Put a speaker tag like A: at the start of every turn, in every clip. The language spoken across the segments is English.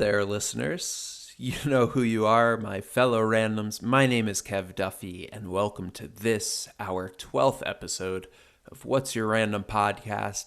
A: there, listeners. You know who you are, my fellow randoms. My name is Kev Duffy, and welcome to this, our 12th episode of What's Your Random Podcast,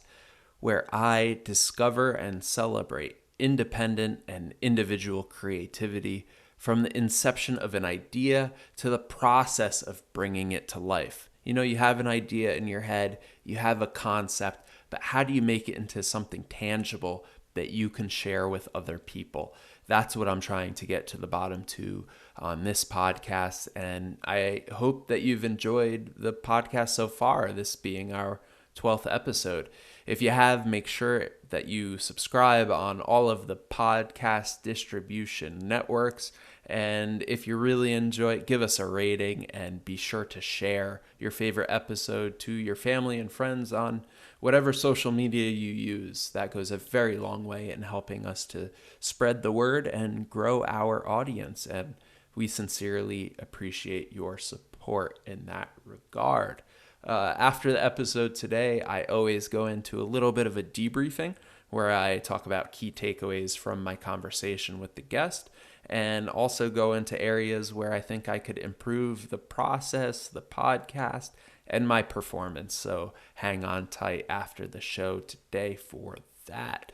A: where I discover and celebrate independent and individual creativity from the inception of an idea to the process of bringing it to life. You know, you have an idea in your head, you have a concept, but how do you make it into something tangible that you can share with other people? That's what I'm trying to get to the bottom to on this podcast. And I hope that you've enjoyed the podcast so far, this being our 12th episode. If you have, make sure that you subscribe on all of the podcast distribution networks. And if you really enjoy it, give us a rating and be sure to share your favorite episode to your family and friends on whatever social media you use. That goes a very long way in helping us to spread the word and grow our audience. And we sincerely appreciate your support in that regard. After the episode today, I always go into a little bit of a debriefing where I talk about key takeaways from my conversation with the guest and also go into areas where I think I could improve the process, the podcast, and my performance. So hang on tight after the show today for that.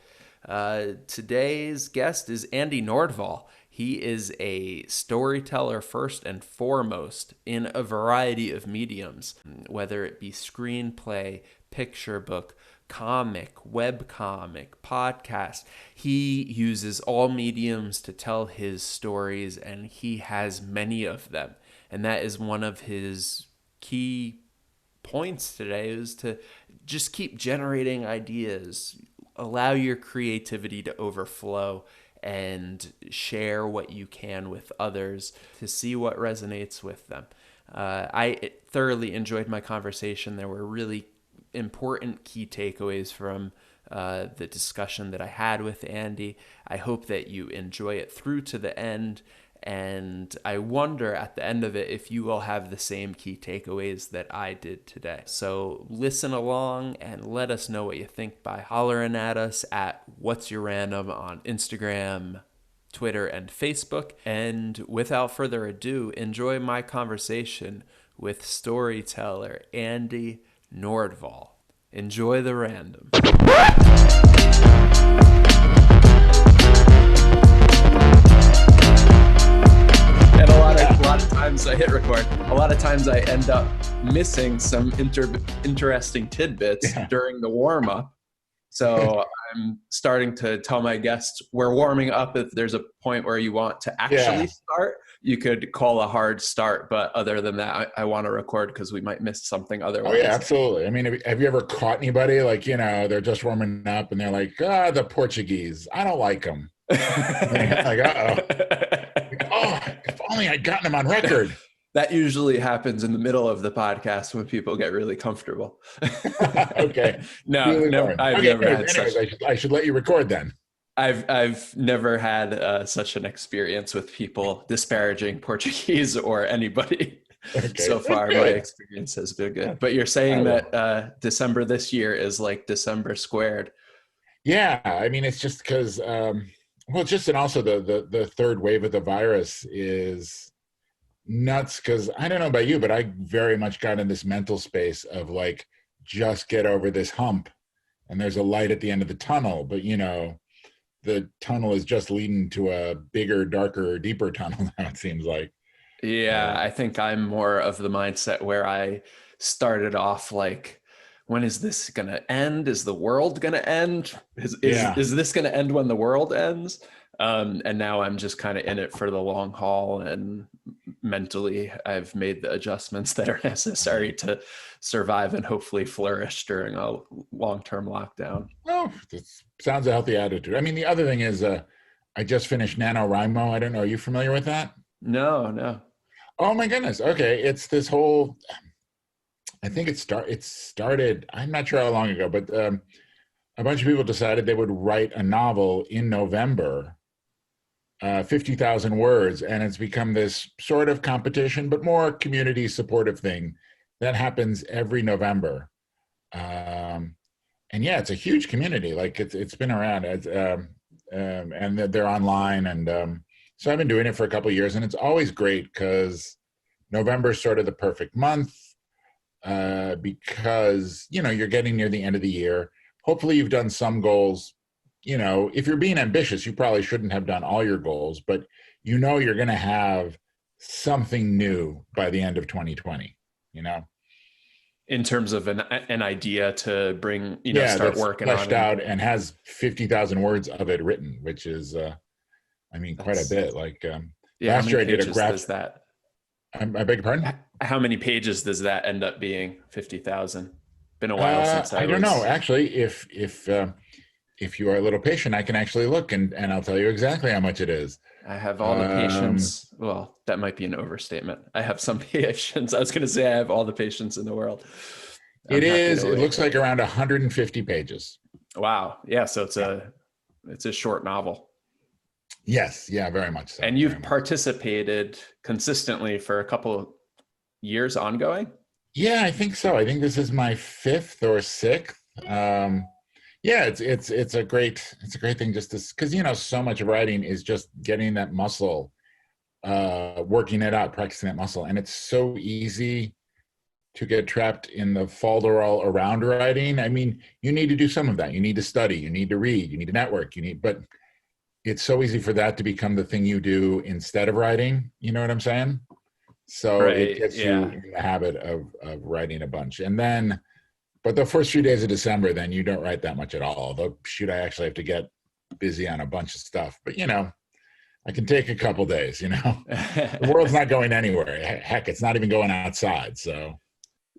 A: Today's guest is Andy Nordvall. He is a storyteller first and foremost in a variety of mediums, whether it be screenplay, picture book, comic, webcomic, podcast. He uses all mediums to tell his stories, and he has many of them. And that is one of his key points today, is to just keep generating ideas, allow your creativity to overflow, and share what you can with others to see what resonates with them. I thoroughly enjoyed my conversation. There were really important key takeaways from the discussion that I had with Andy. I hope that you enjoy it through to the end. And I wonder at the end of it if you will have the same key takeaways that I did today. So listen along and let us know what you think by hollering at us at What's Your Random on Instagram, Twitter, and Facebook. And without further ado, enjoy my conversation with storyteller Andy Nordvall. Enjoy the random. And a lot of times I hit record. A lot of times I end up missing some interesting tidbits during the warm-up. So I'm starting to tell my guests, we're warming up. If there's a point where you want to actually start, you could call a hard start. But other than that, I want to record because we might miss something otherwise.
B: Oh, yeah, absolutely. I mean, have you ever caught anybody, like, you know, they're just warming up and they're like, the Portuguese, I don't like them. Like, oh, if only I'd gotten them on record.
A: That usually happens in the middle of the podcast when people get really comfortable.
B: Okay.
A: No,
B: really
A: never, I've never had such.
B: I should let you record then.
A: I've never had such an experience with people disparaging Portuguese or anybody. Okay. So far. My experience has been good. But you're saying that December this year is like December squared.
B: Yeah, I mean, it's just because, and also the third wave of the virus is nuts, because I don't know about you, but I very much got in this mental space of like, just get over this hump and there's a light at the end of the tunnel, but you know, the tunnel is just leading to a bigger, darker, deeper tunnel now, it seems like.
A: Yeah, I think I'm more of the mindset where I started off like, when is this going to end? Is the world going to end? Is this going to end when the world ends? And now I'm just kind of in it for the long haul, and mentally I've made the adjustments that are necessary to survive and hopefully flourish during a long-term lockdown.
B: Oh, that sounds a healthy attitude. I mean, the other thing is I just finished Nanowrimo. I don't know. Are you familiar with that?
A: No.
B: Oh my goodness. Okay. It's this whole, I think it started, I'm not sure how long ago, but a bunch of people decided they would write a novel in November, 50,000 words, and it's become this sort of competition, but more community supportive thing that happens every November. And yeah, it's a huge community. Like it's been around. and they're online. And so I've been doing it for a couple of years, and it's always great because November is sort of the perfect month because, you're getting near the end of the year. Hopefully you've done some goals. If you're being ambitious, you probably shouldn't have done all your goals, but you're going to have something new by the end of 2020,
A: In terms of an idea to bring,
B: yeah,
A: start
B: that's
A: working
B: fleshed
A: on.
B: out and has 50,000 words of it written, which is, quite a bit. Like
A: Yeah, how
B: last
A: many
B: year I did a
A: pages
B: graph.
A: does that?
B: I beg your pardon?
A: How many pages does that end up being? 50,000. Been a while since I
B: I don't know.
A: was.
B: Actually, if you are a little patient, I can actually look and I'll tell you exactly how much it is.
A: I have all the
B: Um,
A: patience. Well, that might be an overstatement. I have some patience. I was going to say I have all the patience in the world. I'm happy to
B: it
A: wait.
B: looks like around 150 pages.
A: Wow. Yeah. So
B: Yeah.
A: it's a short novel.
B: Yes. Yeah, very much so.
A: And
B: Very
A: you've
B: much.
A: participated consistently for a couple of years ongoing.
B: Yeah, I think so. I think this is my fifth or sixth. Yeah, it's a great thing just to, because so much of writing is just getting that muscle, working it out, practicing that muscle, and it's so easy to get trapped in the falderall around writing. I mean, you need to do some of that. You need to study, you need to read, you need to network, but it's so easy for that to become the thing you do instead of writing. You know what I'm saying? So it
A: Right.
B: gets you
A: Yeah.
B: in the habit of writing a bunch. And then, but the first few days of December, then you don't write that much at all. Though, shoot, I actually have to get busy on a bunch of stuff. But, I can take a couple days, The world's not going anywhere. Heck, it's not even going outside. So,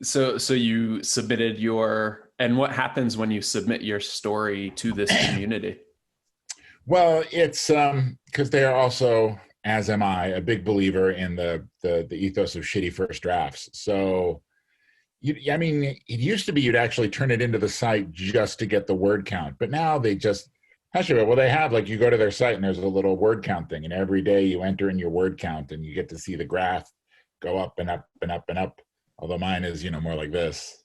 A: So you submitted and what happens when you submit your story to this community?
B: well, it's because they are also, as am I, a big believer in the ethos of shitty first drafts. So, it used to be you'd actually turn it into the site just to get the word count, but now they just, actually, well, they have, like, you go to their site and there's a little word count thing, and every day you enter in your word count and you get to see the graph go up and up and up and up. Although mine is, more like this.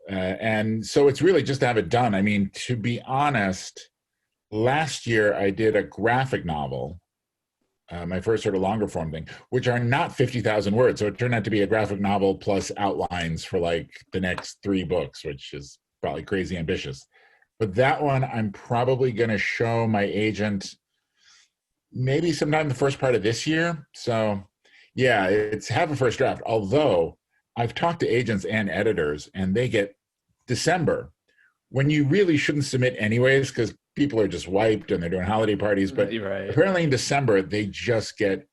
B: And so it's really just to have it done. I mean, to be honest, last year I did a graphic novel, my first sort of longer form thing, which are not 50,000 words. So it turned out to be a graphic novel plus outlines for like the next 3 books, which is probably crazy ambitious. But that one I'm probably going to show my agent maybe sometime the first part of this year. So yeah, it's have a first draft. Although I've talked to agents and editors and they get December, when you really shouldn't submit anyways, because people are just wiped and they're doing holiday parties. But
A: Right.
B: apparently in December, they just get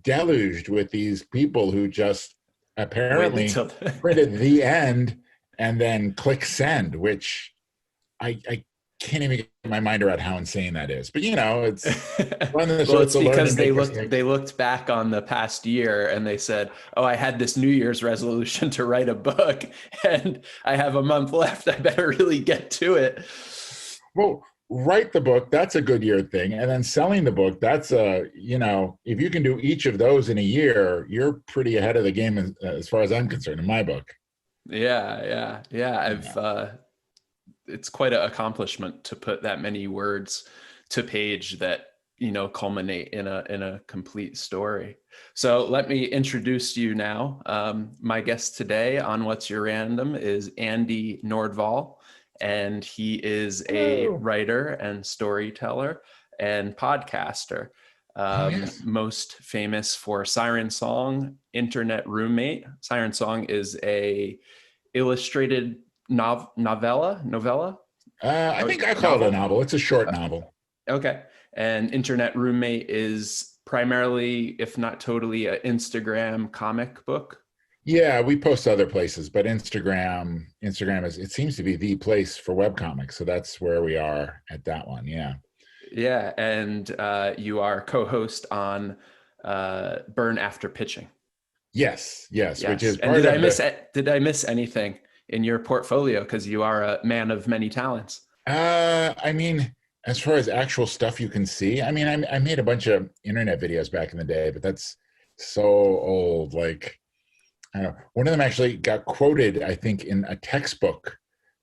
B: deluged with these people who just apparently printed the end and then click send, which I can't even get my mind around how insane that is. But it's one of the
A: Well,
B: sorts
A: it's
B: to learn
A: because
B: and make mistakes.
A: they looked back on the past year and they said, "Oh, I had this New Year's resolution to write a book, and I have a month left. I better really get to it."
B: Well, write the book, that's a good year thing. And then selling the book, that's if you can do each of those in a year, you're pretty ahead of the game as far as I'm concerned, in my book.
A: Yeah. It's quite an accomplishment to put that many words to page that culminate in a complete story. So let me introduce you now. My guest today on What's Your Random is Andy Nordvall, and he is a writer and storyteller and podcaster.
B: Yes.
A: Most famous for Siren Song, Internet Roommate. Siren Song is a illustrated novella.
B: I think I call it a novel. It's a short novel.
A: Okay. And Internet Roommate is primarily, if not totally, an Instagram comic book.
B: Yeah, we post other places, but Instagram it seems to be the place for webcomics. So that's where we are at that one. Yeah.
A: Yeah. And you are co-host on Burn After Pitching.
B: Yes, which is
A: And
B: part of
A: did I miss anything in your portfolio? Because you are a man of many talents.
B: As far as actual stuff you can see, I made a bunch of internet videos back in the day, but that's so old. Like, I don't know. One of them actually got quoted, I think, in a textbook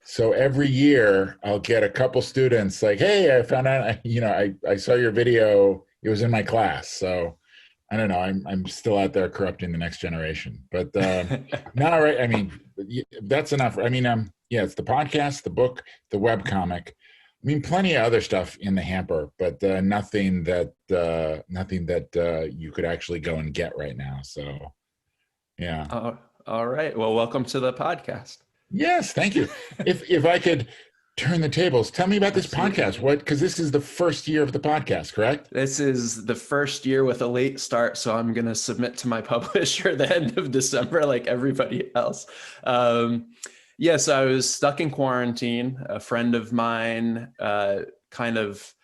B: So every year I'll get a couple students like, hey, I found out, I saw your video. It was in my class. So I don't know. I'm still out there corrupting the next generation, but no, right. I mean, that's enough. I mean, yeah, it's the podcast, the book, the web comic. I mean, plenty of other stuff in the hamper, but nothing that you could actually go and get right now. So yeah.
A: All right. Well, welcome to the podcast.
B: Yes, thank you. If I could turn the tables, tell me about this
A: Absolutely.
B: podcast. What? Because this is the first year of the podcast, correct?
A: This is the first year with a late start, so I'm going to submit to my publisher at the end of December, like everybody else. Yes, I was stuck in quarantine. A friend of mine kind of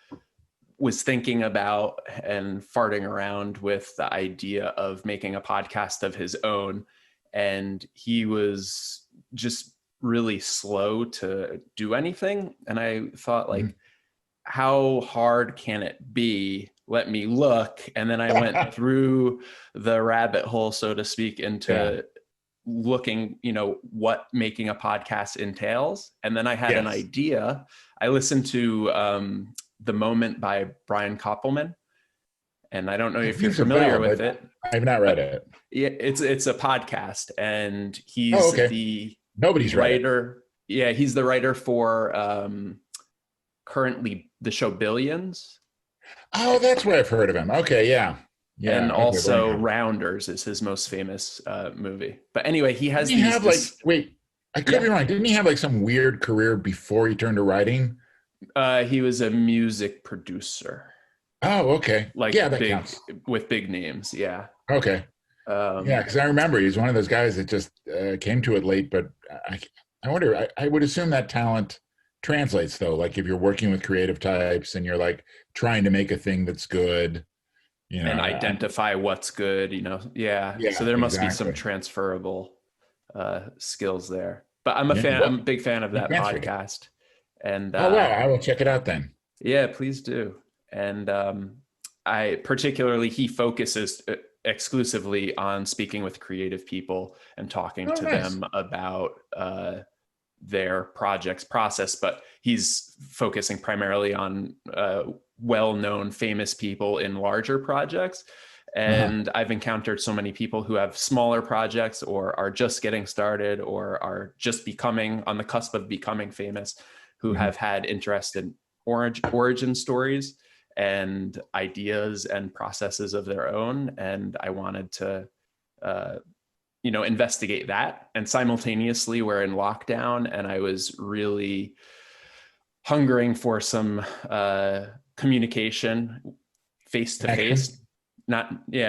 A: was thinking about and farting around with the idea of making a podcast of his own. And he was just really slow to do anything. And I thought, like, how hard can it be? Let me look. And then I went through the rabbit hole, so to speak, into looking, what making a podcast entails. And then I had an idea. I listened to The Moment by Brian Koppelman. And I don't know if you're familiar with it.
B: I've not read it.
A: Yeah, it's a podcast, and he's the
B: Nobody's
A: writer. Yeah, he's the writer for currently the show Billions.
B: Oh, that's where I've heard of him. Okay, yeah.
A: And also Rounders is his most famous movie. But anyway, he has these.
B: I could be wrong. Didn't he have like some weird career before he turned to writing?
A: He was a music producer.
B: Oh, okay.
A: Like that counts. With big names. Yeah.
B: Okay. Because I remember he's one of those guys that just came to it late. But I wonder. I would assume that talent translates though. Like if you're working with creative types and you're like trying to make a thing that's good,
A: and identify what's good. Yeah. So there must be some transferable skills there. But I'm a fan. I'm a big fan of that podcast. And
B: oh wow, I will check it out then.
A: Yeah, please do. And he focuses exclusively on speaking with creative people and talking to them about their project's process, but he's focusing primarily on well-known famous people in larger projects. And I've encountered so many people who have smaller projects or are just getting started or are just becoming on the cusp of becoming famous, who have had interest in origin stories and ideas and processes of their own. And I wanted to, investigate that. And simultaneously, we're in lockdown, and I was really hungering for some communication face to face.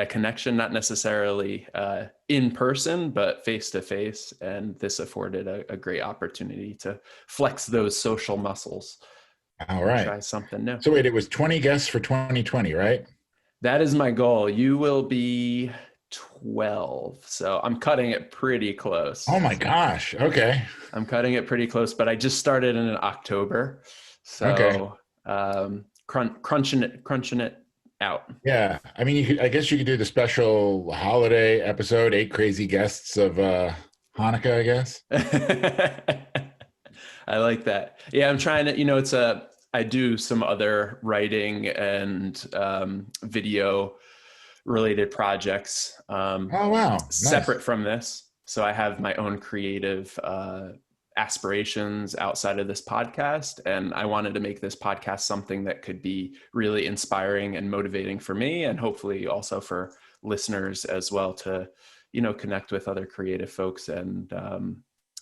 A: Connection, not necessarily in person, but face to face. And this afforded a great opportunity to flex those social muscles.
B: All right.
A: Try something new.
B: So wait, it was 20 guests for 2020, right?
A: That is my goal. You will be 12. So I'm cutting it pretty close.
B: Oh my gosh. Okay.
A: I'm cutting it pretty close, but I just started in October. So crunching it out.
B: Yeah. I mean, I guess you could do the special holiday episode, 8 crazy guests of Hanukkah, I guess.
A: I like that. Yeah, I'm trying to, I do some other writing and video related projects.
B: Oh, wow.
A: Separate from this. So I have my own creative aspirations outside of this podcast. And I wanted to make this podcast something that could be really inspiring and motivating for me, and hopefully also for listeners as well, to, connect with other creative folks and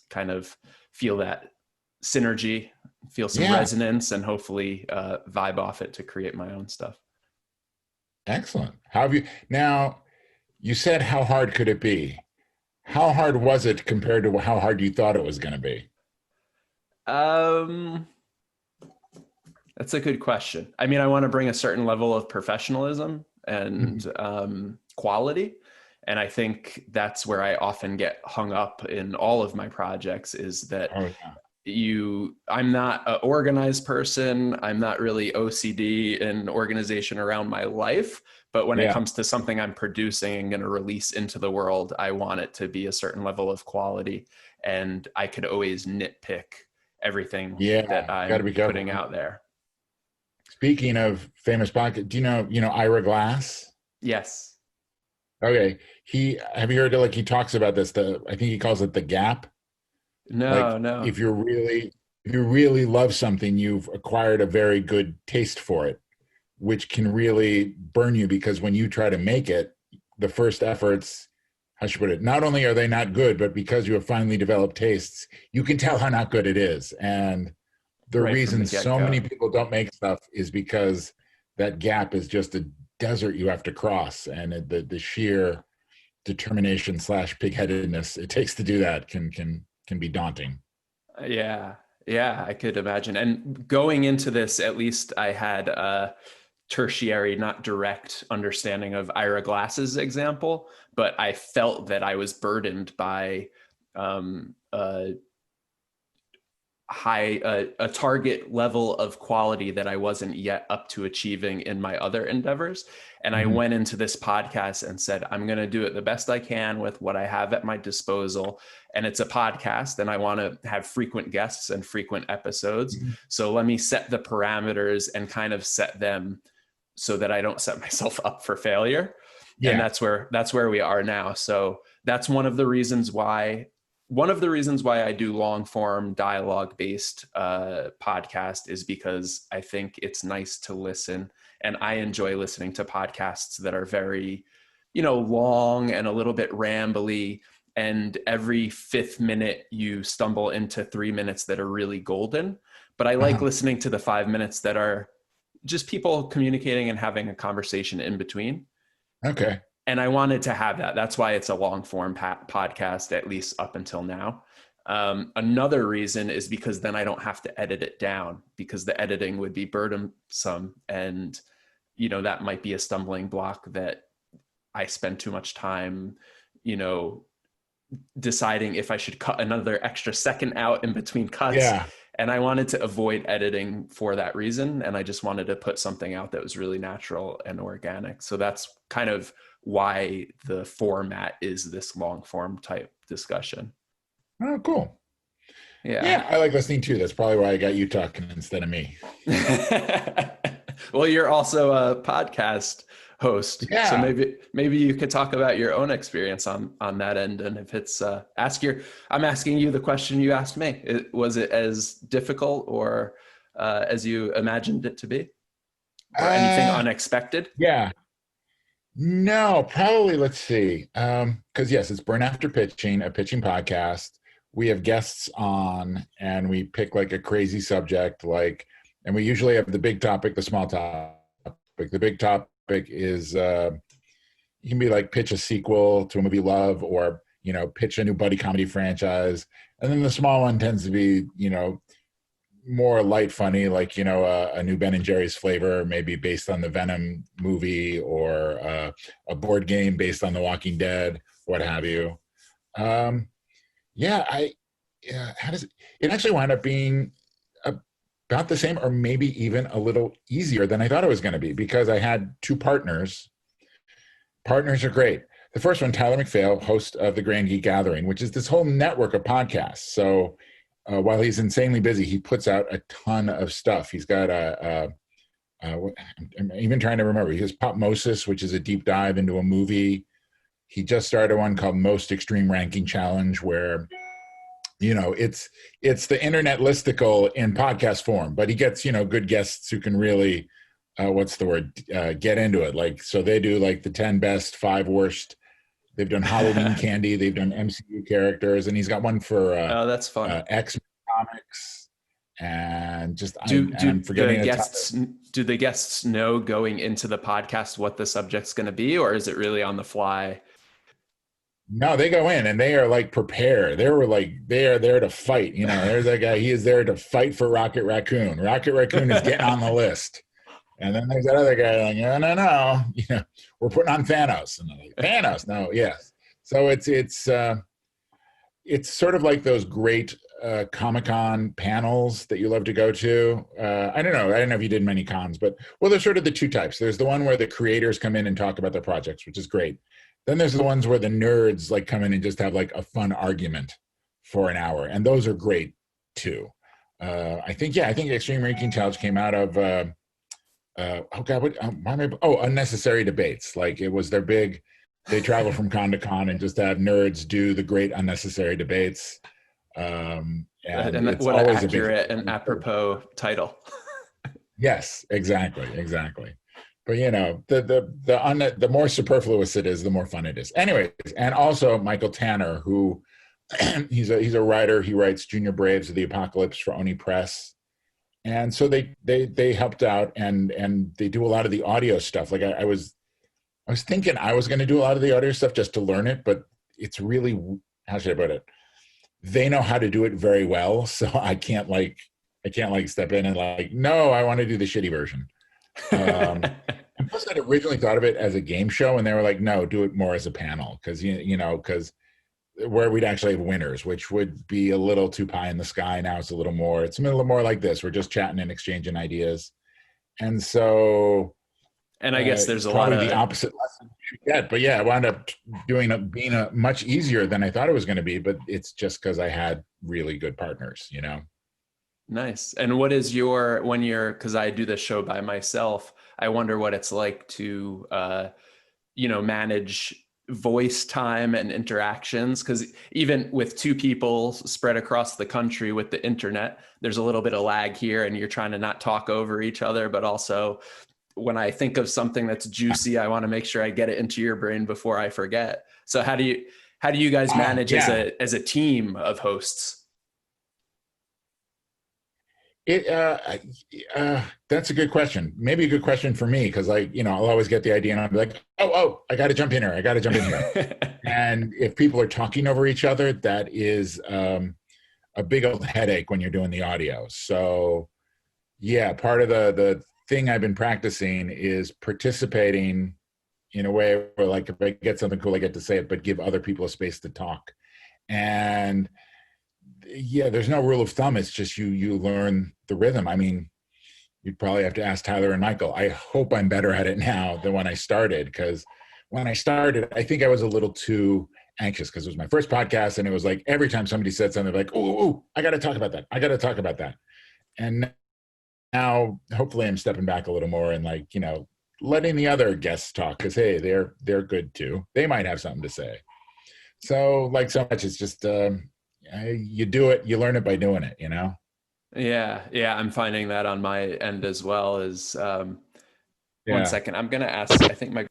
A: kind of feel that synergy, feel some resonance, and hopefully vibe off it to create my own stuff.
B: Excellent. How have you, now you said, how hard could it be? How hard was it compared to how hard you thought it was going to be?
A: That's a good question. I mean, I want to bring a certain level of professionalism and quality. And I think that's where I often get hung up in all of my projects, is that I'm not an organized person. I'm not really OCD and organization around my life. But when it comes to something I'm producing and going to release into the world, I want it to be a certain level of quality. And I could always nitpick everything
B: Yeah,
A: that
B: got to
A: I'm
B: be careful.
A: putting out there.
B: Speaking of famous podcast, do you know Ira Glass?
A: Yes.
B: Okay, he have you heard like he talks about this? I think he calls it the gap.
A: No,
B: Like
A: no.
B: if you really love something, you've acquired a very good taste for it, which can really burn you because when you try to make it, the first efforts, how should I put it, not only are they not good, but because you have finally developed tastes, you can tell how not good it is. And the
A: Right from
B: reason
A: the
B: so many
A: get-go.
B: people don't make stuff is because that gap is just a desert you have to cross, and the sheer determination slash pigheadedness it takes to do that can be daunting.
A: Yeah. Yeah, I could imagine. And going into this, at least I had a tertiary, not direct understanding of Ira Glass's example, but I felt that I was burdened by a a target level of quality that I wasn't yet up to achieving in my other endeavors. And I
B: Mhm.
A: went into this podcast and said, I'm going to do it the best I can with what I have at my disposal. And it's a podcast, and I want to have frequent guests and frequent episodes. So let me set the parameters and kind of set them so that I don't set myself up for failure. And
B: Yeah.
A: that's where we are now. So that's one of the reasons why I do long form dialogue based podcast is because I think it's nice to listen, and I enjoy listening to podcasts that are very, long and a little bit rambly. And every fifth minute you stumble into 3 minutes that are really golden. But I like
B: Uh-huh.
A: listening to the 5 minutes that are just people communicating and having a conversation in between.
B: Okay.
A: And I wanted to have that. That's why it's a long form podcast, at least up until now. Another reason is because then I don't have to edit it down, because the editing would be burdensome. And, that might be a stumbling block that I spend too much time, you know, deciding if I should cut another extra second out in between cuts.
B: Yeah.
A: And I wanted to avoid editing for that reason. And I just wanted to put something out that was really natural and organic. So that's kind of why the format is this long form type discussion.
B: Oh, cool.
A: Yeah.
B: Yeah, I like listening too. That's probably why I got you talking instead of me.
A: Well, you're also a podcast host, so
B: Yeah.
A: maybe you could talk about your own experience on that end. And if it's I'm asking you the question you asked me. Was it as difficult or as you imagined it to be, or anything
B: Uh
A: unexpected?
B: yeah. No, probably let's see. Because yes, it's Burn After Pitching, a pitching podcast. We have guests on and we pick like a crazy subject, and we usually have the big topic, the small topic. The big topic is you can be like pitch a sequel to a movie love or pitch a new buddy comedy franchise. And then the small one tends to be, more light funny, like a new Ben and Jerry's flavor, maybe based on the Venom movie, or a board game based on The Walking Dead, what have you. Um, yeah, how does it actually wind up being about the same, or maybe even a little easier than I thought it was going to be, because I had two partners. Partners are great. The first one, Tyler McPhail, host of the Grand Geek Gathering, which is this whole network of podcasts. So while he's insanely busy, he puts out a ton of stuff. He's got I'm even trying to remember. He has Popmosis, which is a deep dive into a movie. He just started one called Most Extreme Ranking Challenge, where it's the internet listicle in podcast form, but he gets good guests who can really what's the word, get into it. Like, so they do like the 10 best, 5 worst. They've done Halloween candy, they've done MCU characters, and he's got one for
A: Oh, that's fun.
B: X comics, and
A: Do
B: I'm
A: do the
B: forgetting the title.
A: guests do the guests know going into the podcast what the subject's going to be, or is it really on the fly?
B: No, they go in and they are like prepared. They are there to fight. There's that guy. He is there to fight for Rocket Raccoon. Rocket Raccoon is getting on the list. And then there's that other guy like, no, no, no. We're putting on Thanos. And they're like, Thanos, no, yes. So it's sort of like those great Comic-Con panels that you love to go to. I don't know. I don't know if you did many cons, but there's sort of the two types. There's the one where the creators come in and talk about their projects, which is great. Then there's the ones where the nerds like come in and just have like a fun argument for an hour, and those are great too. I think Extreme Ranking Challenge came out of oh god, what? Why am I? Oh, Unnecessary Debates. Like it was their big. They travel from con to con and just have nerds do the great unnecessary debates. And it's
A: What an
B: always a big hit.
A: accurate and apropos title.
B: Yes, exactly. But you know, the more superfluous it is, the more fun it is. Anyways, and also Michael Tanner, who he's a writer. He writes Junior Braves of the Apocalypse for Oni Press, and so they helped out and they do a lot of the audio stuff. Like I was thinking I was going to do a lot of the audio stuff just to learn it, but it's really, how should I put it? They know how to do it very well, so I can't step in and like, no, I want to do the shitty version. And plus, I'd originally thought of it as a game show, and they were like, no, do it more as a panel, because because where we'd actually have winners, which would be a little too pie in the sky. Now it's a little more like this. We're just chatting and exchanging ideas, and so.
A: And I guess there's a
B: probably
A: lot of
B: the opposite lesson you get, but yeah, I wound up being a much easier than I thought it was going to be. But it's just because I had really good partners, you know.
A: Nice. And what is because I do this show by myself, I wonder what it's like to, manage voice time and interactions. Because even with two people spread across the country with the internet, there's a little bit of lag here, and you're trying to not talk over each other, but also when I think of something that's juicy, I want to make sure I get it into your brain before I forget. So how do you guys manage as a team of hosts?
B: That's a good question. Maybe a good question for me, because I'll always get the idea and I'll be like, oh, I got to jump in here. And if people are talking over each other, that is a big old headache when you're doing the audio. So yeah, part of the thing I've been practicing is participating in a way where, like, if I get something cool, I get to say it, but give other people a space to talk. And yeah, there's no rule of thumb. It's just you learn the rhythm. I mean, you'd probably have to ask Tyler and Michael. I hope I'm better at it now than when I started, because when I started, I think I was a little too anxious because it was my first podcast, and it was like every time somebody said something, like, oh, I got to talk about that. And now, hopefully, I'm stepping back a little more and, like, letting the other guests talk, because hey, they're good too. They might have something to say. So, like, so much, it's just you do it, you learn it by doing it.
A: Yeah, I'm finding that on my end as well. Is 1 second, I'm gonna ask. I think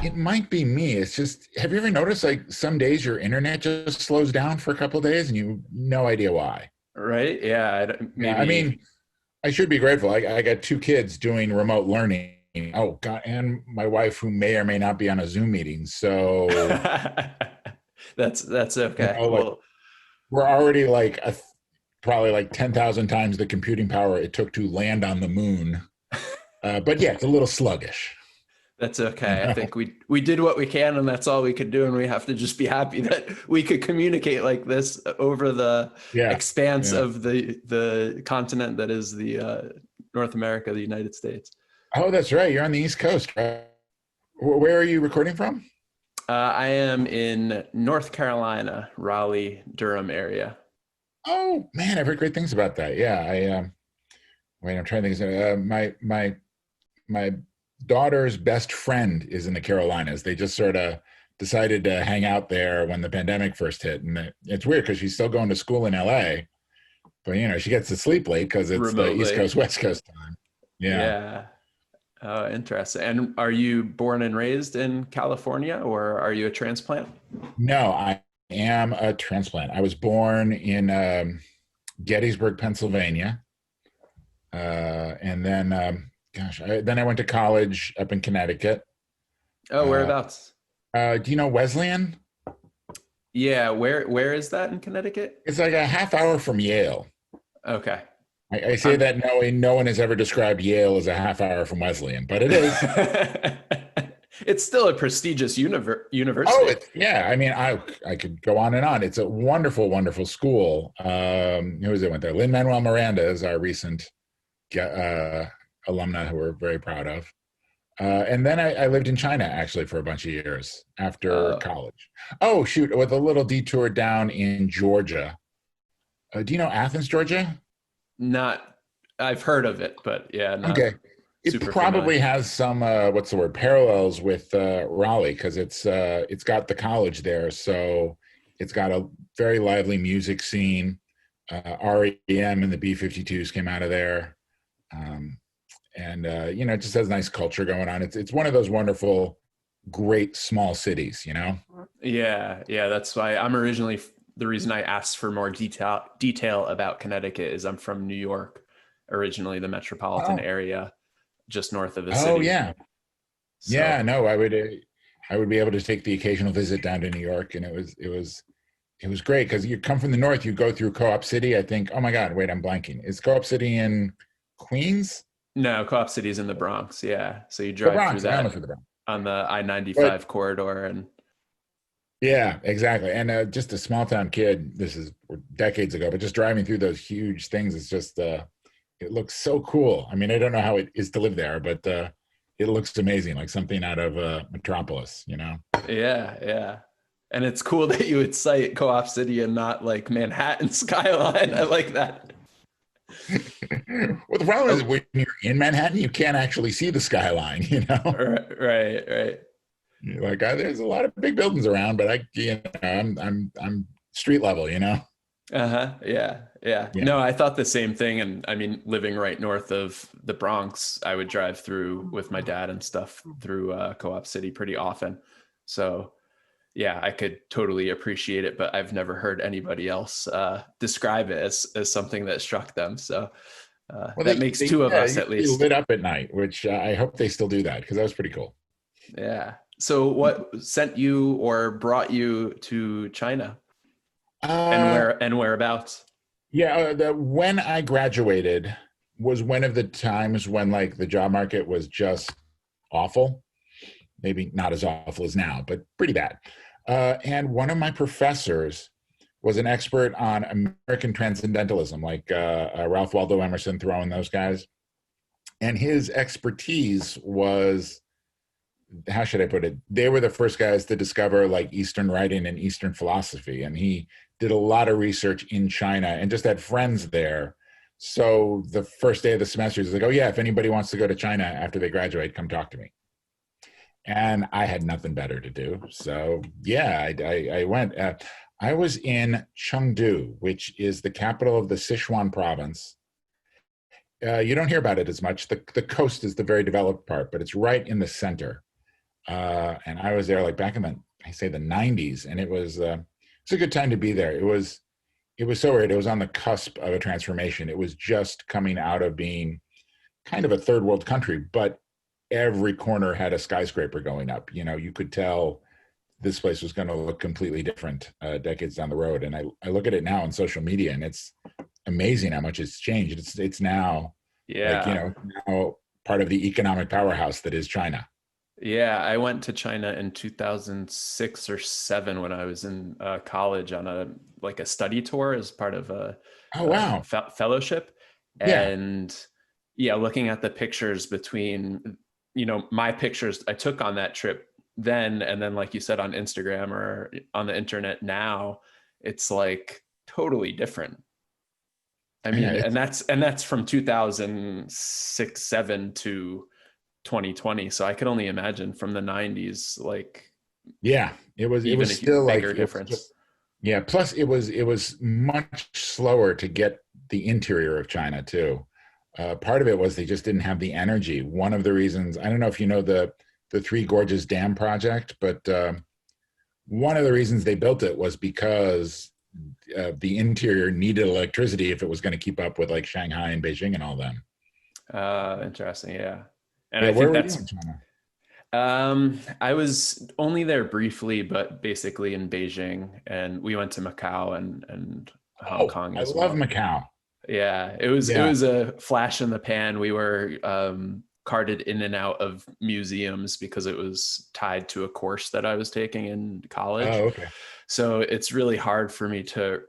B: it might be me. It's just, have you ever noticed, like, some days your internet just slows down for a couple of days and you have no idea why?
A: Right? Yeah, maybe.
B: Yeah, I mean, I should be grateful. I got 2 kids doing remote learning. Oh God, and my wife, who may or may not be on a Zoom meeting. So
A: that's okay.
B: We're already like probably like 10,000 times the computing power it took to land on the moon. But yeah, it's a little sluggish.
A: That's okay. I think we did what we can, and that's all we could do. And we have to just be happy that we could communicate like this over the expanse of the continent that is the North America, the United States.
B: Oh, that's right. You're on the East Coast, right? Where are you recording from?
A: I am in North Carolina, Raleigh, Durham area.
B: Oh man, I've heard great things about that. Yeah, I'm trying to think. My daughter's best friend is in the Carolinas. They just sort of decided to hang out there when the pandemic first hit, and it's weird because she's still going to school in LA, but she gets to sleep late because it's remotely. The East Coast West Coast time.
A: Yeah. Oh, interesting. And are you born and raised in California, or are you a transplant?
B: No, I am a transplant. I was born in Gettysburg, Pennsylvania, and then then I went to college up in Connecticut.
A: Oh, whereabouts?
B: Do you know Wesleyan?
A: Yeah, where is that in Connecticut?
B: It's like a half hour from Yale.
A: Okay.
B: I say that knowing no one has ever described Yale as a half hour from Wesleyan, but it is.
A: It's still a prestigious university.
B: Oh, I mean, I could go on and on. It's a wonderful, wonderful school. Who is it went there? Lin-Manuel Miranda is our recent alumna who we're very proud of. And then I lived in China, actually, for a bunch of years after college. Oh, shoot, with a little detour down in Georgia. Do you know Athens, Georgia?
A: Not, I've heard of it, but yeah, not
B: Okay. It
A: super familiar.
B: probably has some what's the word, parallels with Raleigh, because it's got the college there, so it's got a very lively music scene. REM and the B-52s came out of there, um, and it just has nice culture going on. It's one of those wonderful, great small cities, you know.
A: Yeah, yeah, that's why I'm originally the reason I asked for more detail about Connecticut is I'm from New York, originally the metropolitan
B: Oh,
A: area just north of the
B: oh
A: city.
B: yeah, yeah.
A: So,
B: No, I would be able to take the occasional visit down to New York, and it was great because you come from the north, you go through Co-op City. I think, oh my God, wait, I'm blanking. Is Co-op City in Queens?
A: no, Co-op City's in the Bronx. Yeah. So you
B: The
A: drive through
B: Bronx. I almost
A: that
B: said the Bronx.
A: on the
B: But
A: I-95 corridor and
B: yeah, exactly. And just a small town kid, this is decades ago, but just driving through those huge things is just, it looks so cool. I mean, I don't know how it is to live there, but it looks amazing, like something out of Metropolis, you know?
A: yeah, yeah. And it's cool that you would cite Co-op City and not like Manhattan skyline. I like that.
B: Well, the problem is
A: Oh,
B: when you're in Manhattan, you can't actually see the skyline, you know?
A: right, right.
B: You're like, there's a lot of big buildings around, but I'm street level, you know?
A: Uh-huh. Yeah. Yeah.
B: Yeah.
A: No, I thought the same thing. And I mean, living right north of the Bronx, I would drive through with my dad and stuff through Co-op City pretty often. So yeah, I could totally appreciate it, but I've never heard anybody else describe it as something that struck them. So
B: Well,
A: that makes
B: they
A: two of
B: yeah,
A: us
B: it
A: at
B: used to be
A: least.
B: lit up at night, which I hope they still do that because that was pretty cool.
A: Yeah. So what sent you or brought you to China
B: Uh,
A: and whereabouts?
B: yeah, when I graduated was one of the times when like the job market was just awful. Maybe not as awful as now, but pretty bad. And one of my professors was an expert on American transcendentalism, like Ralph Waldo Emerson, Thoreau, and those guys. And his expertise was, how should I put it? They were the first guys to discover like Eastern writing and Eastern philosophy. And he did a lot of research in China and just had friends there. So the first day of the semester, he's like, oh, yeah, if anybody wants to go to China after they graduate, come talk to me. And I had nothing better to do. So, yeah, I went. I was in Chengdu, which is the capital of the Sichuan province. You don't hear about it as much. The coast is the very developed part, but it's right in the center. And I was there like back in the 90s, and it's a good time to be there. It was so weird. It was on the cusp of a transformation. It was just coming out of being kind of a third world country, but every corner had a skyscraper going up. You know, you could tell this place was going to look completely different decades down the road. And I look at it now on social media, and it's amazing how much it's changed. It's now like,
A: Yeah.
B: now part of the economic powerhouse that is China.
A: Yeah, I went to China in 2006 or 7 when I was in college on a study tour as part of
B: Oh, wow.
A: fellowship.
B: Yeah.
A: And yeah, looking at the pictures between, my pictures I took on that trip then, and then like you said on Instagram or on the internet now, it's like totally different. I
B: Yeah.
A: mean, and that's from 2006, 7 to 2020. So I could only imagine from the 90s, like
B: Yeah. It was
A: even a
B: still like,
A: bigger
B: it was
A: difference.
B: yeah. Plus it was much slower to get the interior of China too. Part of it was they just didn't have the energy. One of the reasons, I don't know if you know the Three Gorges Dam project, but one of the reasons they built it was because the interior needed electricity if it was going to keep up with like Shanghai and Beijing and all them.
A: Interesting. Yeah. And
B: Yeah,
A: I
B: where
A: think
B: were you
A: that's,
B: in China?
A: I was only there briefly, but basically in Beijing, and we went to Macau and Hong
B: Oh,
A: Kong
B: I
A: as
B: love
A: well.
B: Macau.
A: Yeah, it
B: Yeah.
A: was a flash in the pan. We were carted in and out of museums because it was tied to a course that I was taking in
B: Oh,
A: college.
B: okay.
A: So it's really hard for me to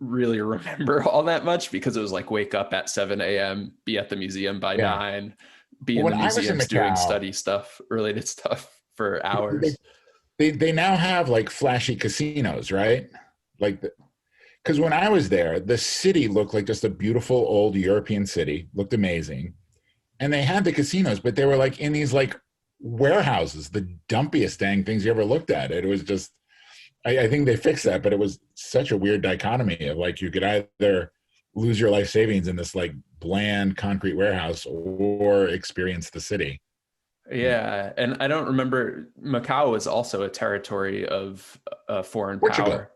A: really remember all that much because it was like wake up at 7 a.m., be at the museum by
B: Yeah.
A: 9, be
B: Well,
A: in the
B: when I was in
A: museums doing
B: Macau,
A: study stuff, related stuff for
B: they
A: hours.
B: they now have like flashy casinos, right? Like, because when I was there, the city looked like just a beautiful old European city, looked amazing. And they had the casinos, but they were like in these like warehouses, the dumpiest dang things you ever looked at. It was just, I think they fixed that, but it was such a weird dichotomy of like you could either lose your life savings in this like bland concrete warehouse or experience the city.
A: Yeah, and I don't remember. Macau was also a territory of a foreign
B: Portugal.
A: power,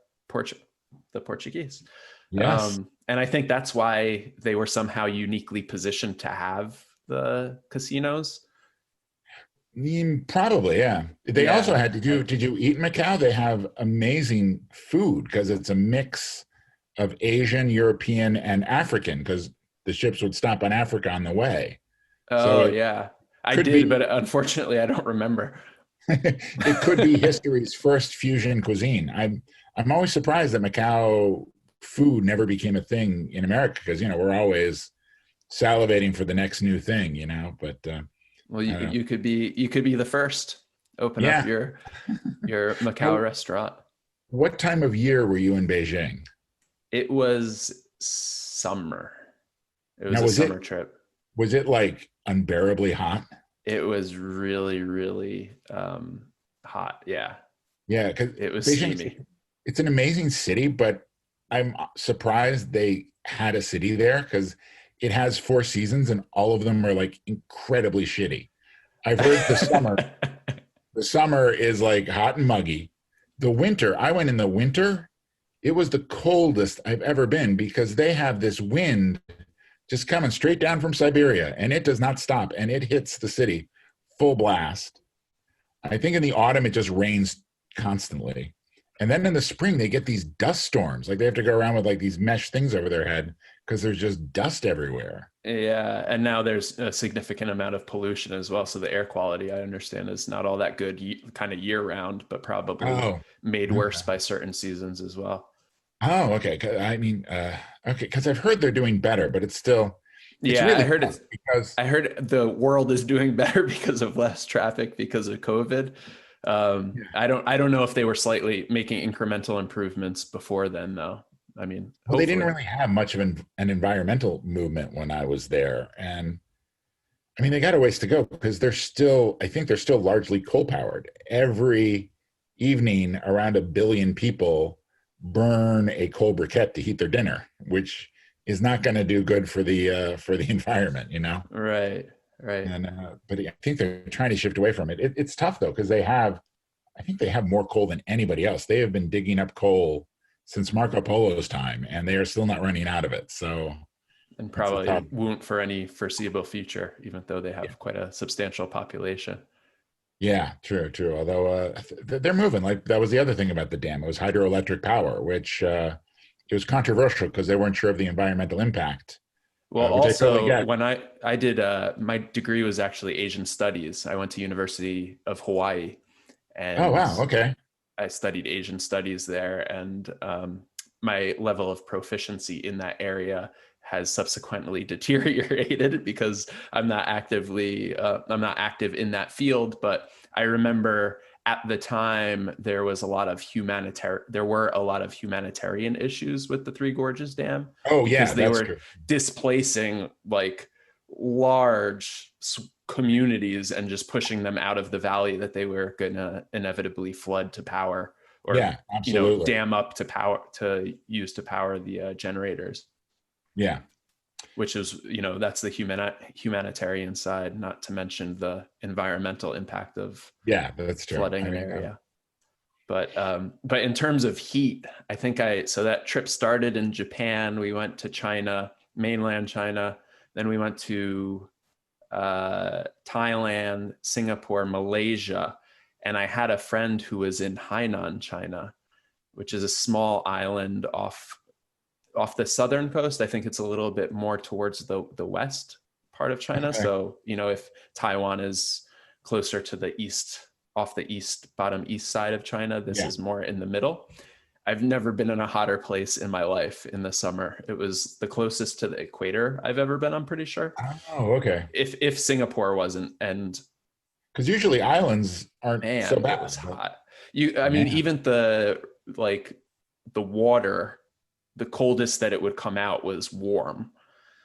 A: the Portuguese,
B: Yes.
A: and I think that's why they were somehow uniquely positioned to have the casinos.
B: Probably, yeah. They also
A: Yeah.
B: had, did you eat in Macau? They have amazing food because it's a mix of Asian, European, and African because the ships would stop on Africa on the way. So
A: Oh,
B: it
A: yeah. I
B: could
A: did,
B: be
A: but unfortunately, I don't remember.
B: it could be history's first fusion cuisine. I'm always surprised that Macau food never became a thing in America because we're always salivating for the next new thing, but
A: Well,
B: I don't know.
A: you could be the first. Open up
B: Yeah.
A: your Macau
B: Now,
A: restaurant.
B: what time of year were you in Beijing?
A: It was summer. It was
B: Now
A: a summer trip.
B: was it like unbearably hot?
A: It was really, really hot. Yeah,
B: Yeah, because
A: it was
B: Beijing,
A: steamy.
B: it's an amazing city, but I'm surprised they had a city there because it has four seasons and all of them are like incredibly shitty. I've heard the summer is like hot and muggy. The winter, I went in the winter, it was the coldest I've ever been because they have this wind just coming straight down from Siberia and it does not stop and it hits the city full blast. I think in the autumn it just rains constantly. And then in the spring they get these dust storms. Like they have to go around with like these mesh things over their head because there's just dust everywhere.
A: Yeah, and now there's a significant amount of pollution as well. So the air quality, I understand, is not all that good, kind of year round, but probably
B: Oh,
A: made worse
B: okay.
A: by certain seasons as well.
B: Oh, okay. I mean, okay, because I've heard they're doing better, but it's
A: Yeah,
B: really tough because
A: I heard the world is doing better because of less traffic because of COVID. I don't know if they were slightly making incremental improvements before then, though. I mean,
B: well, they didn't
A: hopefully.
B: really have much of an environmental movement when I was there, and I mean, they got a ways to go because I think they're still largely coal powered. Every evening, around 1 billion people burn a coal briquette to heat their dinner, which is not going to do good for the environment.
A: Right, right.
B: And but I think they're trying to shift away from it. It's tough though because I think they have more coal than anybody else. They have been digging up coal since Marco Polo's time, and they are still not running out of it. So
A: And
B: it's a tough.
A: probably won't for any foreseeable future, even though they
B: Yeah.
A: have quite a substantial population.
B: Yeah, true, true. Although they're moving. Like that was the other thing about the dam. It was hydroelectric power, which it was controversial because they weren't sure of the environmental impact,
A: Well,
B: which I totally
A: also
B: get.
A: when I did my degree was actually Asian studies. I went to University of Hawaii,
B: Oh
A: and
B: wow, okay.
A: I studied Asian studies there, and my level of proficiency in that area has subsequently deteriorated because I'm not active in that field. But I remember at the time there were a lot of humanitarian issues with the Three Gorges Dam
B: Oh
A: because
B: yeah,
A: they
B: that's
A: were
B: true.
A: displacing like large communities and just pushing them out of the valley that they were going to inevitably flood to power or
B: Yeah, absolutely.
A: dam up to use to power the generators,
B: Yeah,
A: which is that's the humanitarian side, not to mention the environmental impact of
B: yeah, that's true.
A: flooding
B: I
A: an
B: mean,
A: area. But in terms of heat, I think so that trip started in Japan. We went to China, mainland China, then we went to Thailand, Singapore, Malaysia, and I had a friend who was in Hainan, China, which is a small island off the southern coast. I think it's a little bit more towards the west part of China.
B: okay.
A: So if Taiwan is closer to the east, off the bottom east side of China, this
B: Yeah.
A: is more in the middle. I've never been in a hotter place in my life in the summer. It was the closest to the equator I've ever been, I'm pretty sure.
B: Oh, okay.
A: If Singapore wasn't, and
B: Because usually islands aren't so
A: man, it was
B: bad. But
A: hot. I mean,
B: man,
A: even the water the coldest that it would come out was warm.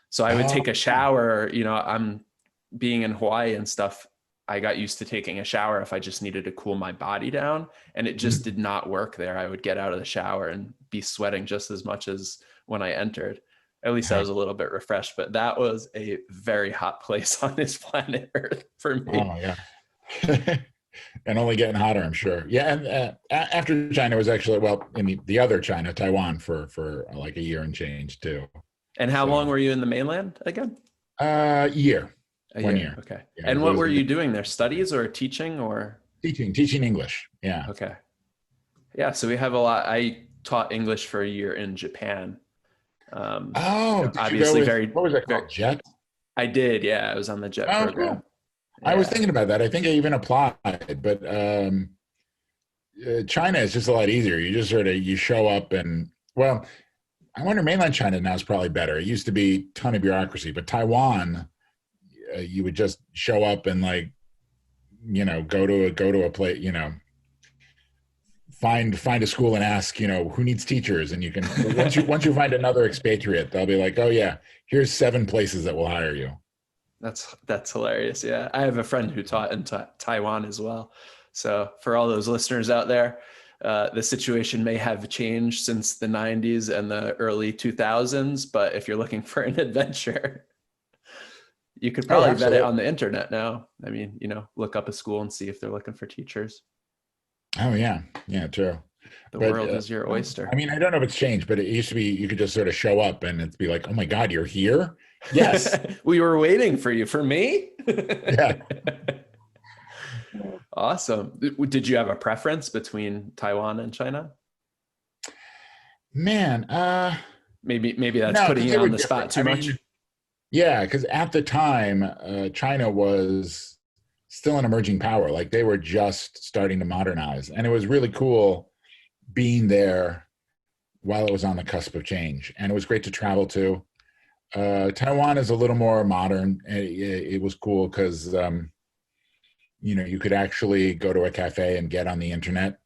A: So I would
B: Oh,
A: take a shower, I'm being in Hawaii and stuff. I got used to taking a shower if I just needed to cool my body down, and it just did not work there. I would get out of the shower and be sweating just as much as when I entered. At least I was a little bit refreshed, but that was a very hot place on this planet Earth for me.
B: oh yeah. And only getting hotter, I'm sure. Yeah, and after China was actually, well, in the other China, Taiwan, for like a year and change too.
A: And how long
B: So,
A: were you in the mainland again?
B: year,
A: A
B: 1 year.
A: year. Okay.
B: Yeah,
A: And
B: it
A: what
B: was
A: were you doing there? Studies or teaching or?
B: teaching English. Yeah.
A: Okay. Yeah. So we have a lot. I taught English for a year in Japan.
B: Oh, did you go
A: Obviously
B: with,
A: very,
B: what was that
A: very,
B: called? Jet?
A: I did. Yeah. I was on the JET
B: Oh,
A: program.
B: cool. I was
A: Yeah.
B: thinking about that. I think I even applied, but China is just a lot easier. You just sort of you show up and, well, I wonder mainland China now is probably better. It used to be a ton of bureaucracy, but Taiwan, you would just show up and like, go to a place, find a school and ask, who needs teachers, and you can once you find another expatriate, they'll be like, oh yeah, here's 7 places that will hire you.
A: That's hilarious. Yeah. I have a friend who taught in Taiwan as well. So for all those listeners out there, the situation may have changed since the 90s and the early 2000s, but if you're looking for an adventure, you could
B: Oh,
A: probably vet it
B: absolutely.
A: on the internet now. I mean, look up a school and see if they're looking for teachers.
B: Oh yeah, yeah, true.
A: The
B: But
A: world is your oyster.
B: I mean, I don't know if it's changed, but it used to be you could just sort of show up and it'd be like, oh my God, you're here. Yes.
A: We were waiting for you. For me?
B: Yeah.
A: Awesome. Did you have a preference between Taiwan and China?
B: Man,
A: Maybe that's
B: no,
A: putting
B: because
A: you
B: they were
A: on the spot
B: different.
A: too
B: I
A: much.
B: mean, yeah, because at the time, China was still an emerging power. Like they were just starting to modernize, and it was really cool being there while it was on the cusp of change. And it was great to travel to. Taiwan is a little more modern. It was cool because you could actually go to a cafe and get on the internet.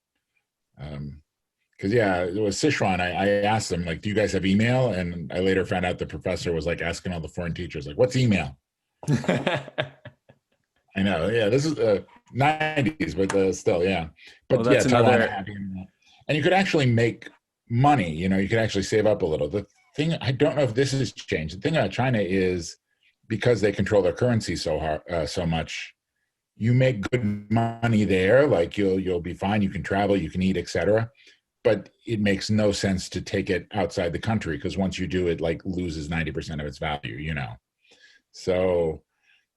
B: Because yeah, it was Sichuan. I asked them like, "Do you guys have email?" And I later found out the professor was like asking all the foreign teachers like, "What's email?" I know. Yeah, this is the 90s, but still, yeah.
A: Well,
B: But yeah,
A: that's
B: Taiwan
A: another.
B: had internet, and you could actually make money. You could actually save up a little. The thing I don't know if this has changed. The thing about China is because they control their currency so hard, so much. You make good money there. Like you'll be fine. You can travel, you can eat, etc. But it makes no sense to take it outside the country because once you do, it like loses 90% of its value. So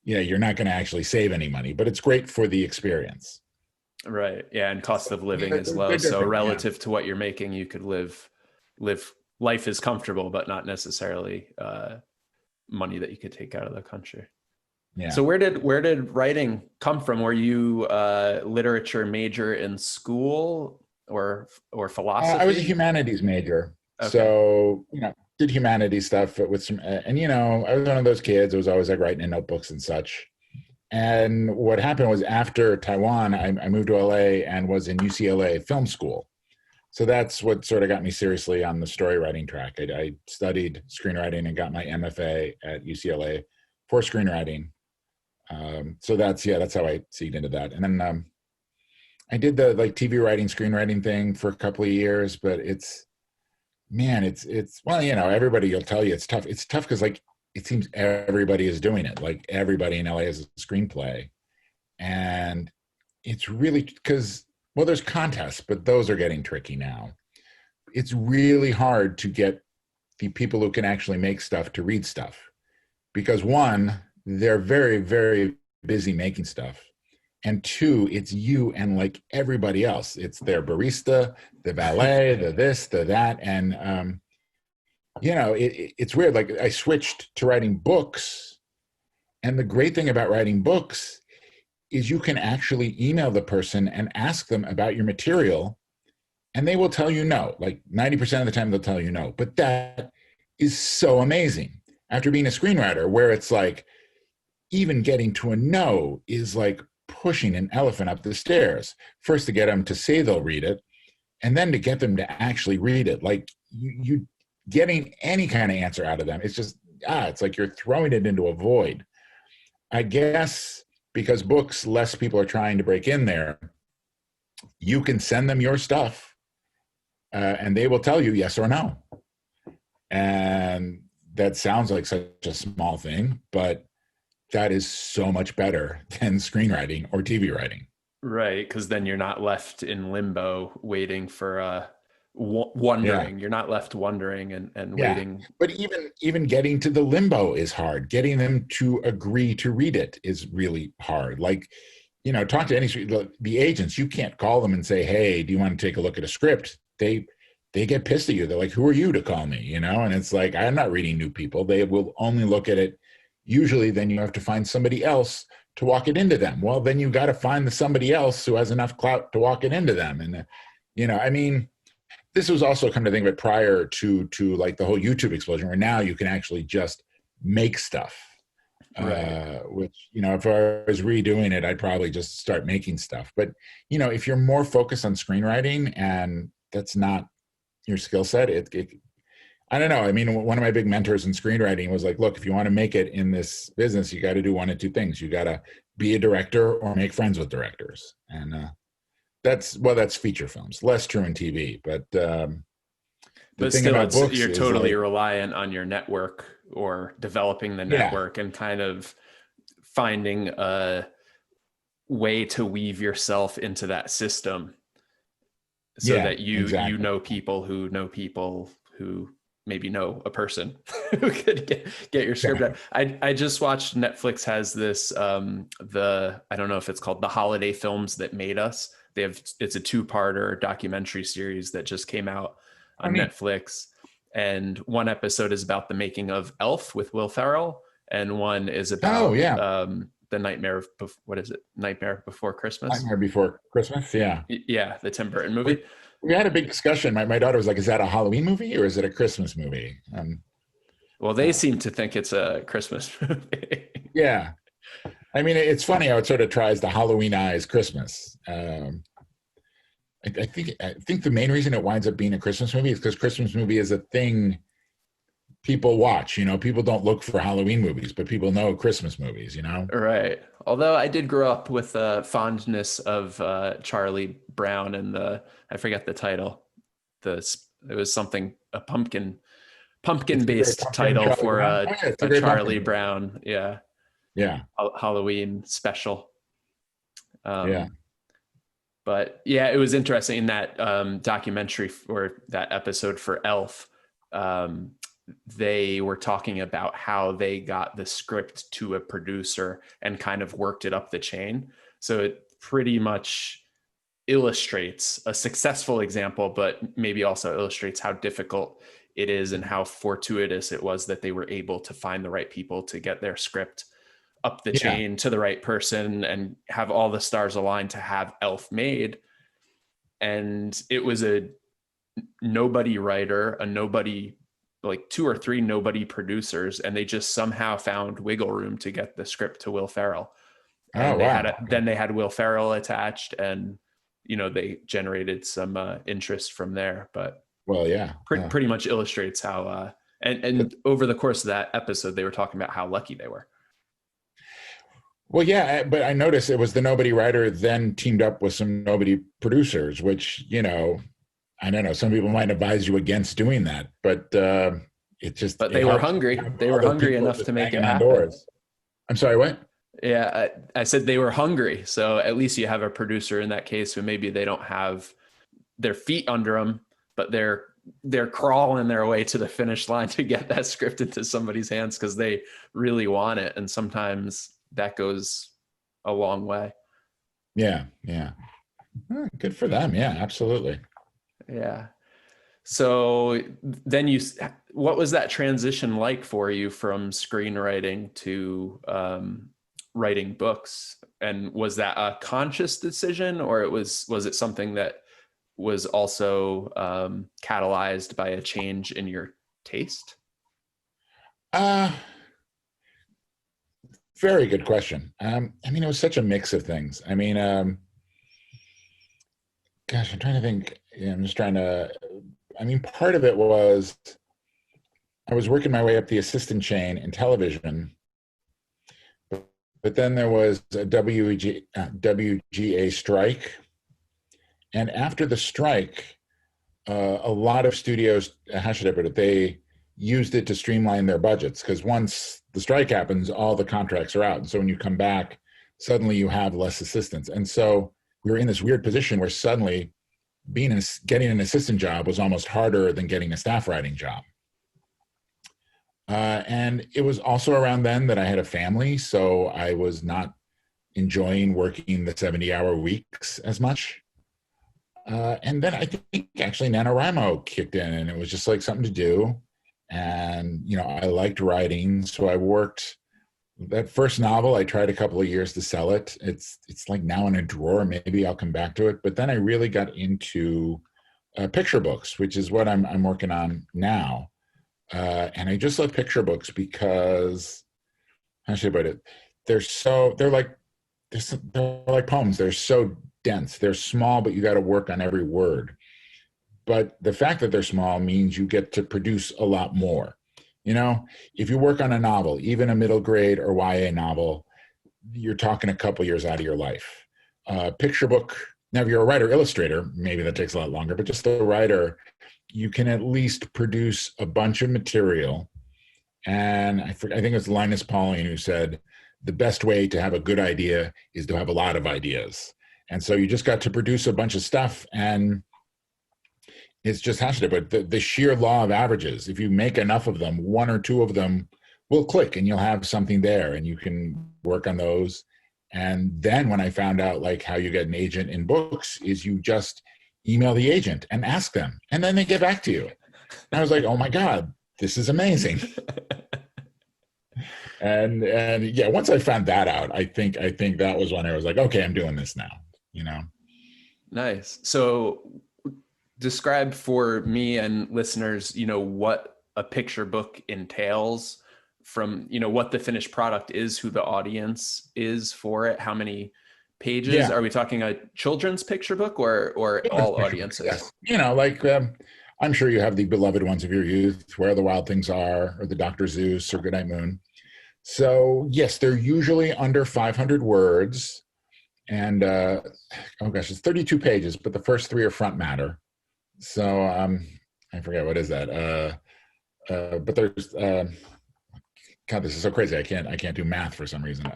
B: yeah, you're not going to actually save any money, but it's great for the experience.
A: Right. Yeah. And cost of
B: Yeah,
A: living is
B: they're
A: low. So
B: different. Yeah,
A: relative to what you're making, you could live life is comfortable, but not necessarily money that you could take out of the country.
B: yeah.
A: So where did writing come from? Were you literature major in school or
B: I was a
A: philosophy?
B: humanities major,
A: Okay.
B: so did humanities stuff with some, and I was one of those kids who was always like writing in notebooks and such. And what happened was after Taiwan, I moved to LA and was in UCLA film school. So that's what sort of got me seriously on the story writing track. I studied screenwriting and got my MFA at UCLA for screenwriting. So that's how I seeded into that. And then I did the like TV writing, screenwriting thing for a couple of years, but it's well, everybody will tell you it's tough. It's tough because like it seems everybody is doing it. Like everybody in LA has a screenplay, and it's really because well, there's contests, but those are getting tricky now. It's really hard to get the people who can actually make stuff to read stuff because one, they're very, very busy making stuff. And two, it's you and like everybody else. It's their barista, the valet, the this, the that. And, it's weird. Like I switched to writing books. And the great thing about writing books is you can actually email the person and ask them about your material and they will tell you no. Like 90% of the time they'll tell you no. But that is so amazing. After being a screenwriter, where it's like even getting to a no is like pushing an elephant up the stairs. First to get them to say they'll read it, and then to get them to actually read it. Like you getting any kind of answer out of them, it's just, it's like you're throwing it into a void. I guess because books, less people are trying to break in there. You can send them your stuff, and they will tell you yes or no. And that sounds like such a small thing, but that is so much better than screenwriting or TV writing.
A: Right, because then you're not left in limbo waiting for
B: Yeah.
A: wondering. You're not left wondering and
B: Yeah.
A: waiting.
B: But even getting to the limbo is hard. Getting them to agree to read it is really hard. Like, talk to any the agents. You can't call them and say, "Hey, do you want to take a look at a script?" They get pissed at you. They're like, "Who are you to call me?" And it's like, I'm not reading new people. They will only look at it. Usually, then you have to find somebody else to walk it into them. Well, then you got to find somebody else who has enough clout to walk it into them. And I mean, this was also come to think of it prior to like the whole YouTube explosion, where now you can actually just make stuff.
A: Right.
B: Which, if I was redoing it, I'd probably just start making stuff. But, if you're more focused on screenwriting and that's not your skill set, I don't know. I mean, one of my big mentors in screenwriting was like, look, if you want to make it in this business, you got to do one of two things. You got to be a director or make friends with directors. And that's feature films, less true in TV. But the
A: But
B: thing
A: still,
B: about books
A: you're
B: is
A: totally
B: like,
A: reliant on your network or developing the
B: yeah,
A: network and kind of finding a way to weave yourself into that system so
B: yeah,
A: that you
B: exactly.
A: know people who maybe know a person who could get your script out. I just watched Netflix has this I don't know if it's called The Holiday Films That Made Us. It's a two-parter documentary series that just came out
B: Oh,
A: on
B: neat.
A: Netflix, and one episode is about the making of Elf with Will Ferrell, and one is
B: Oh,
A: about
B: yeah.
A: the Nightmare of, what is it, Nightmare Before Christmas.
B: Nightmare Before Christmas. Yeah.
A: Yeah, the Tim Burton
B: We,
A: movie.
B: we had a big discussion. My daughter was like, is that a Halloween movie or is it a Christmas movie?
A: Well, they
B: Uh,
A: seem to think it's a Christmas movie.
B: yeah. I mean, it's funny how it sort of tries to Halloweenize Christmas. I think the main reason it winds up being a Christmas movie is because Christmas movie is a thing people watch. People don't look for Halloween movies, but people know Christmas movies.
A: Right. Although I did grow up with a fondness of Charlie Brown and I forget the title. It was something, a pumpkin
B: It's a great
A: based
B: pumpkin,
A: title
B: Charlie
A: for
B: Brown. Oh, yeah, it's a
A: a
B: great
A: Charlie
B: pumpkin.
A: Brown. Yeah.
B: Yeah.
A: Halloween special.
B: Yeah.
A: Um, but yeah, it was interesting in that documentary or that episode for Elf. Um, they were talking about how they got the script to a producer and kind of worked it up the chain. So it pretty much illustrates a successful example, but maybe also illustrates how difficult it is and how fortuitous it was that they were able to find the right people to get their script up the
B: Yeah.
A: chain to the right person and have all the stars aligned to have Elf made. And it was a nobody writer, a nobody, like two or three nobody producers, and they just somehow found wiggle room to get the script to Will Ferrell.
B: Oh,
A: And they
B: wow.
A: had then they had Will Ferrell attached, and they generated some interest from there. But
B: Well, yeah.
A: pretty much illustrates how
B: It-
A: and over the course of that episode, they were talking about how lucky they were.
B: well, yeah, but I noticed it was the nobody writer then teamed up with some nobody producers, which, I don't know. Some people might advise you against doing that, but
A: But
B: it
A: they were
B: helps
A: hungry.
B: have
A: They were
B: other
A: hungry
B: people
A: enough
B: just
A: to make it
B: banging on
A: happen.
B: doors. I'm sorry, what?
A: Yeah, I said they were hungry. So at least you have a producer in that case who maybe they don't have their feet under them, but they're crawling their way to the finish line to get that script into somebody's hands because they really want it. And sometimes that goes a long way.
B: Yeah, yeah. Good for them. Yeah, absolutely.
A: Yeah. So then what was that transition like for you from screenwriting to writing books? And was that a conscious decision, or was it something that was also catalyzed by a change in your taste?
B: Uh, Very good question. I mean, it was such a mix of things. I mean, gosh, I'm trying to think. Yeah, I'm just trying to. I mean, part of it was I was working my way up the assistant chain in television, but then there was a WGA strike. And after the strike, a lot of studios, how should I put it, they used it to streamline their budgets because once the strike happens, all the contracts are out. And so when you come back, suddenly you have less assistants. And so we were in this weird position where suddenly getting an assistant job was almost harder than getting a staff writing job. And it was also around then that I had a family, so I was not enjoying working the 70-hour weeks as much. And then I think actually NaNoWriMo kicked in, and it was just like something to do. And, I liked writing, so I worked. That first novel, I tried a couple of years to sell it. It's like now in a drawer. Maybe I'll come back to it. But then I really got into picture books, which is what I'm working on now. And I just love picture books because, how should I put it? They're like poems. They're so dense. They're small, but you got to work on every word. But the fact that they're small means you get to produce a lot more. If you work on a novel, even a middle grade or YA novel, you're talking a couple years out of your life. Picture book, now if you're a writer illustrator, maybe that takes a lot longer, but just the writer, you can at least produce a bunch of material. And I think it's Linus Pauling who said, the best way to have a good idea is to have a lot of ideas. And so you just got to produce a bunch of stuff, and it's just hashed it. But the sheer law of averages, if you make enough of them, one or two of them will click and you'll have something there and you can work on those. And then when I found out like how you get an agent in books is you just email the agent and ask them, and then they get back to you. And I was like, oh my God, this is amazing. And yeah, once I found that out, I think that was when I was like, okay, I'm doing this now,
A: Nice. So describe for me and listeners, what a picture book entails, from, what the finished product is, who the audience is for it, how many pages.
B: Yeah.
A: Are we talking a children's picture book or all audiences?
B: Yes. I'm sure you have the beloved ones of your youth, Where the Wild Things Are, or The Dr. Zeus, or Goodnight Moon. So yes, they're usually under 500 words. And it's 32 pages, but the first 3 are front matter. So I forget, what is that? But there's God, this is so crazy. I can't do math for some reason.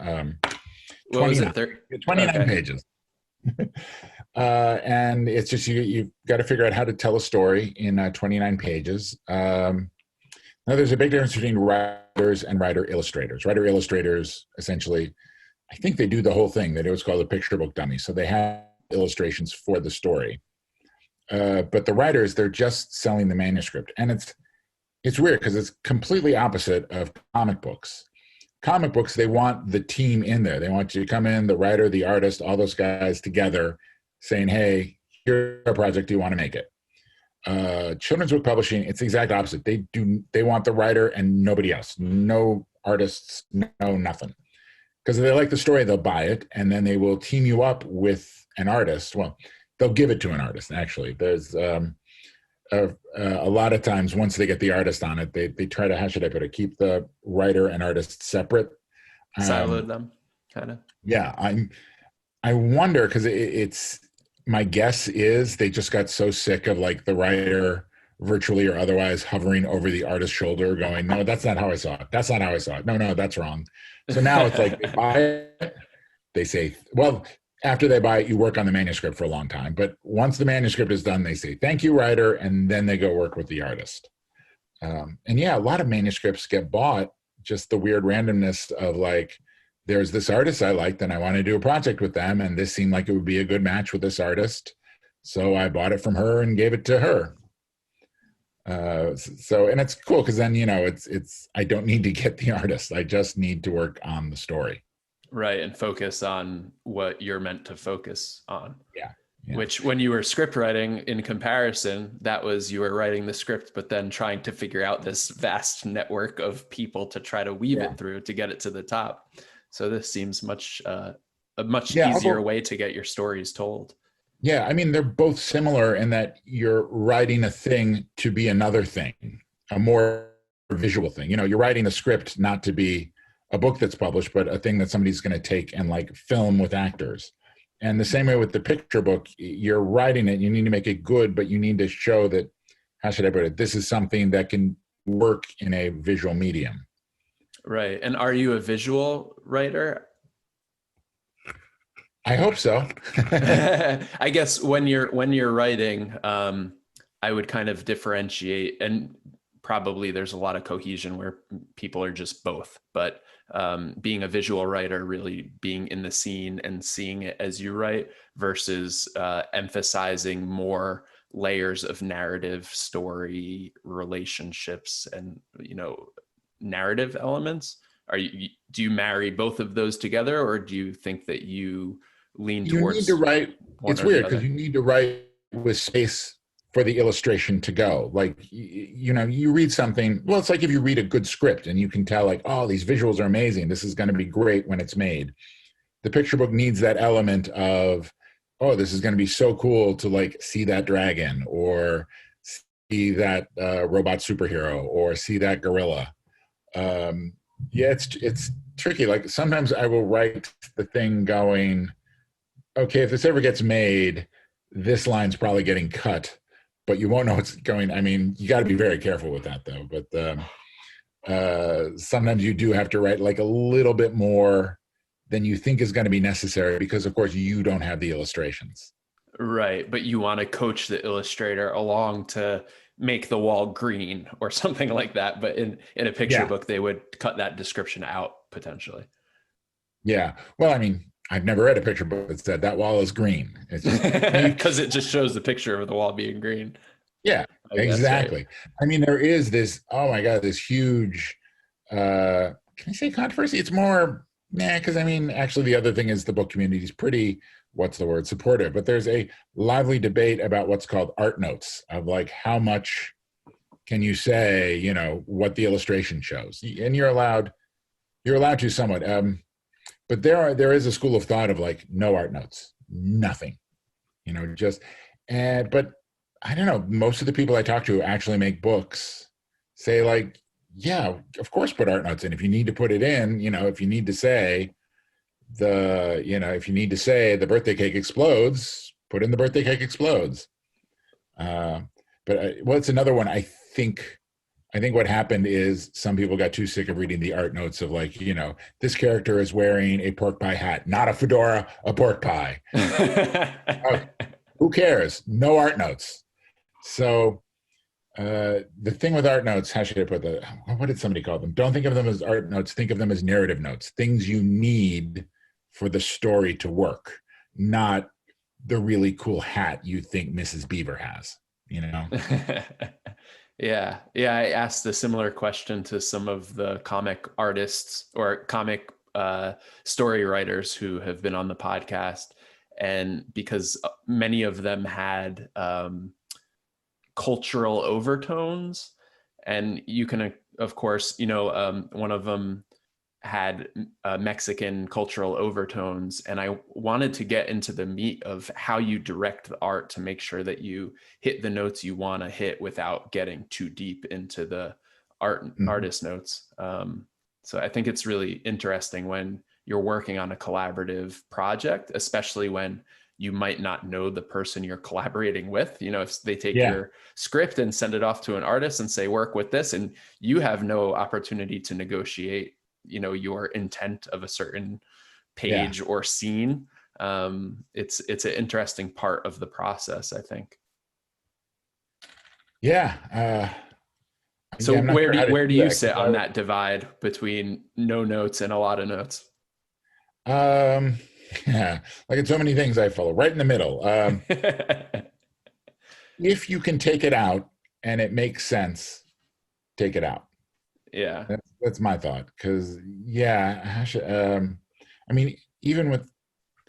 A: What was it?
B: 29
A: okay.
B: pages. And it's just you've got to figure out how to tell a story in 29 pages. Now, there's a big difference between writers and writer illustrators. Writer illustrators, essentially, I think they do the whole thing. They do what's called a picture book dummy. So they have illustrations for the story. But the writers, they're just selling the manuscript. And it's weird because it's completely opposite of comic books. Comic books, they want the team in there. They want you to come in, the writer, the artist, all those guys together saying, hey, here's our project. Do you want to make it? Children's book publishing, it's the exact opposite. They want the writer and nobody else. No artists, no nothing. Because if they like the story, they'll buy it, and then they will team you up with an artist. Well, they'll give it to an artist, actually. There's a lot of times once they get the artist on it, they try to, how should I put it, keep the writer and artist separate.
A: Siloed them, kind of.
B: Yeah, I wonder, because it's, my guess is they just got so sick of like the writer virtually or otherwise hovering over the artist's shoulder going, no, that's not how I saw it. That's not how I saw it. No, that's wrong. So now it's like they buy it, they say, well, after they buy it, you work on the manuscript for a long time. But once the manuscript is done, they say, thank you, writer. And then they go work with the artist. And yeah, a lot of manuscripts get bought, just the weird randomness of like, there's this artist I liked and I want to do a project with them. And this seemed like it would be a good match with this artist. So I bought it from her and gave it to her. And it's cool because then, I don't need to get the artist. I just need to work on the story.
A: Right. And focus on what you're meant to focus on.
B: Yeah.
A: Which, when you were script writing, in comparison, that was, you were writing the script, but then trying to figure out this vast network of people to try to weave it through to get it to the top. So this seems a much easier way to get your stories told.
B: Yeah, I mean, they're both similar in that you're writing a thing to be another thing, a more visual thing. You're writing a script not to be a book that's published, but a thing that somebody's going to take and like film with actors. And the same way with the picture book, you're writing it, you need to make it good, but you need to show that, how should I put it? This is something that can work in a visual medium.
A: Right. And are you a visual writer?
B: I hope so.
A: I guess when you're writing, I would kind of differentiate, and probably there's a lot of cohesion where people are just both, but being a visual writer, really being in the scene and seeing it as you write, versus emphasizing more layers of narrative, story, relationships, and narrative elements. Do you marry both of those together, or do you think that you lean
B: You need
A: towards
B: to write.
A: one
B: It's
A: or the
B: weird because
A: other?
B: you need to write with space for the illustration to go. Like, you read something, well, it's like if you read a good script and you can tell like, oh, these visuals are amazing. This is going to be great when it's made. The picture book needs that element of, oh, this is going to be so cool to like see that dragon or see that robot superhero or see that gorilla. Yeah, it's tricky. Like sometimes I will write the thing going, okay, if this ever gets made, this line's probably getting cut, but you won't know it's going. I mean, you got to be very careful with that though. But sometimes you do have to write like a little bit more than you think is going to be necessary because, of course, you don't have the illustrations.
A: Right, but you want to coach the illustrator along to make the wall green or something like that. But in a picture
B: Yeah,
A: book, they would cut that description out potentially.
B: yeah. Well, I mean, I've never read a picture book that said that wall is green. It's just,
A: Because it just shows the picture of the wall being green,
B: yeah,
A: I guess, right?
B: exactly. I mean, there is this, oh my God, this huge, can I say controversy? It's more, nah, because I mean, actually, the other thing is the book community is pretty, what's the word, supportive. But there's a lively debate about what's called art notes of like how much can you say, what the illustration shows, and you're allowed to somewhat. But there is a school of thought of like no art notes, nothing, just and but I don't know. Most of the people I talk to who actually make books say like, yeah, of course put art notes in if you need to put it in. If you need to say if you need to say the birthday cake explodes, put in the birthday cake explodes. Uh, but it's another one. I think what happened is some people got too sick of reading the art notes of like, this character is wearing a pork pie hat, not a fedora, a pork pie. Oh, who cares? No art notes. So the thing with art notes, how should I put that? What did somebody call them? Don't think of them as art notes. Think of them as narrative notes, things you need for the story to work, not the really cool hat you think Mrs. Beaver has,
A: Yeah. Yeah. I asked a similar question to some of the comic artists or comic story writers who have been on the podcast. And because many of them had cultural overtones, and you can, of course, one of them had Mexican cultural overtones, and I wanted to get into the meat of how you direct the art to make sure that you hit the notes you want to hit without getting too deep into the
B: Mhm.
A: artist notes. So I think it's really interesting when you're working on a collaborative project, especially when you might not know the person you're collaborating with. If they take
B: Yeah,
A: your script and send it off to an artist and say, work with this, and you have no opportunity to negotiate your intent of a certain
B: yeah,
A: page or scene. It's an interesting part of the process, I think.
B: yeah.
A: So
B: Yeah, I'm not sure how to
A: where do
B: do
A: you
B: that
A: sit on
B: because
A: that divide between no notes and a lot of notes?
B: yeah, like it's so many things I follow, right in the middle. If you can take it out and it makes sense, take it out.
A: Yeah.
B: That's my thought. Because yeah, I mean, even with,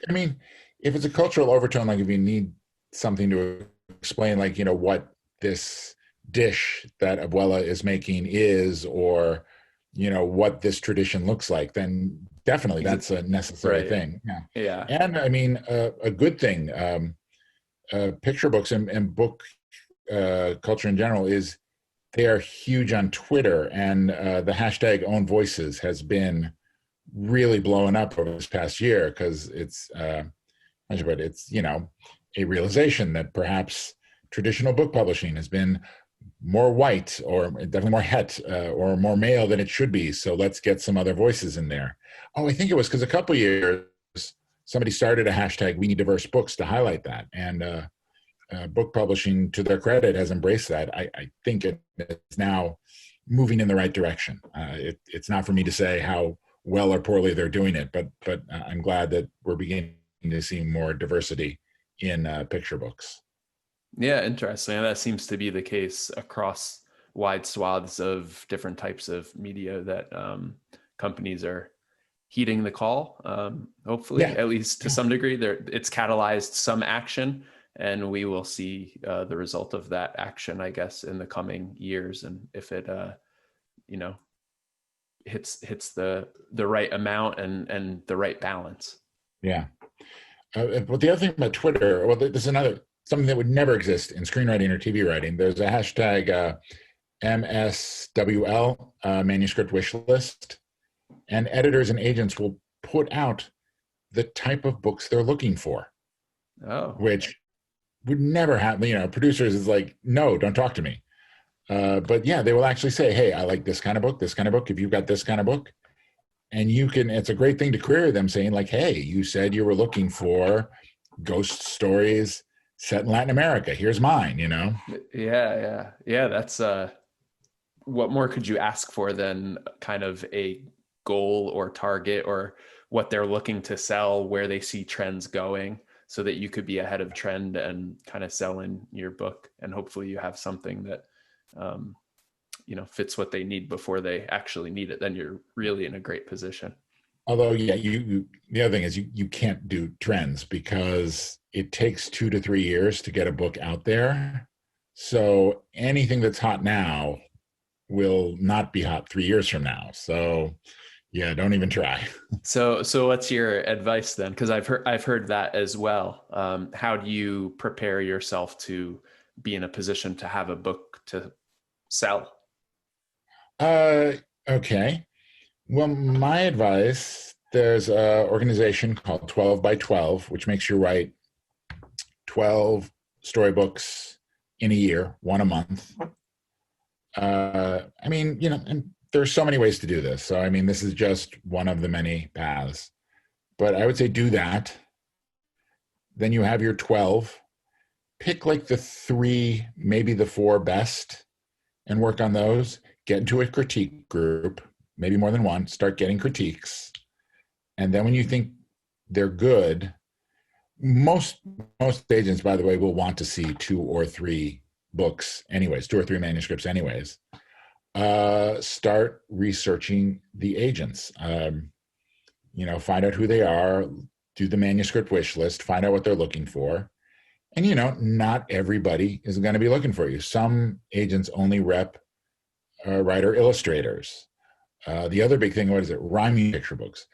B: I mean, if it's a cultural overtone, like if you need something to explain, like what this dish that Abuela is making is, or what this tradition looks like, then definitely that's a necessary
A: Right.
B: thing. Yeah,
A: Yeah.
B: and I mean, a good thing. Picture books and book culture in general is they are huge on Twitter, and the hashtag Own Voices has been really blowing up over this past year because it's a realization that perhaps traditional book publishing has been more white, or definitely more het, or more male than it should be. So let's get some other voices in there. Oh, I think it was because a couple of years somebody started a hashtag We Need Diverse Books to highlight that, and book publishing, to their credit, has embraced that. I think it's now moving in the right direction. It's not for me to say how well or poorly they're doing it, but I'm glad that we're beginning to see more diversity in picture books.
A: Yeah, interesting. And that seems to be the case across wide swaths of different types of media that companies are heeding the call. Hopefully,
B: Yeah,
A: at least to some degree, it's catalyzed some action, and we will see the result of that action, I guess, in the coming years. And if it, hits the right amount and the right balance.
B: yeah. But the other thing about Twitter, well, there's something that would never exist in screenwriting or TV writing. There's a hashtag MSWL, manuscript wish list, and editors and agents will put out the type of books they're looking for.
A: Oh,
B: which would never happen. Producers is like, no, don't talk to me. But yeah, they will actually say, hey, I like this kind of book, if you've got this kind of book. And it's a great thing to query them, saying like, hey, you said you were looking for ghost stories set in Latin America. Here's mine,
A: yeah. That's what more could you ask for than kind of a goal or target or what they're looking to sell, where they see trends going, so that you could be ahead of trend and kind of sell in your book. And hopefully you have something that, fits what they need before they actually need it. Then you're really in a great position.
B: Although, yeah, the other thing is you can't do trends because it takes 2 to 3 years to get a book out there. So anything that's hot now will not be hot 3 years from now. So yeah, don't even try.
A: So what's your advice then? Because I've heard that as well. How do you prepare yourself to be in a position to have a book to sell?
B: Okay. Well, my advice, there's an organization called 12 by 12, which makes you write 12 storybooks in a year, one a month. And there's so many ways to do this. So, this is just one of the many paths. But I would say do that. Then you have your 12. Pick like the 3, maybe the 4 best, and work on those. Get into a critique group, maybe more than one. Start getting critiques. And then when you think they're good, most agents, by the way, will want to see 2 or 3 books anyways, 2 or 3 manuscripts anyways. Start researching the agents. Find out who they are, do the manuscript wish list, find out what they're looking for. And, not everybody is going to be looking for you. Some agents only rep writer illustrators. The other big thing, what is it? Rhyming picture books.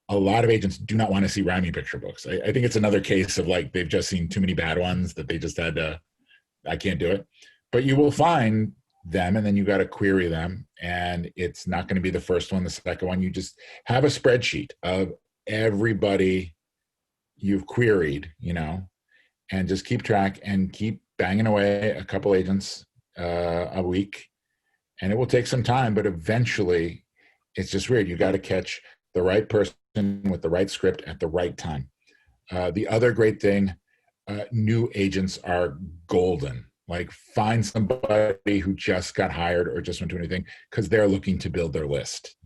B: A lot of agents do not want to see rhyming picture books. I think it's another case of like they've just seen too many bad ones that they just had to, I can't do it. But you will find them, and then you got to query them, and it's not going to be the first one, the second one. You just have a spreadsheet of everybody you've queried, and just keep track and keep banging away a couple agents a week. And it will take some time, but eventually it's just weird. You got to catch the right person with the right script at the right time. The other great thing, new agents are golden. Like, find somebody who just got hired or just went to anything because they're looking to build their list,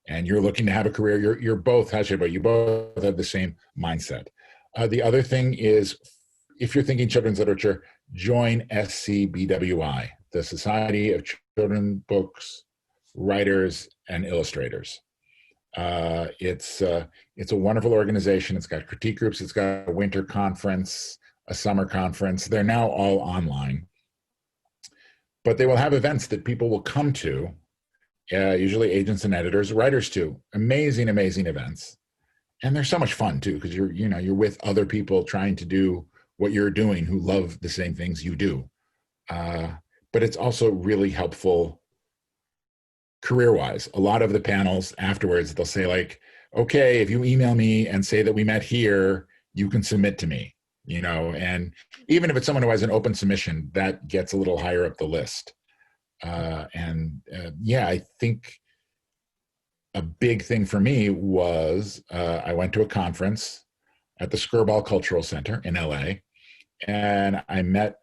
B: and you're looking to have a career. You're both, but you both have the same mindset. The other thing is, if you're thinking children's literature, join SCBWI, the Society of Children's Books Writers and Illustrators. It's a wonderful organization. It's got critique groups. It's got a winter conference, a summer conference. They're now all online, but they will have events that people will come to, usually agents and editors, writers too. Amazing events. And they're so much fun too, because you're with other people trying to do what you're doing who love the same things you do. but it's also really helpful career-wise. A lot of the panels afterwards, they'll say like, okay, if you email me and say that we met here, you can submit to me, and even if it's someone who has an open submission, that gets a little higher up the list. I think a big thing for me was I went to a conference at the Skirball Cultural Center in LA, and I met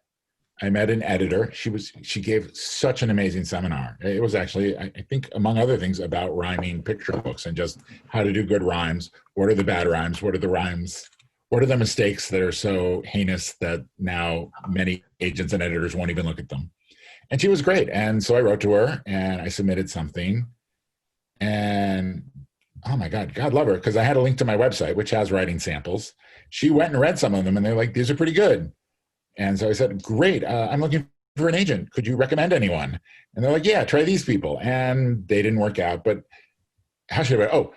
B: an editor. She gave such an amazing seminar. It was actually, I think, among other things, about rhyming picture books and just how to do good rhymes. What are the bad rhymes? What are the rhymes? What are the mistakes that are so heinous that now many agents and editors won't even look at them? And she was great. And so I wrote to her and I submitted something. And oh my God love her, because I had a link to my website, which has writing samples. She went and read some of them and they're like, these are pretty good. And so I said, great, I'm looking for an agent. Could you recommend anyone? And they're like, yeah, try these people. And they didn't work out. But how should I?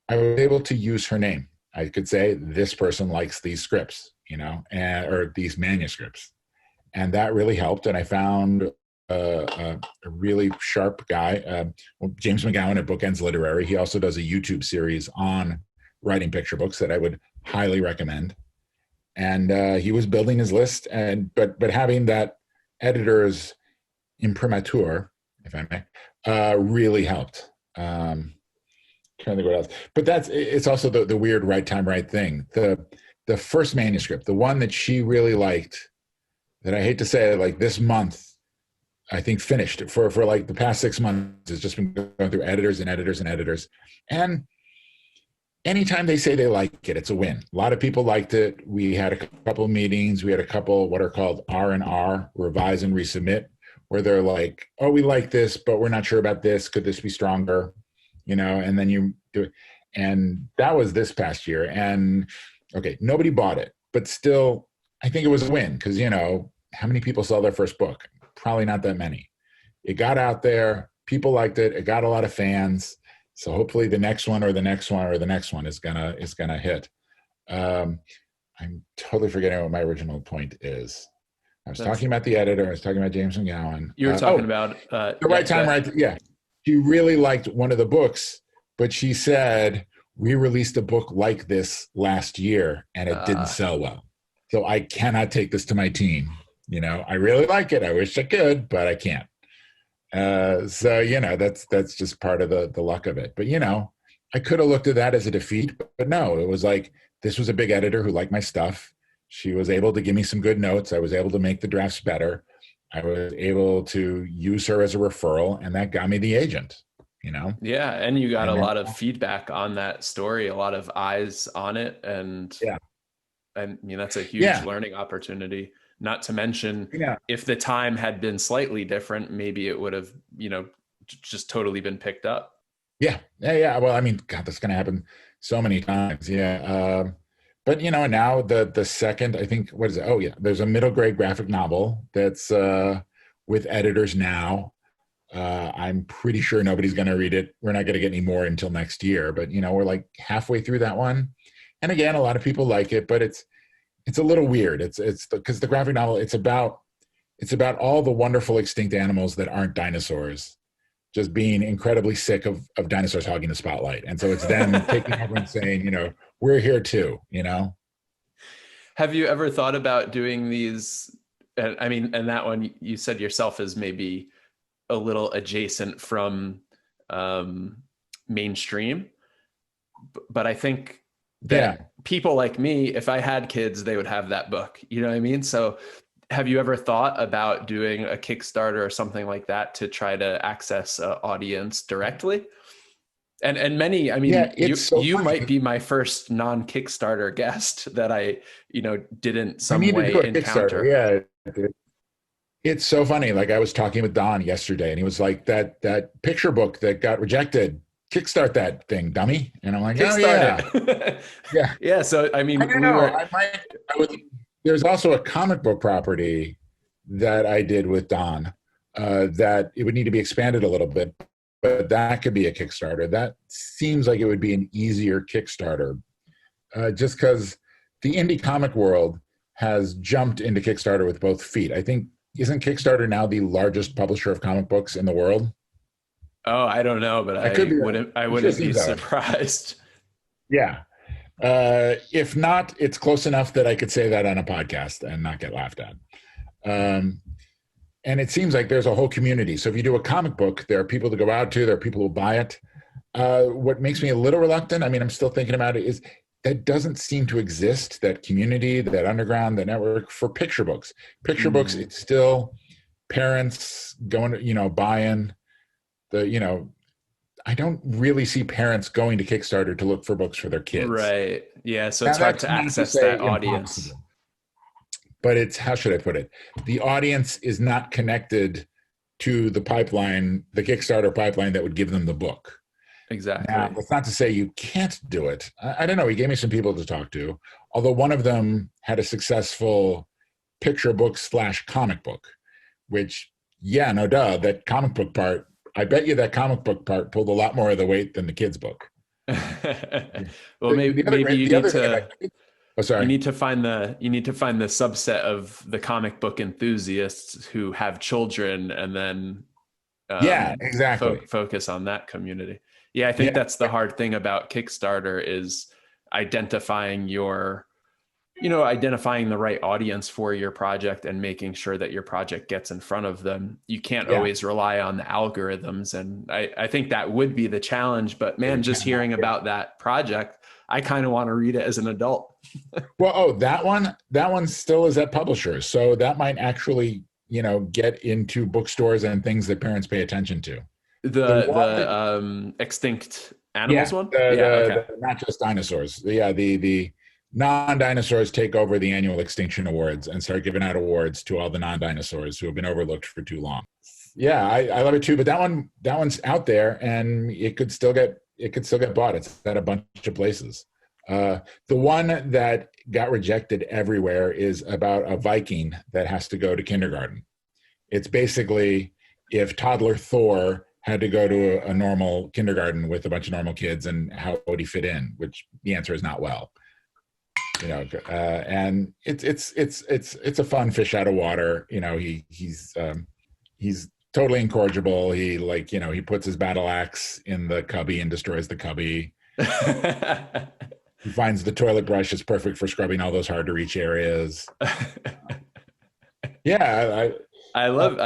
B: I was able to use her name. I could say, this person likes these scripts, or these manuscripts. And that really helped. And I found a really sharp guy, James McGowan at Bookends Literary. He also does a YouTube series on writing picture books that I would highly recommend. And he was building his list, but having that editor's imprimatur, if I may, really helped. Trying to think what else, but it's also the weird right time, right thing. The first manuscript, the one that she really liked, that I hate to say, like this month, I think finished for like the past 6 months. It's just been going through editors and editors and editors, and anytime they say they like it, it's a win. A lot of people liked it. We had a couple of meetings. We had a couple what are called R&R, revise and resubmit, where they're like, oh, we like this, but we're not sure about this. Could this be stronger? And then you do it. And that was this past year. And okay, nobody bought it, but still, I think it was a win because, how many people sell their first book? Probably not that many. It got out there. People liked it. It got a lot of fans. So hopefully the next one or the next one or the next one is gonna hit. I'm totally forgetting what my original point is. I was talking about the editor. I was talking about James McGowan.
A: You were talking about
B: the right time, right? Yeah. She really liked one of the books, but she said, we released a book like this last year and it didn't sell well. So I cannot take this to my team. I really like it. I wish I could, but I can't. That's just part of the luck of it. But, I could have looked at that as a defeat, but no, it was like, this was a big editor who liked my stuff. She was able to give me some good notes. I was able to make the drafts better. I was able to use her as a referral, and that got me the agent,
A: Yeah. And you got a lot of feedback on that story, a lot of eyes on it. And
B: yeah,
A: that's a huge learning opportunity. Not to mention, if the time had been slightly different, maybe it would have, just totally been picked up.
B: Yeah. Well, I mean, God, that's going to happen so many times. Yeah. But, now the second, I think, what is it? Oh, yeah. There's a middle grade graphic novel that's with editors now. I'm pretty sure nobody's going to read it. We're not going to get any more until next year. But, we're like halfway through that one. And again, a lot of people like it, but it's a little weird. It's because the graphic novel, it's about all the wonderful extinct animals that aren't dinosaurs just being incredibly sick of dinosaurs hogging the spotlight. And so it's them taking over and saying, we're here too,
A: Have you ever thought about doing these? And that one you said yourself is maybe a little adjacent from mainstream, but I think that people like me, if I had kids, they would have that book. You know what I mean? So have you ever thought about doing a Kickstarter or something like that to try to access an audience directly? And many, you might be my first non-Kickstarter guest that I, didn't some way encounter.
B: Yeah. It's so funny. Like I was talking with Don yesterday and he was like, that picture book that got rejected, kickstart that thing, dummy. And I'm like,
A: Kickstart
B: yeah.
A: Yeah. So, I don't know.
B: There's also a comic book property that I did with Don that it would need to be expanded a little bit, but that could be a Kickstarter. That seems like it would be an easier Kickstarter just because the indie comic world has jumped into Kickstarter with both feet. I think isn't Kickstarter now the largest publisher of comic books in the world?
A: Oh, I don't know, but
B: I could be wrong.
A: I
B: It sure
A: wouldn't be
B: seems that way.
A: surprised.
B: Yeah. If not, it's close enough that I could say that on a podcast and not get laughed at. Um, and it seems like there's a whole community. So if you do a comic book, there are people to go out to, there are people who buy it. What makes me a little reluctant, I mean, I'm still thinking about it, is that doesn't seem to exist, that community, that underground, that network for picture books. Picture books, it's still parents going to, buying the, I don't really see parents going to Kickstarter to look for books for their kids.
A: Right. Yeah. So
B: Now,
A: it's hard
B: that's
A: to
B: not
A: access
B: say
A: that audience.
B: impossible, but it's, how should I put it? The audience is not connected to the pipeline, the Kickstarter pipeline that would give them the book.
A: Exactly.
B: Now, that's not to say you can't do it. I don't know. He gave me some people to talk to, although one of them had a successful picture book / comic book, which, yeah, no duh, that comic book part, I bet you that comic book part pulled a lot more of the weight than the kids' book.
A: Well, maybe you need to.
B: Oh, sorry.
A: You need to find the subset of the comic book enthusiasts who have children, and then
B: yeah, exactly.
A: Focus on that community. Yeah, I think that's the hard thing about Kickstarter is identifying identifying the right audience for your project and making sure that your project gets in front of them. You can't always rely on the algorithms. And I think that would be the challenge, but man, just hearing about that project, I kind of want to read it as an adult.
B: Well, that one still is at publishers. So that might actually, get into bookstores and things that parents pay attention to.
A: The extinct animals one?
B: Okay. Not just dinosaurs. Yeah, the non-dinosaurs take over the annual Extinction Awards and start giving out awards to all the non-dinosaurs who have been overlooked for too long. Yeah, I love it too. But that one's out there, and it could still get bought. It's at a bunch of places. The one that got rejected everywhere is about a Viking that has to go to kindergarten. It's basically if toddler Thor had to go to a normal kindergarten with a bunch of normal kids, and how would he fit in? Which the answer is not well. And it's a fun fish out of water. He's totally incorrigible. He puts his battle axe in the cubby and destroys the cubby. He finds the toilet brush is perfect for scrubbing all those hard to reach areas. Yeah,
A: I love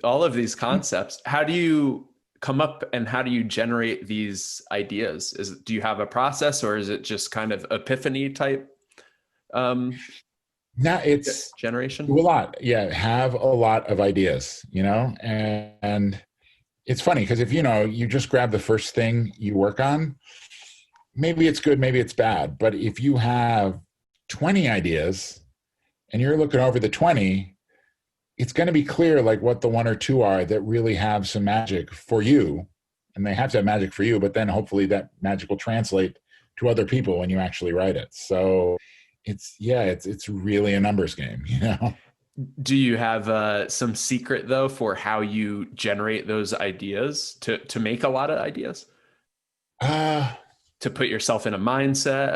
A: all of these concepts. How do you come up and how do you generate these ideas? Do you have a process, or is it just kind of epiphany type?
B: It's
A: generation.
B: Do a lot. Yeah, have a lot of ideas. And it's funny because if you just grab the first thing you work on, maybe it's good, maybe it's bad. But if you have 20 ideas and you're looking over the 20, it's going to be clear what the one or two are that really have some magic for you. And they have to have magic for you, but then hopefully that magic will translate to other people when you actually write it. So it's really a numbers game,
A: Do you have some secret though for how you generate those ideas to make a lot of ideas? To put yourself in a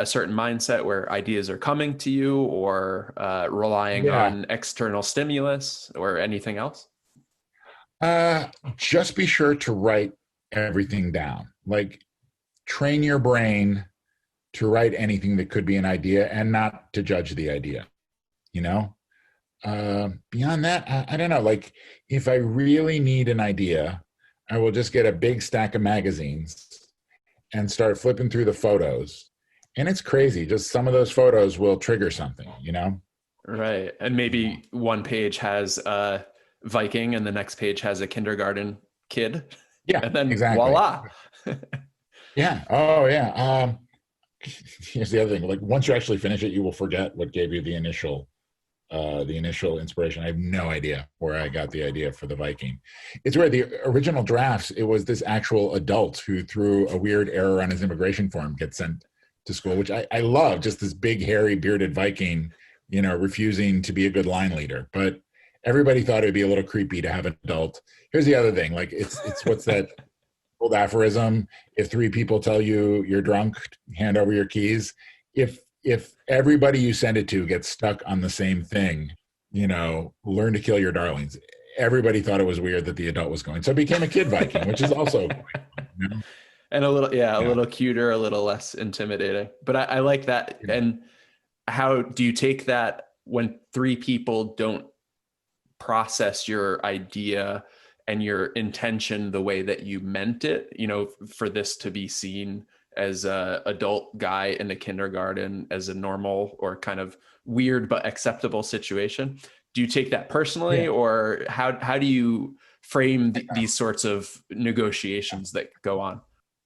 A: certain mindset where ideas are coming to you, or relying on external stimulus or anything else?
B: Just be sure to write everything down. Train your brain to write anything that could be an idea and not to judge the idea, Beyond that, I don't know. If I really need an idea, I will just get a big stack of magazines and start flipping through the photos. And it's crazy. Just some of those photos will trigger something,
A: Right. And maybe one page has a Viking and the next page has a kindergarten kid.
B: Yeah,
A: and then
B: exactly.
A: Voila.
B: Yeah. Oh, yeah. Here's the other thing. Once you actually finish it, you will forget what gave you the initial inspiration. I have no idea where I got the idea for the Viking. It's where the original drafts, it was this actual adult who, through a weird error on his immigration form, gets sent to school, which I love. Just this big, hairy, bearded Viking, refusing to be a good line leader. But everybody thought it'd be a little creepy to have an adult. Here's the other thing. It's what's that old aphorism? If three people tell you you're drunk, hand over your keys. If everybody you send it to gets stuck on the same thing, learn to kill your darlings. Everybody thought it was weird that the adult was going. So it became a kid Viking, which is also quite fun,
A: And a little, yeah, a
B: Yeah.
A: little cuter, a little less intimidating. But I like that. And how do you take that when three people don't process your idea and your intention the way that you meant it, for this to be seen as a adult guy in a kindergarten as a normal or kind of weird but acceptable situation? Do you take that personally,
B: Yeah.
A: or how do you frame these sorts of negotiations that go on?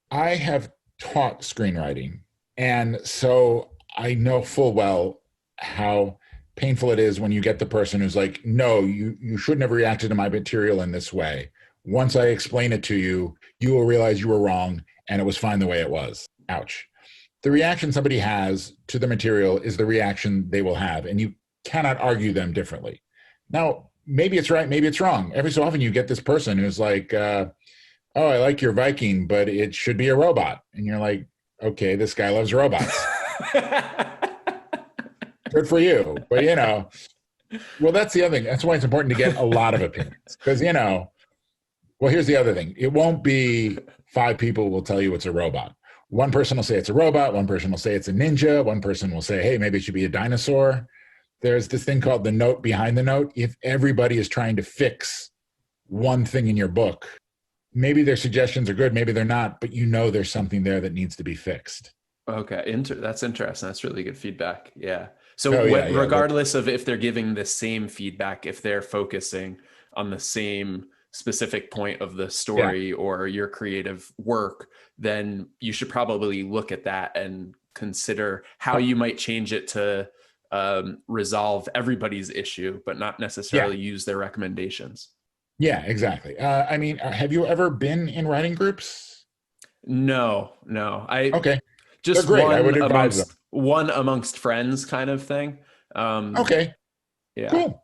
B: I have taught screenwriting, and so I know full well how painful it is when you get the person who's like, no, you shouldn't have reacted to my material in this way. Once I explain it to you, you will realize you were wrong and it was fine the way it was. Ouch. The reaction somebody has to the material is the reaction they will have, and you cannot argue them differently. Now, maybe it's right, maybe it's wrong. Every so often you get this person who's like, oh, I like your Viking, but it should be a robot. And you're like, okay, this guy loves robots. Good for you. But, well, that's the other thing. That's why it's important to get a lot of opinions. Because, well, here's the other thing. It won't be 5 people will tell you it's a robot. One person will say it's a robot. One person will say it's a ninja. One person will say, hey, maybe it should be a dinosaur. There's this thing called the note behind the note. If everybody is trying to fix one thing in your book, maybe their suggestions are good, maybe they're not, but there's something there that needs to be fixed.
A: Okay, that's interesting. That's really good feedback. Yeah. So regardless of if they're giving the same feedback, if they're focusing on the same specific point of the story or your creative work, then you should probably look at that and consider how you might change it to resolve everybody's issue, but not necessarily use their recommendations.
B: Yeah, exactly. Have you ever been in writing groups?
A: No.
B: Okay.
A: Just
B: They're great. I would advise them.
A: One amongst friends kind of thing.
B: Okay. Yeah. Cool.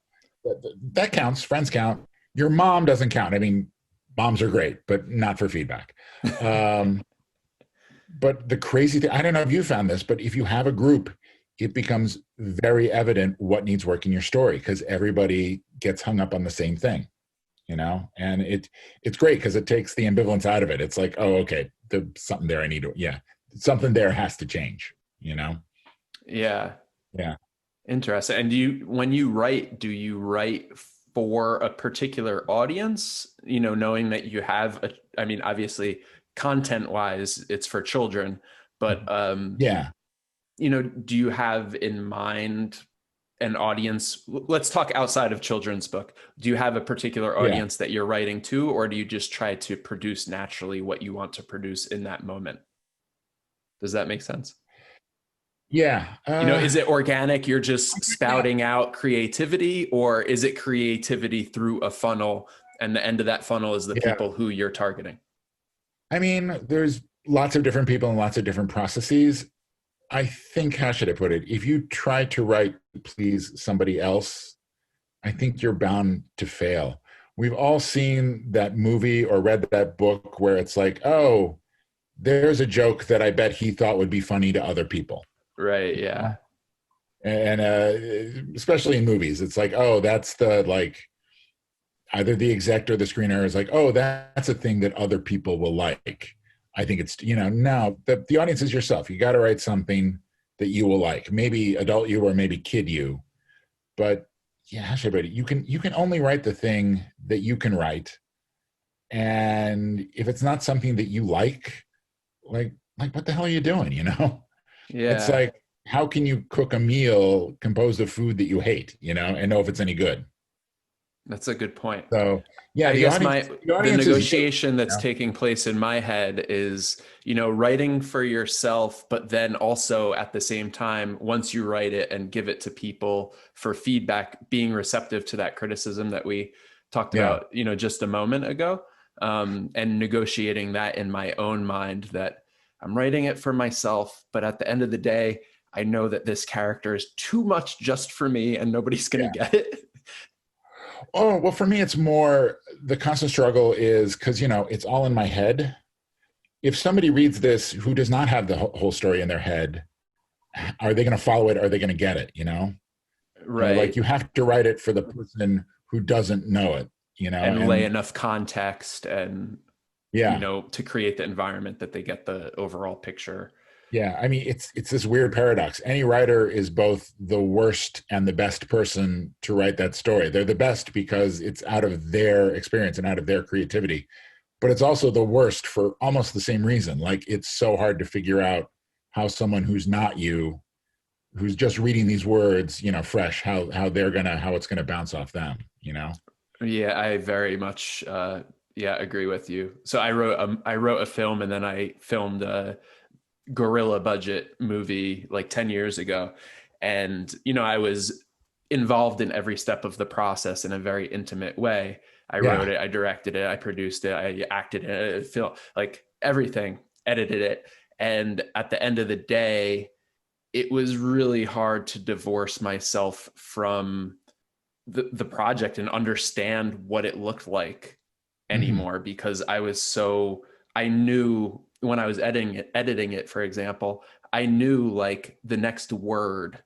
B: That counts. Friends count. Your mom doesn't count. I mean, moms are great, but not for feedback. But the crazy thing, I don't know if you found this, but if you have a group, it becomes very evident what needs work in your story because everybody gets hung up on the same thing. And it's great because it takes the ambivalence out of it. It's like, oh, okay, there's something there I need to, something there has to change, Yeah.
A: Yeah. Interesting. And when you write, do you write for a particular audience, knowing that you have obviously content wise, it's for children, but, do you have in mind an audience? Let's talk outside of children's book. Do you have a particular audience that you're writing to, or do you just try to produce naturally what you want to produce in that moment? Does that make sense?
B: Yeah.
A: Is it organic? You're just spouting out creativity, or is it creativity through a funnel and the end of that funnel is the people who you're targeting?
B: There's lots of different people and lots of different processes. I think, how should I put it? If you try to write to please somebody else, I think you're bound to fail. We've all seen that movie or read that book where it's like, oh, there's a joke that I bet he thought would be funny to other people.
A: Right. Yeah.
B: And especially in movies, it's like, oh, that's either the exec or the screener is like, oh, that's a thing that other people will like. I think it's, now the audience is yourself. You got to write something that you will like, maybe adult you or maybe kid you. But how should I put it? You can only write the thing that you can write. And if it's not something that you like what the hell are you doing? Yeah. It's like, how can you cook a meal composed of food that you hate, and know if it's any good?
A: That's a good point.
B: So
A: I guess the negotiation that's taking place in my head is, writing for yourself, but then also at the same time, once you write it and give it to people for feedback, being receptive to that criticism that we talked about, just a moment ago, and negotiating that in my own mind that I'm writing it for myself, but at the end of the day, I know that this character is too much just for me and nobody's going to get it.
B: Oh, well, for me, it's more the constant struggle is because, it's all in my head. If somebody reads this who does not have the whole story in their head, are they going to follow it? Are they going to get it?
A: Right.
B: Like you have to write it for the person who doesn't know it,
A: And lay
B: and
A: enough context and,
B: yeah.
A: to create the environment that they get the overall picture.
B: Yeah, I mean, it's this weird paradox. Any writer is both the worst and the best person to write that story. They're the best because it's out of their experience and out of their creativity, but it's also the worst for almost the same reason. Like it's so hard to figure out how someone who's not you, who's just reading these words, fresh, how it's gonna bounce off them.
A: Yeah, I very much agree with you. So I wrote a film, and then I filmed a guerrilla budget movie like 10 years ago, and I was involved in every step of the process in a very intimate way. I wrote
B: Yeah.
A: it, I directed it, I produced it, I acted in it, film, like everything, edited it. And at the end of the day, it was really hard to divorce myself from the project and understand what it looked like
B: Hmm.
A: anymore, because I knew when I was editing it, for example, I knew like the next word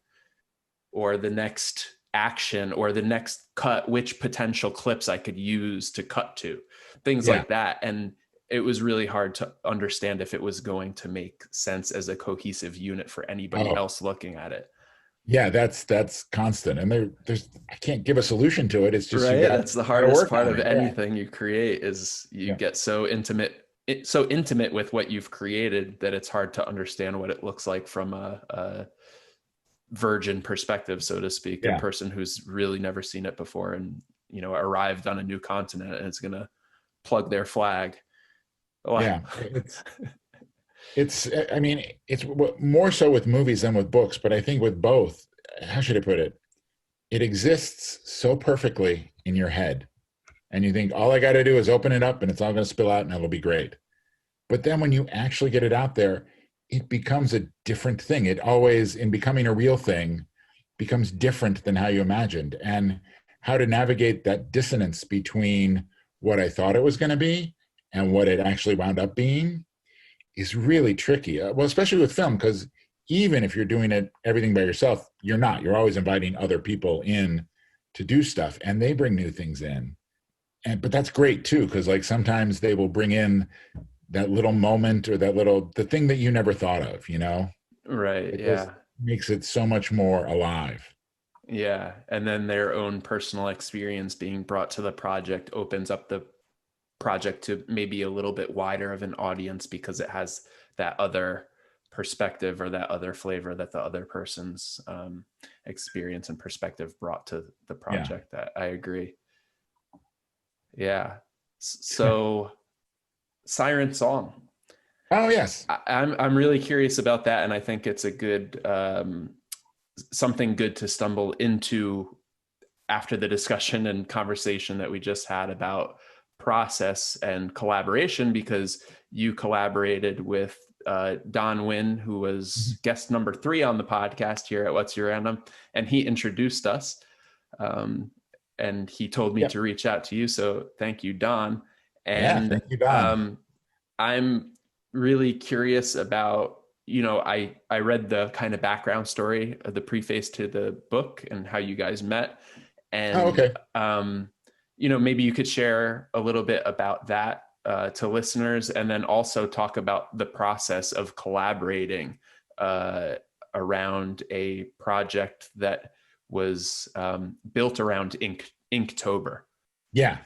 A: or the next action or the next cut, which potential clips I could use to cut to, things
B: Yeah.
A: like that. And it was really hard to understand if it was going to make sense as a cohesive unit for anybody
B: Oh,
A: else looking at it.
B: yeah. That's constant, and there's I can't give a solution to it. It's just you
A: Right,
B: got
A: that's the
B: got to
A: hardest
B: work
A: part
B: on
A: of
B: it. Yeah.
A: anything you create, is you
B: Yeah.
A: get so intimate with what you've created that it's hard to understand what it looks like from a virgin perspective, so to speak, a
B: Yeah.
A: person who's really never seen it before, and arrived on a new continent, and it's going to plug their flag. Wow.
B: Yeah. It's I mean, it's more so with movies than with books, but I think with both, how should I put it? It exists so perfectly in your head. And you think all I got to do is open it up and it's all going to spill out and it'll be great. But then when you actually get it out there, it becomes a different thing. It always, in becoming a real thing, becomes different than how you imagined. And how to navigate that dissonance between what I thought it was going to be and what it actually wound up being is really tricky. Well, especially with film, because even if you're doing it everything by yourself, you're not. You're always inviting other people in to do stuff, and they bring new things in. And but that's great too, because like sometimes they will bring in that little moment or the thing that you never thought of.
A: Right,
B: It just
A: yeah.
B: makes it so much more alive.
A: Yeah, and then their own personal experience being brought to the project opens up the project to maybe a little bit wider of an audience, because it has that other perspective or that other flavor that the other person's experience and perspective brought to the
B: Yeah.
A: project. That I agree. Yeah. So, Siren song.
B: Oh yes.
A: I'm really curious about that, and I think it's a good something good to stumble into after the discussion and conversation that we just had about process and collaboration, because you collaborated with Don Wynn, who was guest number 3 on the podcast here at What's Your Random, and he introduced us. And he told me
B: Yep.
A: to reach out to you. So thank you, Don.
B: Yeah.
A: And
B: Thank you, Don.
A: I'm really curious about, I read the kind of background story of the preface to the book and how you guys met.
B: Oh,
A: And,
B: okay.
A: maybe you could share a little bit about that to listeners, and then also talk about the process of collaborating around a project that was built around Inktober.
B: Yeah.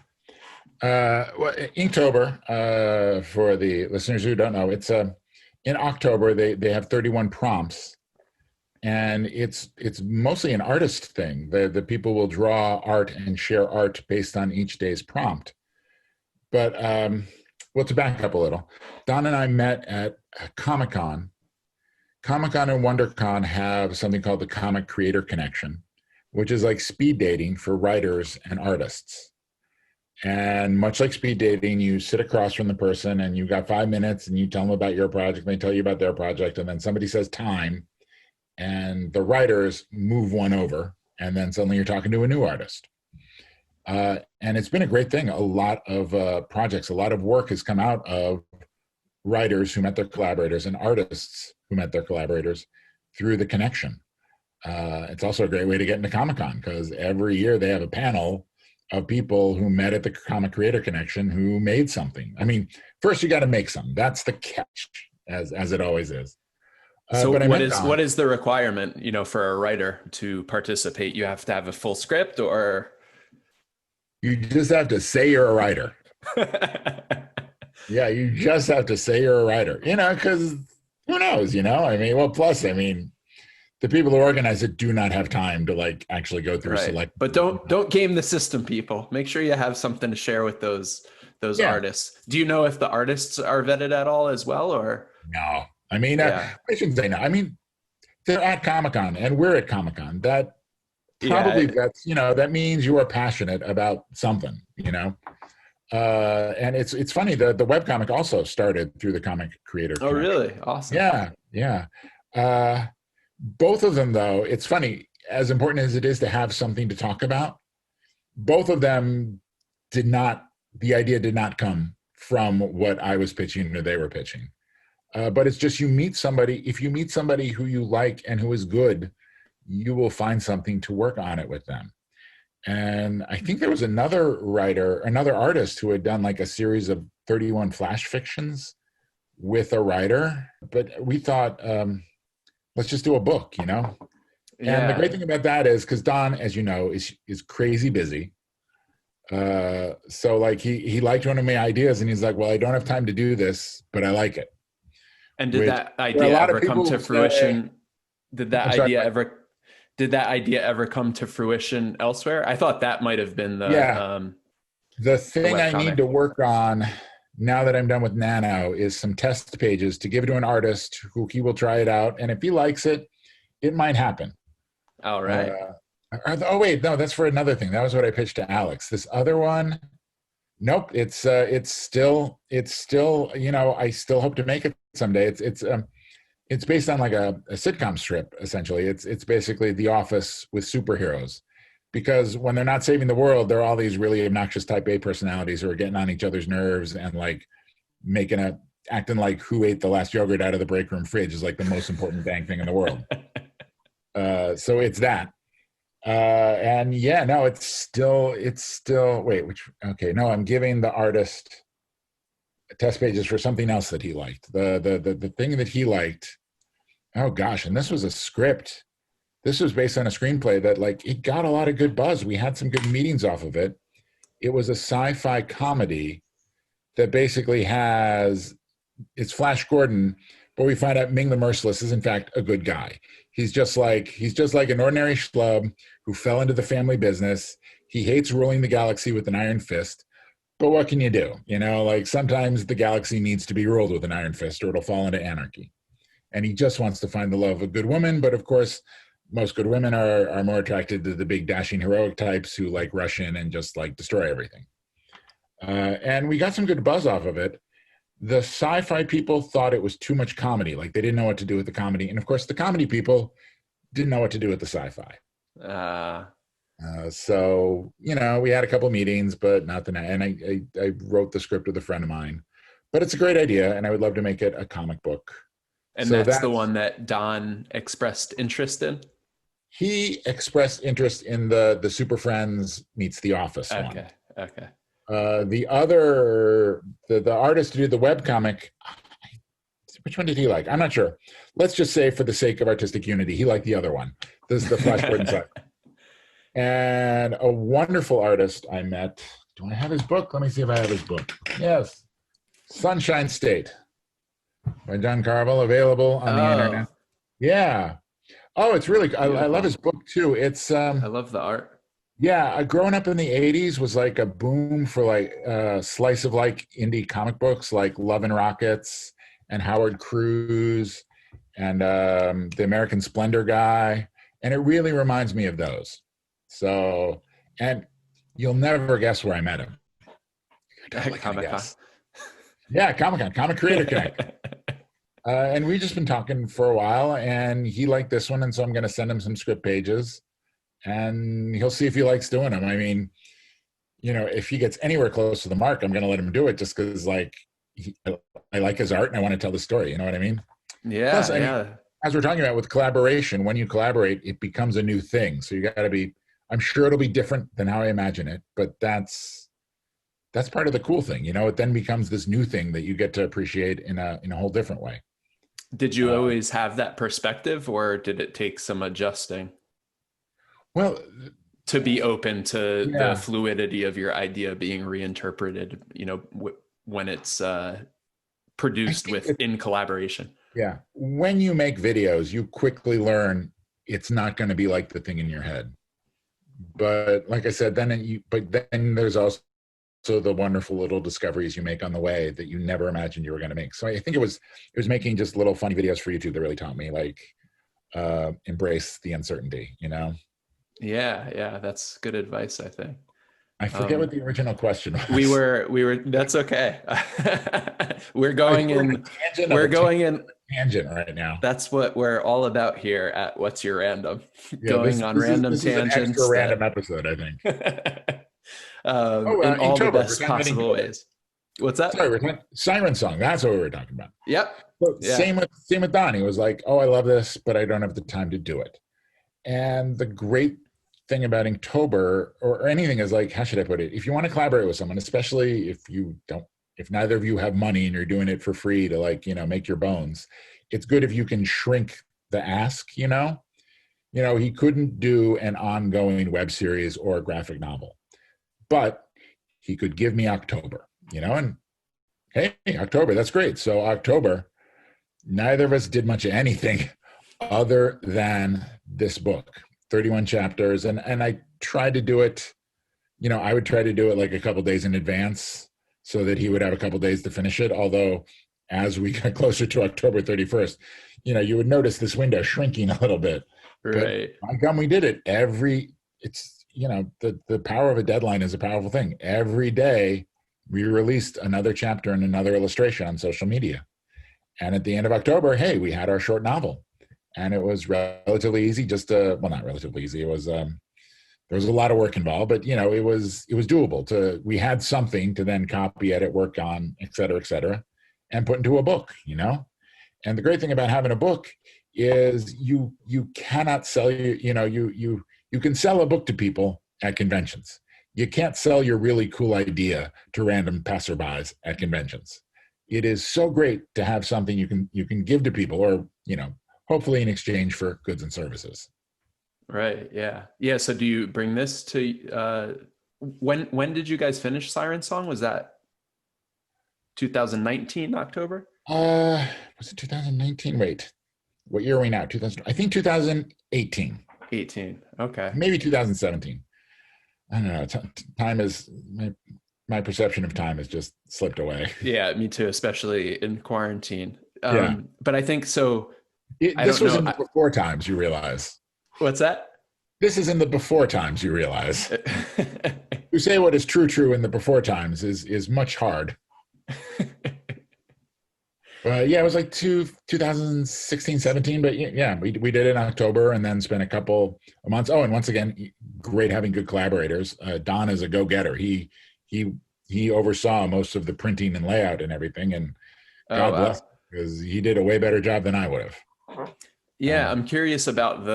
B: Well, Inktober, for the listeners who don't know, it's in October they have 31 prompts, and it's mostly an artist thing. The people will draw art and share art based on each day's prompt. But well, to back up a little, Don and I met at Comic Con. Comic Con and WonderCon have something called the Comic Creator Connection, which is like speed dating for writers and artists. And much like speed dating, you sit across from the person and you've got 5 minutes and you tell them about your project, and they tell you about their project, and then somebody says time, and the writers move one over, and then suddenly you're talking to a new artist. And it's been a great thing. A lot of projects, a lot of work has come out of writers who met their collaborators and artists who met their collaborators through the connection. It's also a great way to get into Comic-Con because every year they have a panel of people who met at the Comic Creator Connection who made something. I mean, first you got to make something. That's the catch, as it always is.
A: So
B: But I met Don.
A: what is the requirement, for a writer to participate? You have to have a full script, or
B: You just have to say you're a writer. Yeah, you just have to say you're a writer, because who knows, I mean, well, plus, I mean, the people who organize it do not have time to like actually go through
A: right.
B: select.
A: But don't game the system, people. Make sure you have something to share with those
B: Yeah.
A: artists. Do you know if the artists are vetted at all as well, or?
B: No, I mean,
A: Yeah.
B: I shouldn't say no. I mean, they're at Comic-Con and we're at Comic-Con. That probably that's that means you are passionate about something, and it's funny, the webcomic also started through the Comic Creator
A: Oh,
B: Connection.
A: really? Awesome.
B: Yeah. Both of them, though, it's funny, as important as it is to have something to talk about, both of them the idea did not come from what I was pitching or they were pitching. But it's just, if you meet somebody who you like and who is good, you will find something to work on it with them. And I think there was another artist who had done like a series of 31 flash fictions with a writer, but we thought, let's just do a book,
A: Yeah.
B: And the great thing about that is, because Don, as you know, is crazy busy. So like he liked one of my ideas and he's like, well, I don't have time to do this, but I like it.
A: And did that idea ever come to fruition? Did that idea ever come to fruition elsewhere? I thought that might have been
B: the thing I need to work on now that I'm done with Nano is some test pages to give to an artist who he will try it out. And if he likes it, it might happen.
A: All right.
B: Oh, wait, no, that's for another thing. That was what I pitched to Alex. This other one, nope. It's still, I still hope to make it someday. It's based on like a sitcom strip, essentially. It's basically The Office with superheroes. Because when they're not saving the world, there are all these really obnoxious type A personalities who are getting on each other's nerves and like acting like who ate the last yogurt out of the break room fridge is like the most important dang thing in the world. So it's that. And yeah, no, it's still, I'm giving the artist test pages for something else that he liked. The thing that he liked, oh gosh, and this was a script. This was based on a screenplay that like it got a lot of good buzz. We had some good meetings off of it. It was a sci-fi comedy that basically it's Flash Gordon, but we find out Ming the Merciless is in fact a good guy. He's just like an ordinary schlub who fell into the family business. He hates ruling the galaxy with an iron fist. But what can you do? Like sometimes the galaxy needs to be ruled with an iron fist or it'll fall into anarchy. And he just wants to find the love of a good woman. But of course, most good women are more attracted to the big dashing heroic types who like rush in and just like destroy everything. And we got some good buzz off of it. The sci-fi people thought it was too much comedy. Like they didn't know what to do with the comedy. And of course, the comedy people didn't know what to do with the sci-fi. So, we had a couple meetings, but nothing. And I wrote the script with a friend of mine. But it's a great idea, and I would love to make it a comic book.
A: And so that's the one that Don expressed interest in?
B: He expressed interest in the Super Friends meets The Office one.
A: Okay.
B: The other, the artist who did the webcomic, which one did he like? I'm not sure. Let's just say for the sake of artistic unity, he liked the other one. This is the Flash Gordon side. And a wonderful artist I met. Do I have his book? Let me see if I have his book. Yes. Sunshine State by John Carville, available on the internet. Yeah. Oh, it's really, I love his book too. It's,
A: I love the art.
B: Yeah. Growing up in the 80s was like a boom for like slice of like indie comic books, like Love and Rockets and Howard Cruz and the American Splendor guy. And it really reminds me of those. So, and you'll never guess where I met him.
A: Comic-Con.
B: Yeah, Comic-Con, Comic Creator Connect. And we've just been talking for a while, and he liked this one, and so I'm going to send him some script pages, and he'll see if he likes doing them. I mean, if he gets anywhere close to the mark, I'm going to let him do it just because, like, I like his art, and I want to tell the story. You know what I mean?
A: Yeah,
B: Plus,
A: yeah.
B: as we're talking about with collaboration, when you collaborate, it becomes a new thing. So you got to be. I'm sure it'll be different than how I imagine it, but that's part of the cool thing. It then becomes this new thing that you get to appreciate in a whole different way.
A: Did you
B: Uh,
A: always have that perspective, or did it take some adjusting
B: well,
A: to be open to the
B: yeah,
A: fluidity of your idea being reinterpreted, when it's
B: I
A: produced
B: think
A: with in collaboration?
B: yeah. When you make videos, you quickly learn it's not going to be like the thing in your head. But like I said, then there's also the wonderful little discoveries you make on the way that you never imagined you were going to make. So I think it was making just little funny videos for YouTube that really taught me, like, embrace the uncertainty.
A: Yeah, yeah, that's good advice, I think.
B: I forget
A: Um,
B: what the original question
A: we
B: was.
A: were, we were, that's okay. we're
B: I
A: going
B: think we're in
A: in,
B: a tangent of
A: we're
B: a tangent
A: going in.
B: of a tangent right now.
A: That's what we're all about here at What's Your Random,
B: Yeah,
A: going on random
B: this is an extra
A: tangents
B: random
A: that,
B: episode, I think.
A: in all the
B: Inktober. We're
A: best
B: talking about
A: possible
B: Inktober.
A: ways. What's that?
B: Sorry, we're talking Siren song. That's what we were talking about.
A: Yep.
B: So
A: Yeah.
B: same with Don. He was like, "Oh, I love this, but I don't have the time to do it." And the great thing about Inktober or anything is, like, how should I put it? If you want to collaborate with someone, especially if neither of you have money and you're doing it for free to, like, make your bones, it's good if you can shrink the ask. He couldn't do an ongoing web series or a graphic novel, but he could give me October. And hey, October, that's great. So October, neither of us did much of anything other than this book, 31 chapters. And I tried to do it, I would try to do it like a couple days in advance so that he would have a couple days to finish it. Although as we got closer to October 31st, you would notice this window shrinking a little bit. But
A: Right.
B: by gum, we did it. The power of a deadline is a powerful thing. Every day we released another chapter and another illustration on social media. And at the end of October, hey, we had our short novel. And it was relatively easy, not relatively easy. It was, there was a lot of work involved, but it was doable. We had something to then copy, edit, work on, et cetera, and put into a book. And the great thing about having a book is you cannot sell you can sell a book to people at conventions. You can't sell your really cool idea to random passerbys at conventions. It is so great to have something you can give to people, or hopefully in exchange for goods and services.
A: Right. Yeah. Yeah. So do you bring this to, when did you guys finish Siren Song? Was that 2019 October?
B: Was it 2019? Wait, what year are we now? 2000, I think 2018,
A: 18. Okay.
B: maybe 2017. I don't know. Time is my perception of time has just slipped away.
A: Yeah, me too, especially in quarantine.
B: Yeah,
A: But I think so. I
B: this
A: don't
B: was
A: know.
B: in the before times. You realize
A: What's that?
B: this is in the before times. You realize to say what is true in the before times is much hard. Yeah, it was like 2016, 17, but yeah, we did it in October and then spent a couple of months. Oh, and once again, great having good collaborators. Don is a go-getter. He oversaw most of the printing and layout and everything, and
A: Oh,
B: God bless
A: wow.
B: him, because he did a way better job than I would have.
A: Yeah, I'm curious about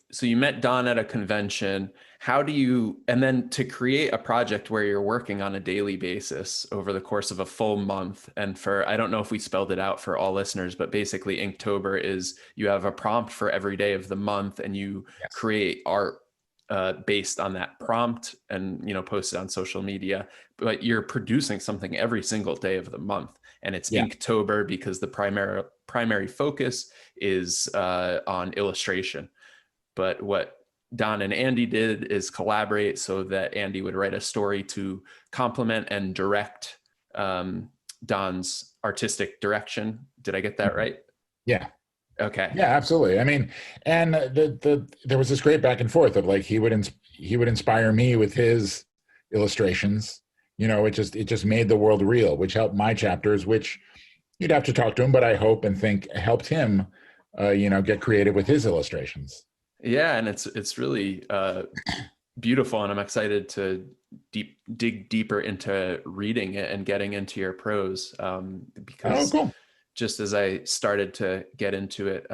A: so you met Don at a convention. How do you, and then to create a project where you're working on a daily basis over the course of a full month. And I don't know if we spelled it out for all listeners, but basically Inktober is you have a prompt for every day of the month and you
B: Yes.
A: create art based on that prompt and, post it on social media, but you're producing something every single day of the month. And it's
B: Yeah.
A: Inktober because the primary focus is on illustration. But what Don and Andy did is collaborate so that Andy would write a story to complement and direct Don's artistic direction. Did I get that right?
B: Yeah.
A: Okay.
B: Yeah, absolutely. I mean, and there was this great back and forth of, like, he would inspire me with his illustrations. It just made the world real, which helped my chapters, which you'd have to talk to him, but I hope and think helped him, get creative with his illustrations.
A: Yeah, and it's really beautiful, and I'm excited to dig deeper into reading it and getting into your prose
B: Oh,
A: because
B: cool.
A: just as I started to get into it,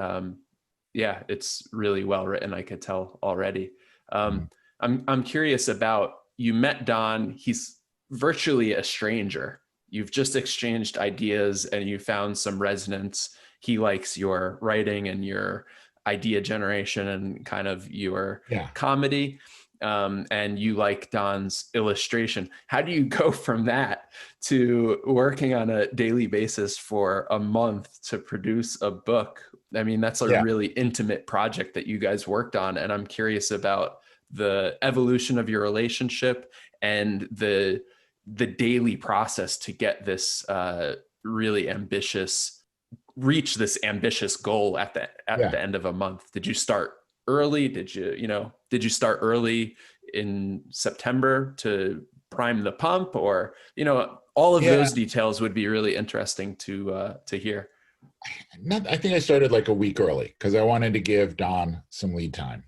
A: yeah, it's really well written. I could tell already.
B: Mhm.
A: I'm curious about, you met Don. He's virtually a stranger. You've just exchanged ideas and you found some resonance. He likes your writing and your idea generation and kind of your
B: Yeah.
A: comedy. And you like Don's illustration. How do you go from that to working on a daily basis for a month to produce a book? I mean, that's a
B: Yeah.
A: really intimate project that you guys worked on. And I'm curious about the evolution of your relationship and the daily process to get this really ambitious, reach this ambitious goal at
B: Yeah.
A: the end of a month. Did you start early? Did you start early in September to prime the pump, or all of
B: Yeah.
A: those details would be really interesting to hear.
B: I think I started like a week early because I wanted to give Don some lead time.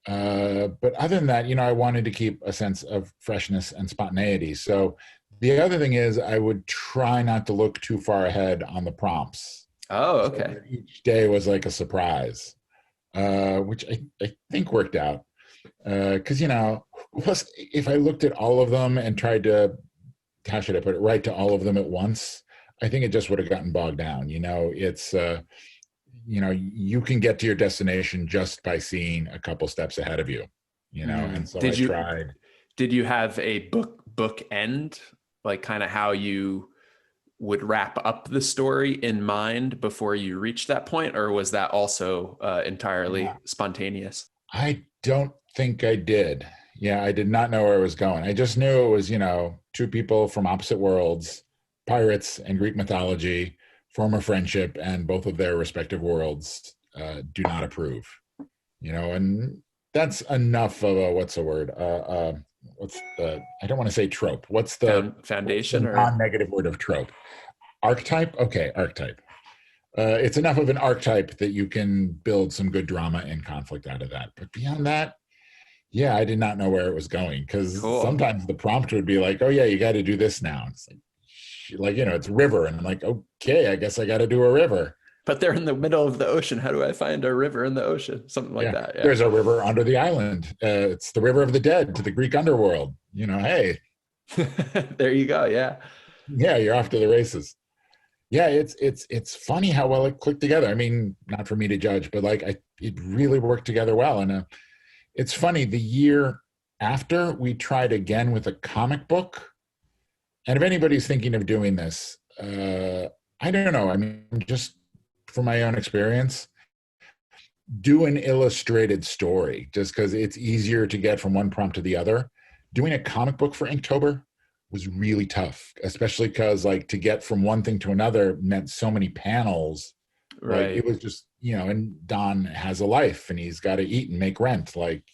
B: But other than that, I wanted to keep a sense of freshness and spontaneity. So the other thing is I would try not to look too far ahead on the prompts.
A: Oh,
B: So
A: okay.
B: that each day was like a surprise, which I think worked out. Because, plus if I looked at all of them and tried to, how should I put it, write to all of them at once, I think it just would have gotten bogged down. It's, you can get to your destination just by seeing a couple steps ahead of you, and so I
A: Did you
B: tried.
A: did you have a book end, like kind of how you would wrap up the story in mind before you reached that point, or was that also
B: Yeah,
A: entirely spontaneous?
B: I don't think I did. Yeah, I did not know where I was going. I just knew it was, two people from opposite worlds, pirates and Greek mythology, form a friendship, and both of their respective worlds do not approve. And that's enough of a, what's the word? What's the, I don't want to say trope. What's
A: Foundation,
B: the
A: or
B: non-negative word of trope? Archetype? Okay, archetype. It's enough of an archetype that you can build some good drama and conflict out of that. But beyond that, yeah, I did not know where it was going because
A: cool.
B: sometimes the prompt would be like, "Oh yeah, you got to do this now." It's like it's river, and I'm like, "Okay, I guess I got to do a river."
A: But they're in the middle of the ocean. How do I find a river in the ocean? Something like
B: Yeah,
A: that. Yeah.
B: there's a river under the island. It's the river of the dead to the Greek underworld. Hey,
A: There you go. Yeah.
B: yeah, you're off to the races. Yeah, it's funny how well it clicked together. I mean, not for me to judge, but like it really worked together well. And it's funny, the year after we tried again with a comic book, and if anybody's thinking of doing this, I don't know. I mean, just from my own experience, do an illustrated story just because it's easier to get from one prompt to the other. Doing a comic book for Inktober was really tough, especially because like to get from one thing to another meant so many panels. Like it
A: Right.
B: was just, and Don has a life and he's got to eat and make rent. Like,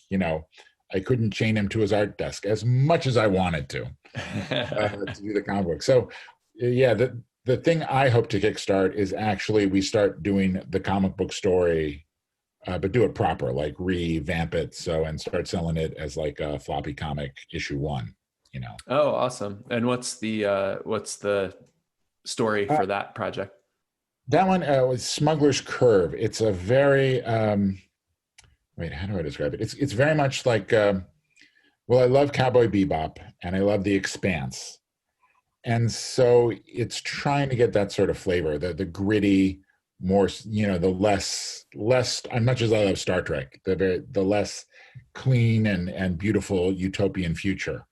B: I couldn't chain him to his art desk as much as I wanted to do the comic book. So yeah, the thing I hope to kickstart is actually we start doing the comic book story, but do it proper, like revamp it and start selling it as like a floppy comic issue 1.
A: Oh, awesome. And what's the story
B: Uh,
A: for that project?
B: that one was Smuggler's Curve. It's a very wait, how do I describe it? It's very much like well, I love Cowboy Bebop and I love The Expanse, and so it's trying to get that sort of flavor, the gritty, more the less as much as I love Star Trek, the less clean and beautiful utopian future.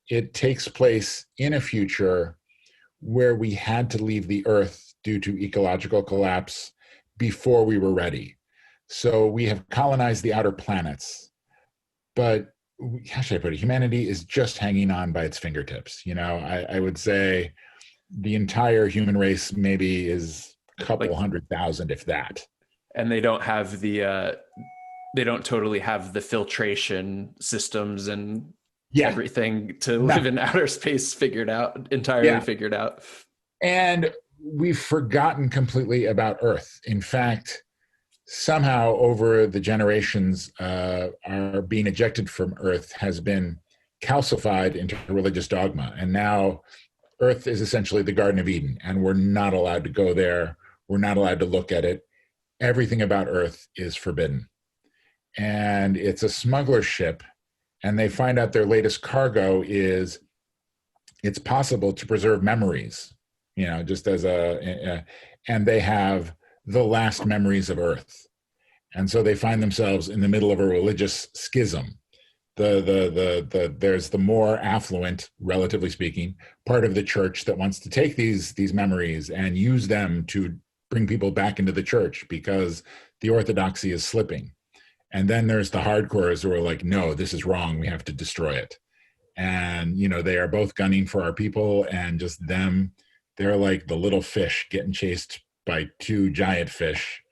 B: It takes place in a future where we had to leave the Earth due to ecological collapse before we were ready. So we have colonized the outer planets, but how should I put it? Humanity is just hanging on by its fingertips. I would say the entire human race maybe is a couple
A: Like,
B: 100,000, if that.
A: and they don't totally have the filtration systems and
B: Yeah,
A: everything to live
B: no,
A: in outer space entirely
B: yeah.
A: figured out.
B: And we've forgotten completely about Earth. In fact, somehow over the generations, our being ejected from Earth has been calcified into religious dogma. And now Earth is essentially the Garden of Eden, and we're not allowed to go there. We're not allowed to look at it. Everything about Earth is forbidden. And it's a smuggler ship, and they find out their latest cargo is it's possible to preserve memories, just as and they have the last memories of Earth. And so they find themselves in the middle of a religious schism. There's the more affluent, relatively speaking, part of the church that wants to take these memories and use them to bring people back into the church because the orthodoxy is slipping. And then there's the hardcores who are like, no, this is wrong. We have to destroy it. And, they are both gunning for our people, and just them, they're like the little fish getting chased by two giant fish,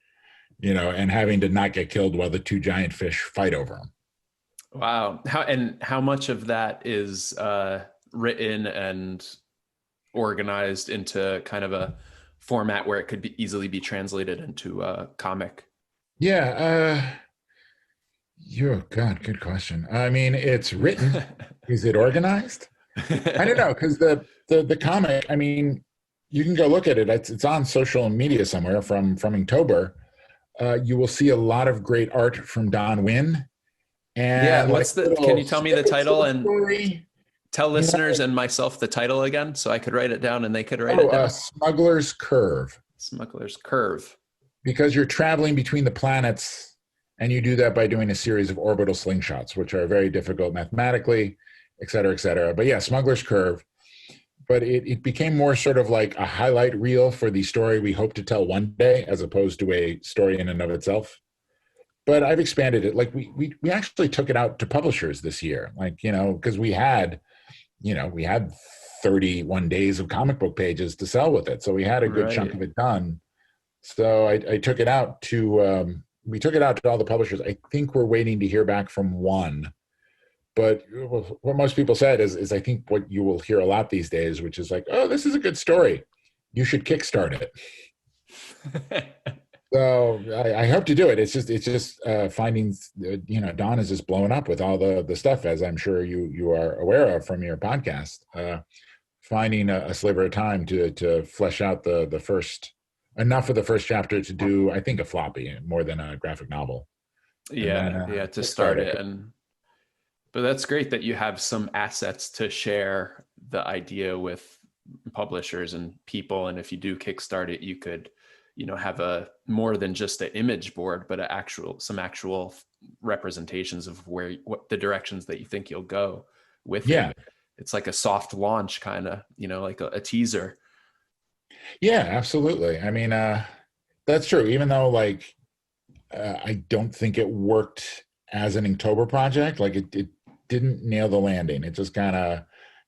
B: and having to not get killed while the two giant fish fight over them.
A: Wow. How much of that is written and organized into kind of a format where it could easily be translated into a comic?
B: Yeah. God, good question. I mean, it's written. Is it organized? I don't know, because the comic, I mean, you can go look at it. It's on social media somewhere from Inktober. You will see a lot of great art from Don Wynn.
A: Yeah,
B: And
A: can you tell me the title and
B: story,
A: tell listeners and myself the title again so I could write it down and they could write it down?
B: Smuggler's Curve.
A: Smuggler's Curve.
B: Because you're traveling between the planets, and you do that by doing a series of orbital slingshots, which are very difficult mathematically, et cetera, et cetera. But yeah, Smuggler's Curve. But it became more sort of like a highlight reel for the story we hope to tell one day, as opposed to a story in and of itself. But I've expanded it. Like we actually took it out to publishers this year, because we had 31 days of comic book pages to sell with it. So we had a good chunk of it done. So I took it out to, we took it out to all the publishers. I think we're waiting to hear back from one. But what most people said is I think what you will hear a lot these days, which is like, oh, this is a good story. You should kickstart it. So I hope to do it. It's just finding, Don is just blowing up with all the stuff, as I'm sure you are aware of from your podcast. Finding a sliver of time to flesh out the first, enough of the first chapter to do, I think, a floppy more than a graphic novel.
A: Yeah, to start it. But that's great that you have some assets to share the idea with publishers and people. And if you do kickstart it, you could, have a more than just an image board, but some actual representations of what the directions that you think you'll go with it. It's like a soft launch kind of, like a teaser.
B: Yeah, absolutely. I mean, that's true. Even though I don't think it worked as an Inktober project, it didn't nail the landing. It just kind of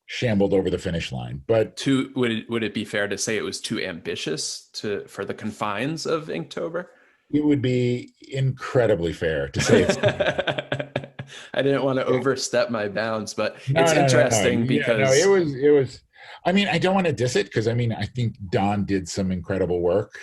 B: shambled over the finish line. But
A: would it be fair to say it was too ambitious for the confines of Inktober?
B: It would be incredibly fair to say it's
A: I didn't want to overstep my bounds, but it's interesting because
B: it was. I mean, I don't want to diss it because I think Don did some incredible work.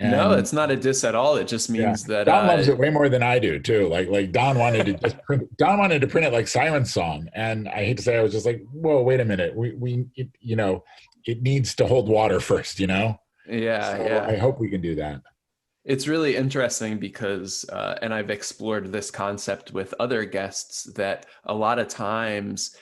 A: No, it's not a diss at all. It just means that
B: Don loves it way more than I do too. Like Don wanted to just Don wanted to print it like Siren's song, and I hate to say, I was just like, whoa, wait a minute, it needs to hold water first,
A: Yeah,
B: so I hope we can do that.
A: It's really interesting because, and I've explored this concept with other guests, that a lot of times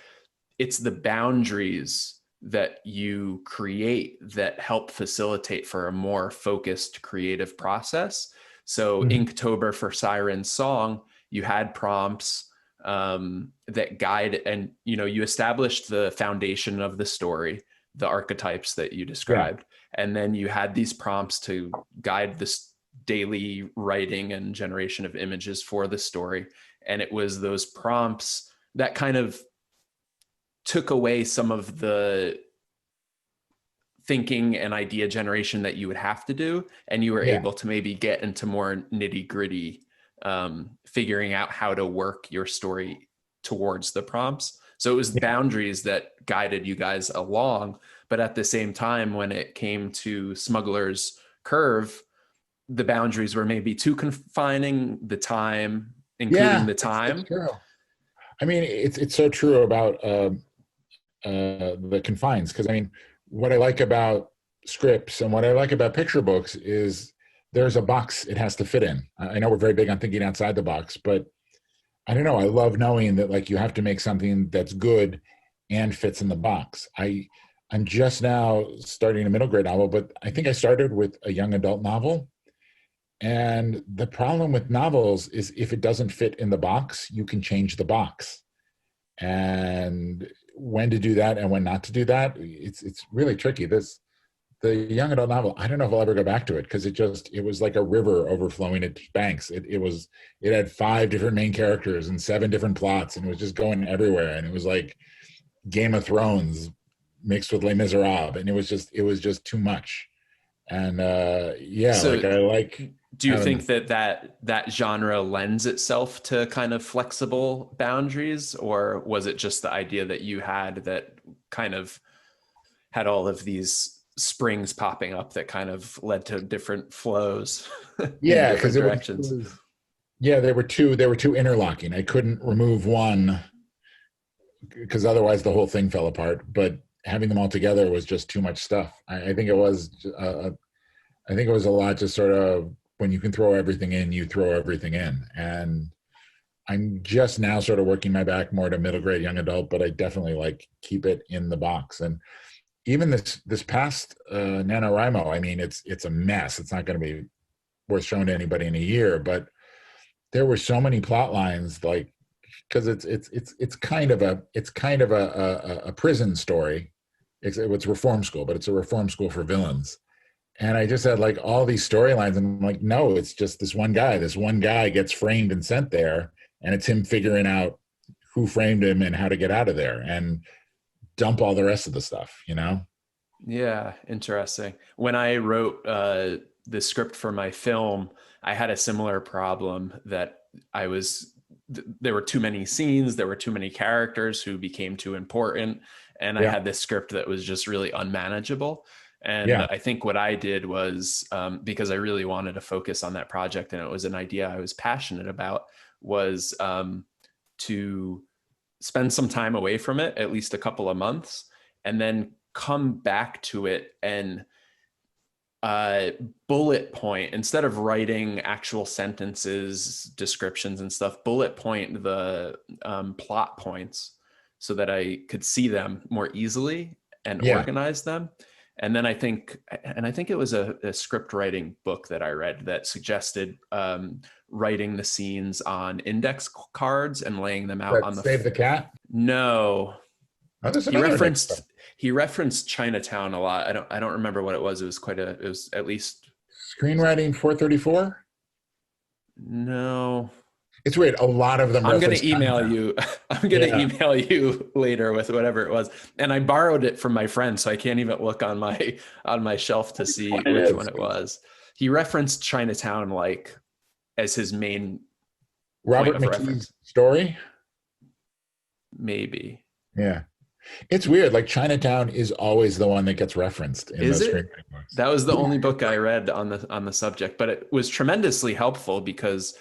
A: it's the boundaries that you create that help facilitate for a more focused creative process. So Inktober for Siren's song, you had prompts that guide, and you established the foundation of the story, the archetypes that you described, and then you had these prompts to guide this daily writing and generation of images for the story. And it was those prompts that kind of took away some of the thinking and idea generation that you would have to do, and you were able to maybe get into more nitty gritty, figuring out how to work your story towards the prompts. So it was boundaries that guided you guys along, but at the same time, when it came to Smuggler's Curve, the boundaries were maybe too confining, the time, including the time.
B: It's true. I mean, it's so true about the confines, because I mean, what I like about scripts, and what I like about picture books is there's a box it has to fit in. I know we're very big on thinking outside the box, but I don't know. I love knowing that like you have to make something that's good and fits in the box. I'm just now starting a middle grade novel, but I think I started with a young adult novel. And the problem with novels is if it doesn't fit in the box, you can change the box. And when to do that and when not to do that, it's really tricky. The young adult novel, I don't know if I'll ever go back to it because it was like a river overflowing its banks. It had 5 different main characters and 7 different plots, and it was just going everywhere. And it was like Game of Thrones mixed with Les Miserables, and it was just too much. And yeah,
A: So
B: like I like
A: do you
B: having,
A: think that genre lends itself to kind of flexible boundaries, or was it just the idea that you had that kind of had all of these springs popping up that kind of led to different flows in
B: yeah,
A: different
B: because
A: directions?
B: yeah, they were two interlocking. I couldn't remove one because otherwise the whole thing fell apart. But having them all together was just too much stuff. I think it was I think it was a lot to sort of when you can throw everything in, you throw everything in. And I'm just now sort of working my back more to middle grade young adult, but I definitely like keep it in the box. And even this past NaNoWriMo, I mean, it's a mess. It's not going to be worth showing to anybody in a year, but there were so many plot lines, like because it's kind of a prison story. It's reform school, but it's a reform school for villains. And I just had like all these storylines, and I'm like, no, it's just this one guy. This one guy gets framed and sent there, and it's him figuring out who framed him and how to get out of there, and dump all the rest of the stuff, you know?
A: Yeah, interesting. When I wrote the script for my film, I had a similar problem that there were too many scenes, there were too many characters who became too important, and I
B: Yeah,
A: had this script that was just really unmanageable. And
B: yeah,
A: I think what I did was, because I really wanted to focus on that project and it was an idea I was passionate about, was to spend some time away from it, at least a couple of months, and then come back to it and uh, bullet point, instead of writing actual sentences, descriptions, and stuff, bullet point the plot points so that I could see them more easily and
B: yeah.
A: organize them. And then I think it was a script writing book that I read that suggested writing the scenes on index cards and laying them out
B: That
A: on the.
B: Save the Cat.
A: No,
B: Oh, there's
A: he
B: another next one.
A: referenced Chinatown a lot. I don't remember what it was. It was at least.
B: Screenwriting 434.
A: No.
B: It's weird. A lot of them
A: I'm gonna
B: reference
A: email
B: Chinatown.
A: you. I'm gonna
B: Yeah.
A: email you later with whatever it was. And I borrowed it from my friend, so I can't even look on my shelf to see
B: What it
A: which one
B: is.
A: it was. He referenced Chinatown like as his main point
B: Robert
A: of
B: McKee's
A: reference.
B: story.
A: Maybe.
B: Yeah. It's weird. Like Chinatown is always the one that gets referenced in
A: Is
B: those
A: it?
B: screenwriting books.
A: That was the
B: Yeah.
A: only book I read on the subject, but it was tremendously helpful because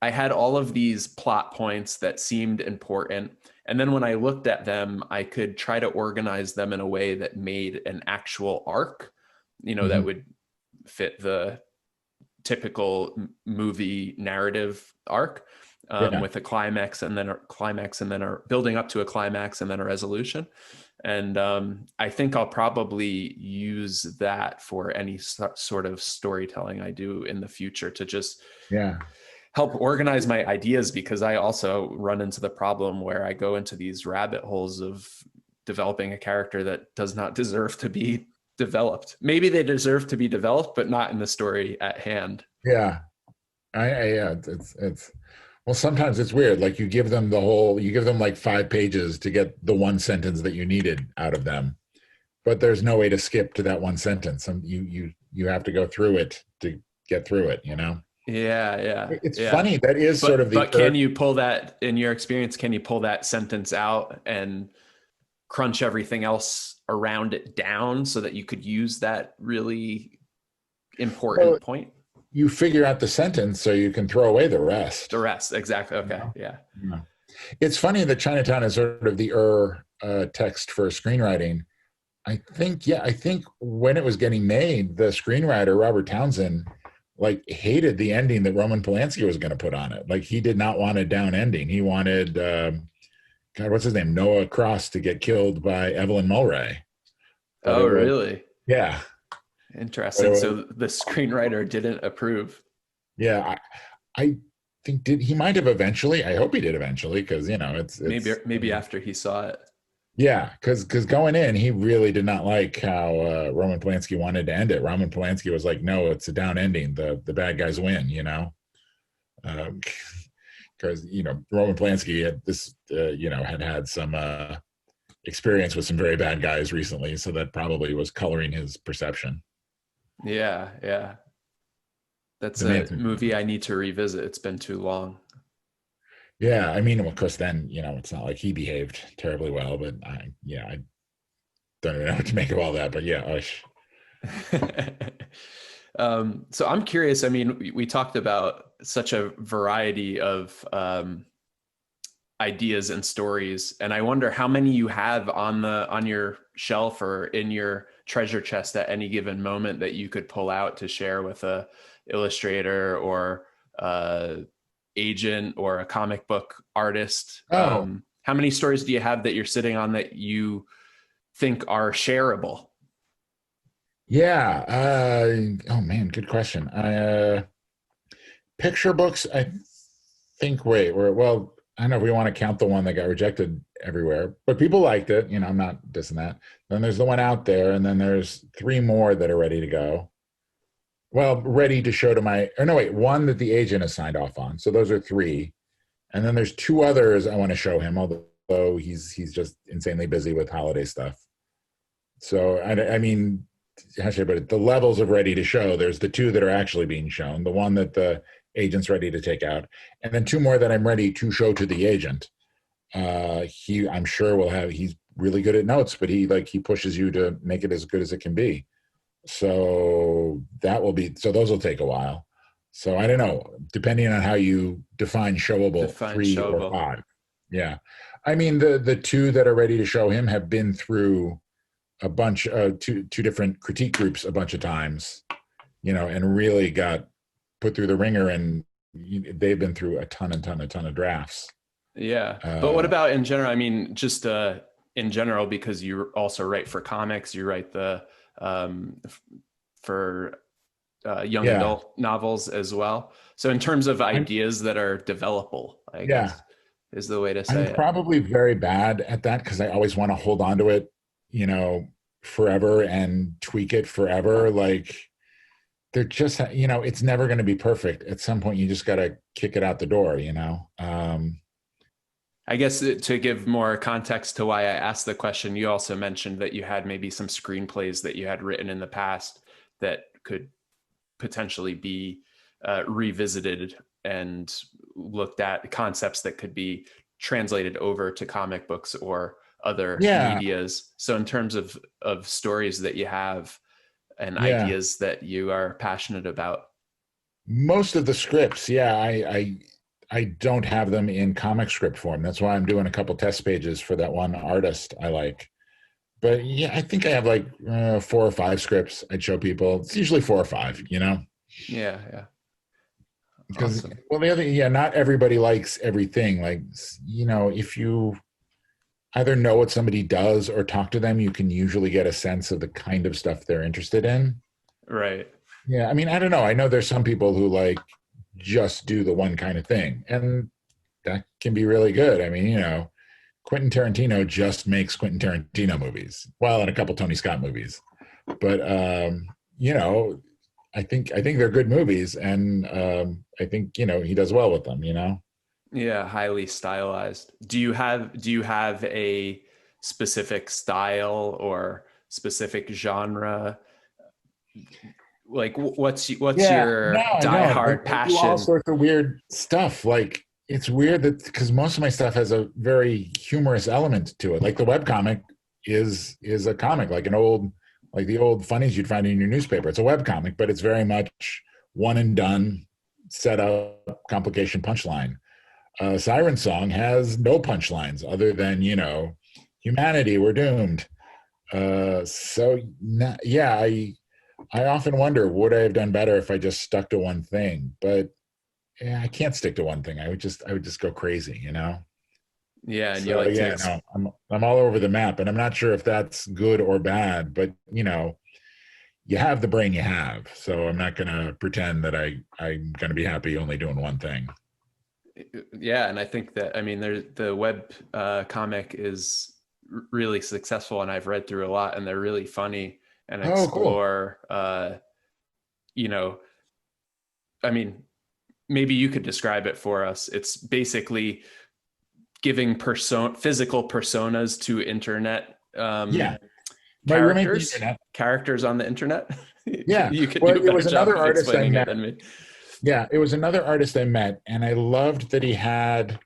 A: I had all of these plot points that seemed important. And then when I looked at them, I could try to organize them in a way that made an actual arc, that
B: Mhm.
A: would fit the typical movie narrative arc,
B: Yeah.
A: with a climax and then a climax and then a building up to a climax and then a resolution. And I think I'll probably use that for any sort of storytelling I do in the future to just
B: Yeah.
A: help organize my ideas, because I also run into the problem where I go into these rabbit holes of developing a character that does not deserve to be developed. Maybe they deserve to be developed, but not in the story at hand.
B: Yeah. Yeah. It's, well, sometimes it's weird. Like you give them like 5 pages to get the one sentence that you needed out of them, but there's no way to skip to that one sentence. And you have to go through it to get through it, you know?
A: Yeah, yeah,
B: It's
A: yeah.
B: funny. That is sort of the
A: But can you pull that, in your experience, can you pull that sentence out and crunch everything else around it down so that you could use that really
B: well,
A: important point?
B: you figure out the sentence so you can throw away the rest.
A: The rest, exactly.
B: You
A: Okay,
B: know?
A: yeah.
B: Yeah. It's funny that Chinatown is sort of the text for screenwriting, I think when it was getting made, the screenwriter Robert Townsend like hated the ending that Roman Polanski was going to put on it. Like he did not want a down ending. He wanted God, what's his name, Noah Cross to get killed by Evelyn Mulray. But
A: Oh,
B: it was
A: really?
B: yeah, but it
A: Interesting.
B: was
A: So the screenwriter didn't approve.
B: yeah. I think did he might have eventually. I hope he did eventually because
A: Maybe after he saw it.
B: yeah, because going in, he really did not like how Roman Polanski wanted to end it. Roman Polanski was like, "No, it's a down ending. The bad guys win." Because Roman Polanski had this, had some experience with some very bad guys recently, so that probably was coloring his perception.
A: Yeah, yeah. That's
B: The
A: a
B: man,
A: movie I need to revisit. It's been too long.
B: yeah, I mean, well, of course, then it's not like he behaved terribly well, but I don't even know what to make of all that. But yeah,
A: So I'm curious. I mean, we talked about such a variety of ideas and stories, and I wonder how many you have on your shelf or in your treasure chest at any given moment that you could pull out to share with a illustrator or agent or a comic book artist.
B: oh
A: How many stories do you have that you're sitting on that you think are shareable?
B: yeah, oh man, good question. Picture books, I think. Wait, well, I don't know if we want to count the one that got rejected everywhere, but people liked it. I'm not dissing that. Then there's the one out there, and then there's three more that are ready to go. Well, ready to show to my, or no, wait, one that the agent has signed off on. So those are three. And then there's two others I want to show him, although he's just insanely busy with holiday stuff. So, I mean, how should I put it? The levels of ready to show, there's the two that are actually being shown, the one that the agent's ready to take out, and then two more that I'm ready to show to the agent. I'm sure he's really good at notes, but he pushes you to make it as good as it can be. So those will take a while. So I don't know, depending on how you define showable,
A: Define
B: three or
A: showable.
B: five. Yeah. I mean, the two that are ready to show him have been through a bunch of two different critique groups a bunch of times, and really got put through the ringer, and they've been through a ton of drafts.
A: Yeah. But what
B: Uh,
A: about in general? I mean, just in general, because you also write for comics, you write the for young
B: yeah,
A: adult novels as well. So in terms of
B: I'm
A: ideas that are developable, I
B: yeah,
A: guess is the way to
B: I'm
A: say it.
B: probably very bad at that because I always want to hold on to it, you know, forever and tweak it forever. Like they're just, it's never going to be perfect. At some point, you just got to kick it out the door.
A: I guess to give more context to why I asked the question, you also mentioned that you had maybe some screenplays that you had written in the past that could potentially be revisited and looked at, concepts that could be translated over to comic books or other
B: Yeah,
A: medias. So in terms of stories that you have and
B: yeah.
A: ideas that you are passionate about.
B: Most of the scripts, yeah, I don't have them in comic script form. That's why I'm doing a couple test pages for that one artist I like. But yeah, I think I have like four or five scripts I'd show people. It's usually four or five.
A: Yeah, yeah.
B: Because
A: Awesome.
B: well, not everybody likes everything. Like if you either know what somebody does or talk to them, you can usually get a sense of the kind of stuff they're interested in.
A: Right.
B: Yeah, I mean, I don't know. I know there's some people who like just do the one kind of thing, and that can be really good. I mean, Quentin Tarantino just makes Quentin Tarantino movies, well, and a couple Tony Scott movies. But you know, I think they're good movies, and I think he does well with them.
A: Yeah, highly stylized. Do you have a specific style or specific genre? Like what's
B: Yeah, no,
A: your
B: I don't.
A: diehard
B: I do all
A: passion?
B: sorts of weird stuff. Like it's weird that because most of my stuff has a very humorous element to it. Like the webcomic is a comic, like the old funnies you'd find in your newspaper. It's a webcomic, but it's very much one and done, set up, complication, punchline. Siren song has no punchlines other than humanity, we're doomed. Yeah, I often wonder, would I have done better if I just stuck to one thing? But yeah, I can't stick to one thing. I would just go crazy, you know?
A: Yeah, and you
B: So
A: like to
B: yeah, no, I'm all over the map, and I'm not sure if that's good or bad, but you know, you have the brain you have. So I'm not gonna pretend that I'm gonna be happy only doing one thing.
A: yeah, and I think that I mean the web comic is really successful, and I've read through a lot, and they're really funny and
B: Oh, cool.
A: explore you know, I mean, maybe you could describe it for us. It's basically giving physical personas to internet
B: Yeah. My roommate, the
A: characters
B: internet.
A: characters on the internet.
B: Yeah.
A: You could
B: Well,
A: do a
B: it
A: better
B: was
A: job
B: another
A: of
B: artist I
A: explaining it
B: met.
A: than me.
B: Yeah, it was another artist I met, and I loved that he had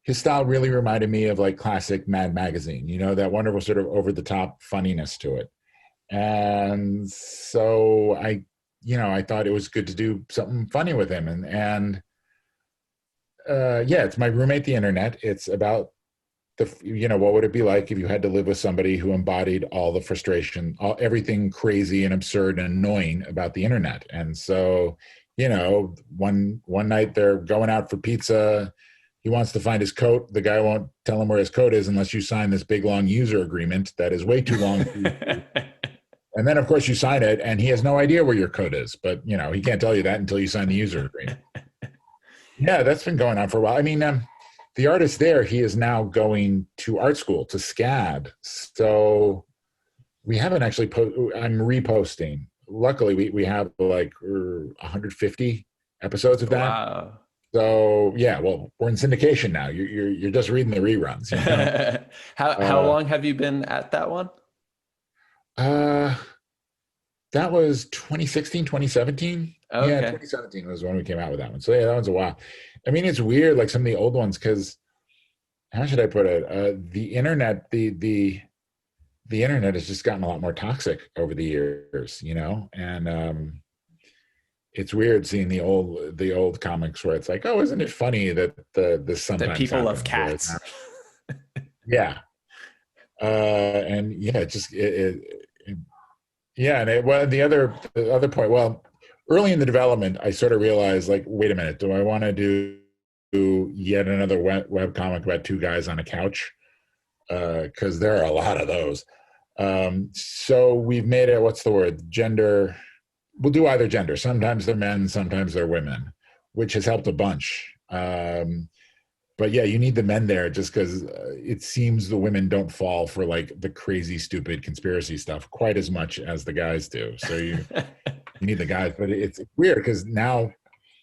B: his style really reminded me of like classic Mad Magazine, you know, that wonderful sort of over the top funniness to it. And so I thought it was good to do something funny with him. Yeah, it's my roommate, the internet. It's about what would it be like if you had to live with somebody who embodied all the frustration, everything crazy and absurd and annoying about the internet. And so, one night they're going out for pizza. He wants to find his coat. The guy won't tell him where his coat is unless you sign this big long user agreement that is way too long. And then, of course, you sign it, and he has no idea where your coat is. But he can't tell you that until you sign the user agreement. Yeah, that's been going on for a while. I mean, the artist there, he is now going to art school to SCAD. So we haven't actually I'm reposting. Luckily, we have like 150 episodes of that.
A: Wow.
B: So yeah, well, we're in syndication now. You're just reading the reruns, you know.
A: How long have you been at that one?
B: Uh, that was 2016, 2017. Yeah,
A: Okay.
B: 2017 was when we came out with that one. So yeah, that one's a while. I mean, it's weird, like some of the old ones, because how should I put it? The internet, the internet has just gotten a lot more toxic over the years, and it's weird seeing the old comics where it's like, oh, isn't it funny that this
A: That
B: sometimes
A: people love
B: happens?
A: cats.
B: Yeah, and yeah, yeah, and well, the other point, well, early in the development, I sort of realized, like, wait a minute, do I want to do yet another web comic about two guys on a couch? Because there are a lot of those. So we've made it, what's the word? Gender. We'll do either gender. Sometimes they're men, sometimes they're women, which has helped a bunch. But yeah, you need the men there just because it seems the women don't fall for like the crazy, stupid conspiracy stuff quite as much as the guys do. So you need the guys, but it's weird because now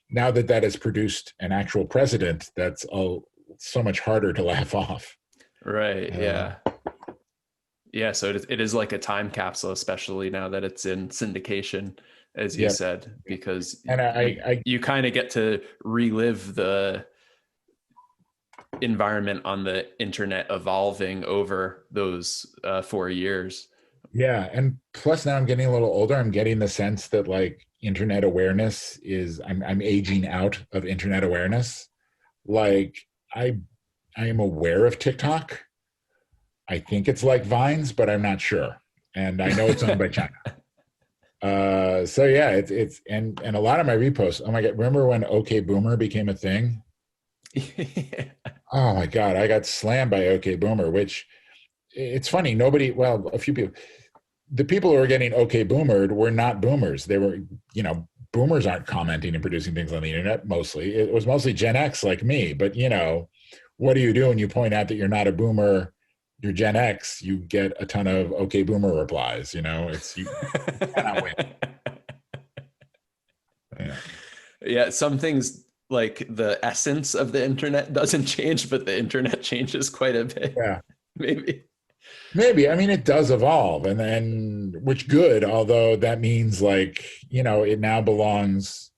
B: that has produced an actual precedent, that's so much harder to laugh off.
A: Right. Yeah. Yeah. So it is like a time capsule, especially now that it's in syndication, as you
B: Yeah,
A: said, because
B: and
A: you kind of get to relive the environment on the internet evolving over those 4 years.
B: yeah, and plus now I'm getting a little older. I'm getting the sense that like internet awareness is I'm aging out of internet awareness. Like I I am aware of TikTok. I think it's like Vines, but I'm not sure. And I know it's owned by China. So yeah, it's and a lot of my reposts. Oh my god, remember when OK Boomer became a thing? Oh my god, I got slammed by OK Boomer, which it's funny. Well, a few people, the people who were getting OK Boomered were not boomers. They were, boomers aren't commenting and producing things on the internet mostly. It was mostly Gen X like me. But, what do you do when you point out that you're not a boomer? You're Gen X, you get a ton of OK Boomer replies. You cannot win. Yeah.
A: Yeah, some things like the essence of the internet doesn't change, but the internet changes quite a bit.
B: Yeah.
A: Maybe.
B: Maybe. I mean, it does evolve, and then which good, although that means like, it now belongs.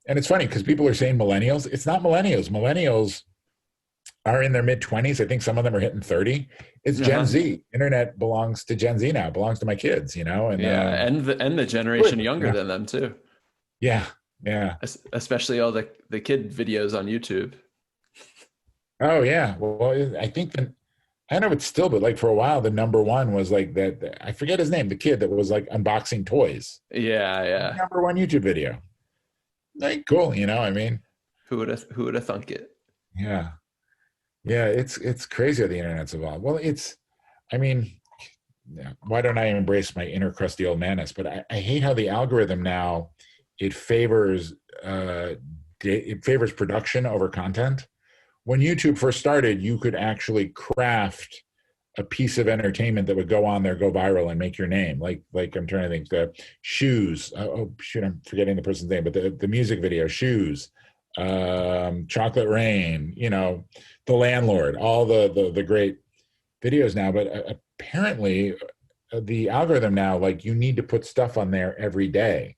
B: And it's funny because people are saying millennials. It's not millennials. Millennials are in their mid 20s. I think some of them are hitting 30. It's Gen
A: Uh-huh.
B: Z. Internet belongs to Gen Z now. It belongs to my kids, and
A: Yeah, and the generation
B: good,
A: younger than them too.
B: yeah, yeah.
A: Especially all the kid videos on YouTube.
B: Oh yeah. Well, I think that I know it's still, but like for a while, the number one was like that. I forget his name, the kid that was like unboxing toys.
A: Yeah, yeah.
B: Number one YouTube video. Like cool, I mean,
A: Who would have thunk it?
B: yeah, yeah. It's crazy how the internet's evolved. Well, I mean, yeah, why don't I embrace my inner crusty old maness? But I hate how the algorithm now it favors uh, it favors production over content. When YouTube first started, you could actually craft a piece of entertainment that would go on there, go viral, and make your name. Like I'm trying to think the shoes. Oh shoot, I'm forgetting the person's name, but the music video, shoes, chocolate rain, the landlord, all the great videos now. But apparently, the algorithm now, like you need to put stuff on there every day,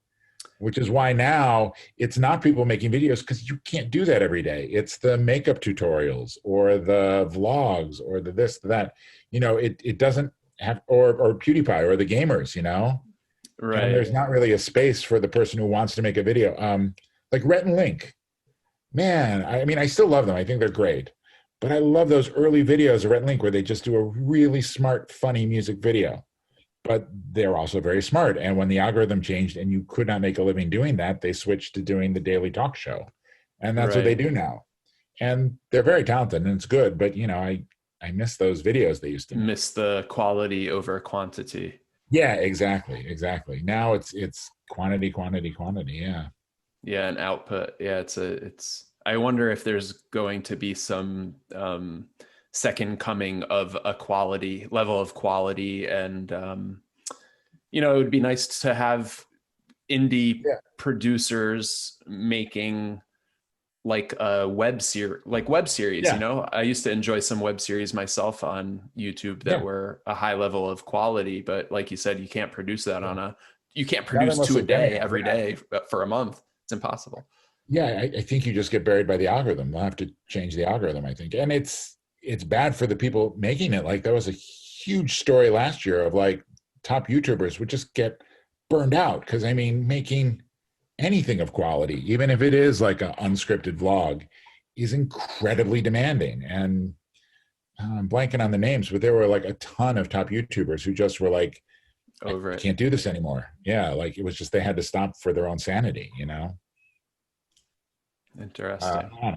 B: which is why now it's not people making videos because you can't do that every day. It's the makeup tutorials or the vlogs or the this, the that. It doesn't have or PewDiePie or the gamers, and
A: Right.
B: there's not really a space for the person who wants to make a video. Like Rhett and Link, man, I mean, I still love them. I think they're great. But I love those early videos of Rhett and Link where they just do a really smart, funny music video, but they're also very smart. And when the algorithm changed and you could not make a living doing that, they switched to doing the daily talk show. And that's what they
A: Right.
B: do now. And they're very talented and it's good, but I miss those videos they used to make.
A: Miss the quality over quantity.
B: Yeah, exactly. Exactly. Now it's quantity, quantity, quantity. Yeah.
A: Yeah, and output. Yeah, I wonder if there's going to be some second coming of a quality level of quality, and it would be nice to have indie
B: Yeah.
A: producers making like a web series.
B: Yeah.
A: I used to enjoy some web series myself on YouTube that
B: Yeah.
A: were a high level of quality, but like you said, you can't
B: Now they're
A: produce two
B: mostly
A: a day
B: burial.
A: every
B: Yeah.
A: day for a month. It's impossible.
B: Yeah. I think you just get buried by the algorithm. They'll have to change the algorithm, I think. And it's bad for the people making it. Like there was a huge story last year of like top YouTubers would just get burned out because I mean making anything of quality, even if it is like an unscripted vlog, is incredibly demanding. And I'm blanking on the names, but there were like a ton of top YouTubers who just were like,
A: Over
B: I
A: it.
B: can't do this anymore. Yeah, like it was just they had to stop for their own sanity.
A: Interesting.
B: Uh,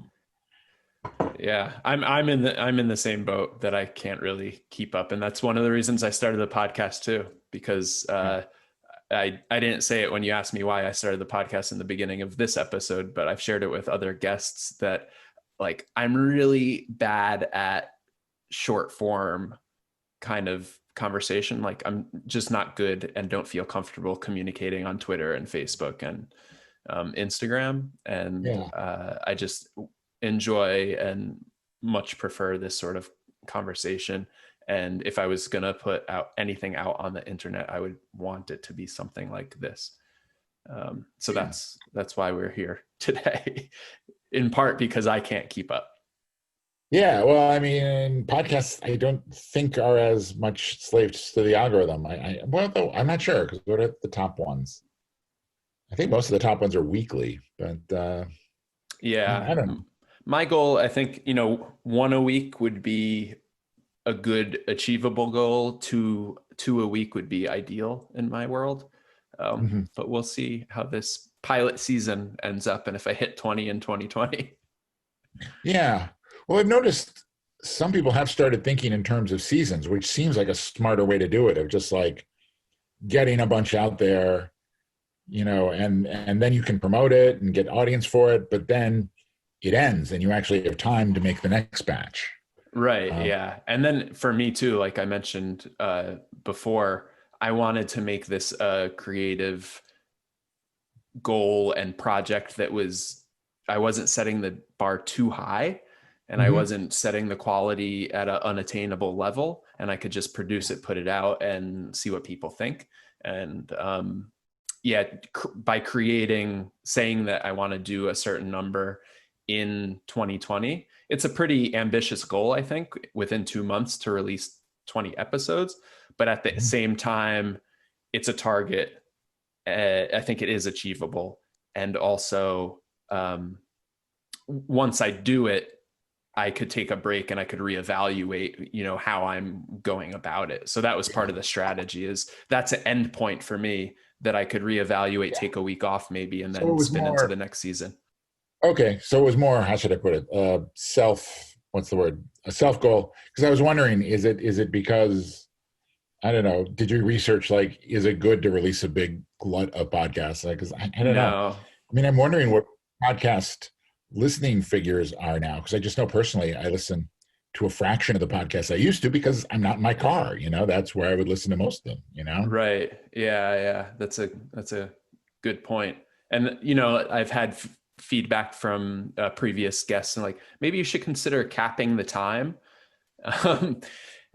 A: Yeah, I'm in the same boat that I can't really keep up, and that's one of the reasons I started the podcast too. Because I didn't say it when you asked me why I started the podcast in the beginning of this episode, but I've shared it with other guests that like I'm really bad at short form kind of conversation. Like I'm just not good and don't feel comfortable communicating on Twitter and Facebook and Instagram. And
B: yeah,
A: I just enjoy and much prefer this sort of conversation. And if I was going to put out anything out on the internet, I would want it to be something like this. So
B: yeah,
A: that's why we're here today, in part because I can't keep up.
B: yeah. Well, I mean, podcasts I don't think are as much slaves to the algorithm. Well, though I'm not sure because what are the top ones? I think most of the top ones are weekly, but
A: Yeah.
B: I don't know.
A: My goal, I think, one a week would be a good achievable goal. Two a week would be ideal in my world.
B: Mhm.
A: But we'll see how this pilot season ends up and if I hit 20 in 2020.
B: Yeah. Well, I've noticed some people have started thinking in terms of seasons, which seems like a smarter way to do it, of just like getting a bunch out there, and then you can promote it and get audience for it, but then it ends and you actually have time to make the next batch.
A: Right.
B: Um,
A: Yeah. And then for me too, like I mentioned before, I wanted to make this a creative goal and project I wasn't setting the bar too high and I
B: mhm.
A: wasn't setting the quality at an unattainable level. And I could just produce it, put it out, and see what people think. And yeah, by saying that I want to do a certain number in 2020, it's a pretty ambitious goal, I think, within 2 months to release 20 episodes. But at the same time, it's a target. I think it is achievable. And also, once I do it, I could take a break and I could reevaluate, how I'm going about it. So that was part of the strategy. Is that's an end point for me that I could reevaluate, take a week off maybe, and
B: So it
A: then
B: was
A: spin into
B: more
A: the next season.
B: okay. So it was more, how should I put it? What's the word? A self goal. Because I was wondering, is it because, I don't know, did you research, like, is it good to release a big glut of podcasts? Like, because I don't know.
A: No.
B: I mean, I'm wondering what podcast listening figures are now. Because I just know personally, I listen to a fraction of the podcasts I used to because I'm not in my car. That's where I would listen to most of them.
A: Right. Yeah. That's a good point. And I've had feedback from previous guests, and like, maybe you should consider capping the time. Um,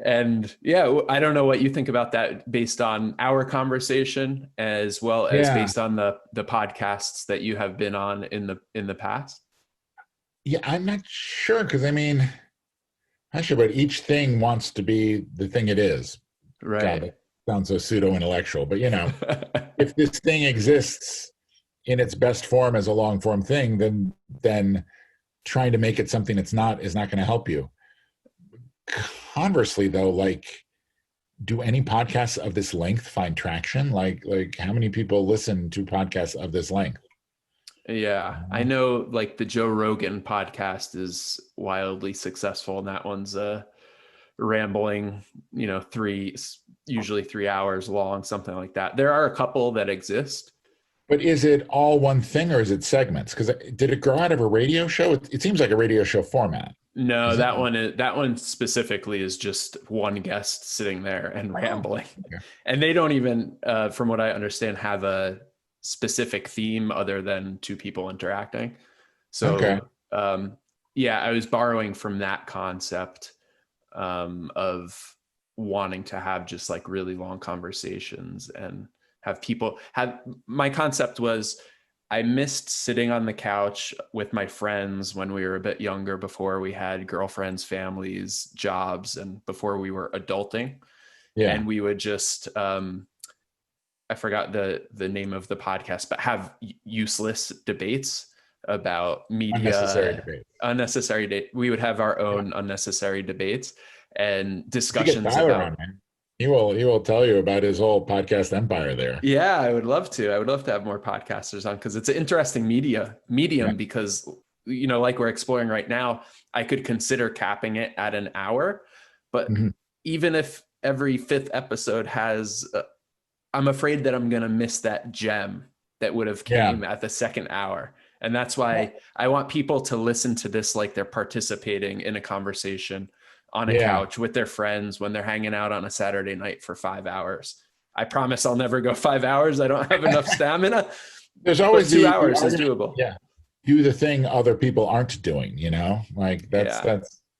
A: and yeah, I don't know what you think about that based on our conversation, as well as
B: Yeah.
A: based on the podcasts that you have been on in the past.
B: Yeah, I'm not sure because I mean, actually, but each thing wants to be the thing it is. God,
A: Right.
B: that sounds so pseudo-intellectual, but if this thing exists in its best form as a long form thing, then trying to make it something it's not is not going to help you. Conversely, though, like, do any podcasts of this length find traction? Like how many people listen to podcasts of this length?
A: Yeah, I know, like, the Joe Rogan podcast is wildly successful, and that one's rambling, usually 3 hours long, something like that. There are a couple that exist.
B: But is it all one thing or is it segments? Because did it grow out of a radio show? It seems like a radio show format.
A: No,
B: Is it?
A: that one specifically is just one guest sitting there and rambling.
B: Okay.
A: And they don't even, from what I understand, have a specific theme other than two people interacting.
B: Okay.
A: So, yeah, I was borrowing from that concept of wanting to have just like really long conversations and have people have. My concept was, I missed sitting on the couch with my friends when we were a bit younger, before we had girlfriends, families, jobs, and before we were adulting.
B: Yeah.
A: And we would just, I forgot the name of the podcast, but have useless debates about
B: Unnecessary
A: media,
B: debate.
A: we would have our own unnecessary debates and
B: You get
A: discussions
B: Tyler
A: about.
B: on, man. He will tell you about his whole podcast empire there.
A: Yeah, I would love to. I would love to have more podcasters on, because it's an interesting medium,
B: Yeah.
A: because, like we're exploring right now, I could consider capping it at an hour, but
B: Mm-hmm.
A: even if every fifth episode has, I'm afraid that I'm going to miss that gem that would have came at the second hour. And that's why I want people to listen to this like they're participating in a conversation on a couch with their friends when they're hanging out on a Saturday night for 5 hours. I promise I'll never go 5 hours. I don't have enough stamina.
B: There's always
A: 2 hours is doable.
B: Yeah. Do the thing other people aren't doing, like that's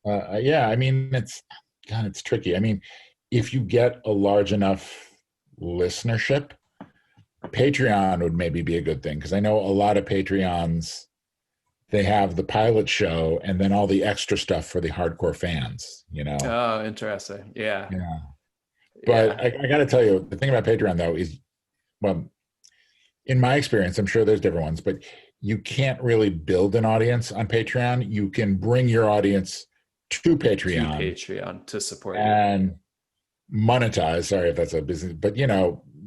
B: I mean, it's tricky. I mean, if you get a large enough listenership, Patreon would maybe be a good thing. Cause I know a lot of Patreons, they have the pilot show and then all the extra stuff for the hardcore fans,
A: Oh, interesting. Yeah.
B: Yeah. But I got to tell you, the thing about Patreon, though, is, well, in my experience, I'm sure there's different ones, but you can't really build an audience on Patreon. You can bring your audience to Patreon
A: to support
B: and monetize. Sorry if that's a business, but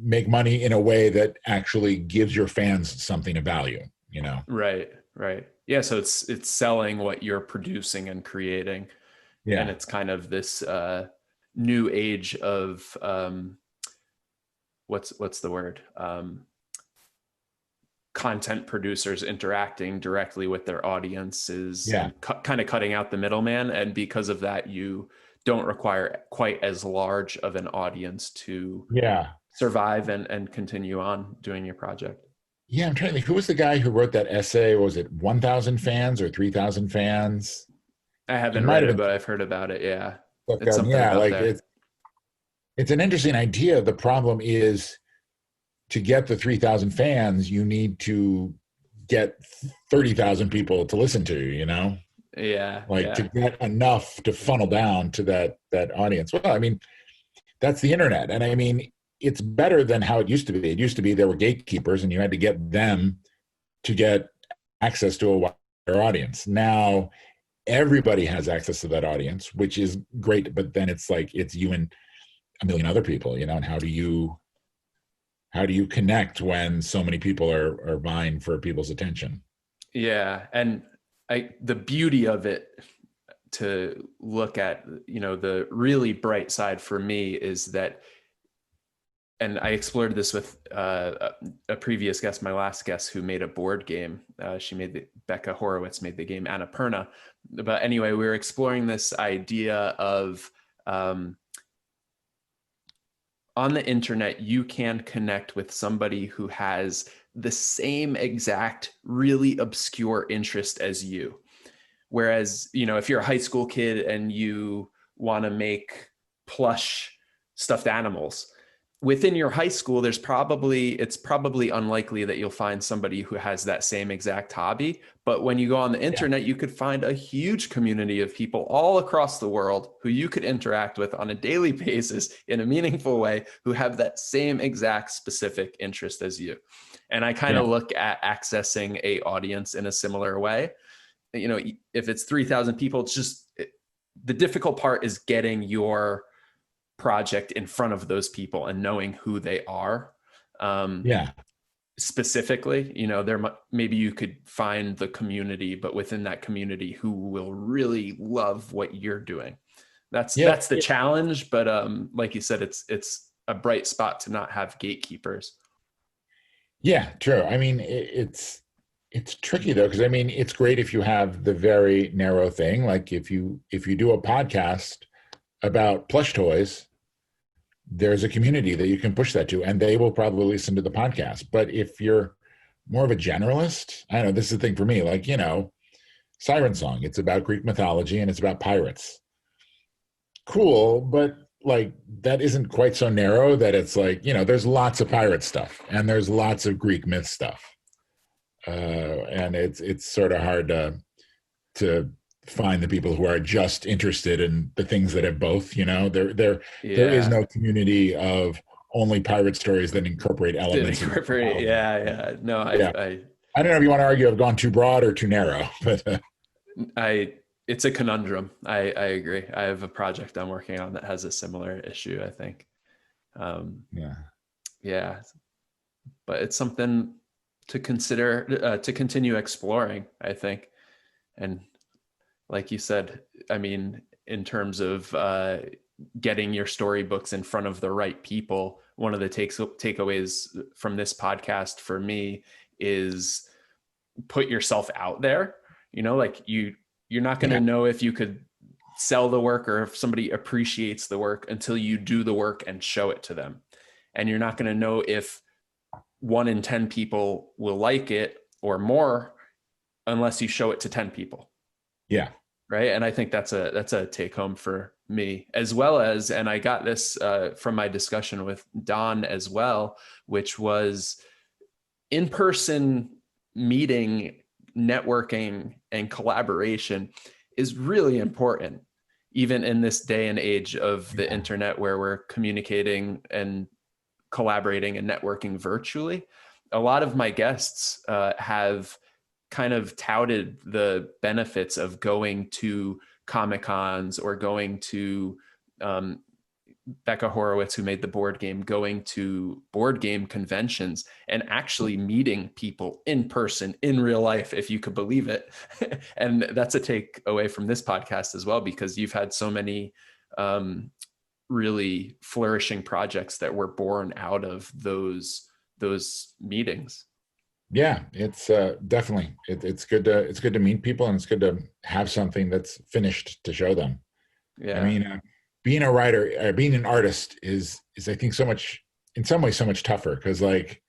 B: make money in a way that actually gives your fans something of value.
A: Right. Yeah. So it's selling what you're producing and creating.
B: Yeah.
A: And it's kind of this new age of what's the word? Content producers interacting directly with their audiences, and kind of cutting out the middleman. And because of that, you don't require quite as large of an audience to survive and continue on doing your project.
B: Yeah, I'm trying to think. Who was the guy who wrote that essay? Was it 1,000 fans or 3,000 fans?
A: I haven't read it, but I've heard about it. Yeah.
B: It's something about that. It's an interesting idea. The problem is, to get the 3,000 fans, you need to get 30,000 people to listen to you,
A: Yeah.
B: To get enough to funnel down to that audience. Well, I mean, that's the internet. And I mean, it's better than how it used to be. It used to be there were gatekeepers and you had to get them to get access to a wider audience. Now everybody has access to that audience, which is great. But then it's like, it's you and a million other people, and how do you connect when so many people are vying for people's attention?
A: Yeah. And the beauty of it, to look at, the really bright side for me is that, and I explored this with a previous guest, my last guest, who made a board game. Becca Horowitz made the game Annapurna. But anyway, we were exploring this idea of on the internet, you can connect with somebody who has the same exact really obscure interest as you. Whereas, if you're a high school kid and you want to make plush stuffed animals, within your high school, it's probably unlikely that you'll find somebody who has that same exact hobby. But when you go on the internet, you could find a huge community of people all across the world who you could interact with on a daily basis in a meaningful way, who have that same exact specific interest as you. And I kind of look at accessing a audience in a similar way. If it's 3,000 people, it's just the difficult part is getting your project in front of those people and knowing who they are. Specifically, maybe you could find the community, but within that community, who will really love what you're doing. That's the challenge. But like you said, it's a bright spot to not have gatekeepers.
B: Yeah, true. I mean, it's tricky though, because I mean, it's great if you have the very narrow thing. Like if you do a podcast about plush toys, there's a community that you can push that to, and they will probably listen to the podcast. But if you're more of a generalist, I don't know, this is the thing for me, like, Siren Song, it's about Greek mythology and it's about pirates. Cool, but like that isn't quite so narrow that it's like, there's lots of pirate stuff and there's lots of Greek myth stuff. And it's sort of hard to find the people who are just interested in the things that have both. There is no community of only pirate stories that incorporate elements.
A: No, I don't
B: know if you want to argue I've gone too broad or too narrow, but
A: it's a conundrum. I agree. I have a project I'm working on that has a similar issue, I think. But it's something to consider, to continue exploring, I think. And like you said, I mean, in terms of getting your storybooks in front of the right people, one of the takeaways from this podcast for me is put yourself out there. Like you're not going to know if you could sell the work or if somebody appreciates the work until you do the work and show it to them. And you're not going to know if 1 in 10 people will like it or more unless you show it to 10 people.
B: Yeah.
A: Right. And I think that's a take home for me, as well as, and I got this from my discussion with Don as well, which was in-person meeting, networking, and collaboration is really important, even in this day and age of the internet where we're communicating and collaborating and networking virtually. A lot of my guests have kind of touted the benefits of going to Comic-Cons or going to Becca Horowitz, who made the board game, going to board game conventions and actually meeting people in person, in real life, if you could believe it. And that's a take away from this podcast as well, because you've had so many really flourishing projects that were born out of those meetings.
B: Yeah, it's definitely it's good to meet people, and it's good to have something that's finished to show them. Yeah, I mean, being a writer, being an artist is I think in some ways so much tougher, because like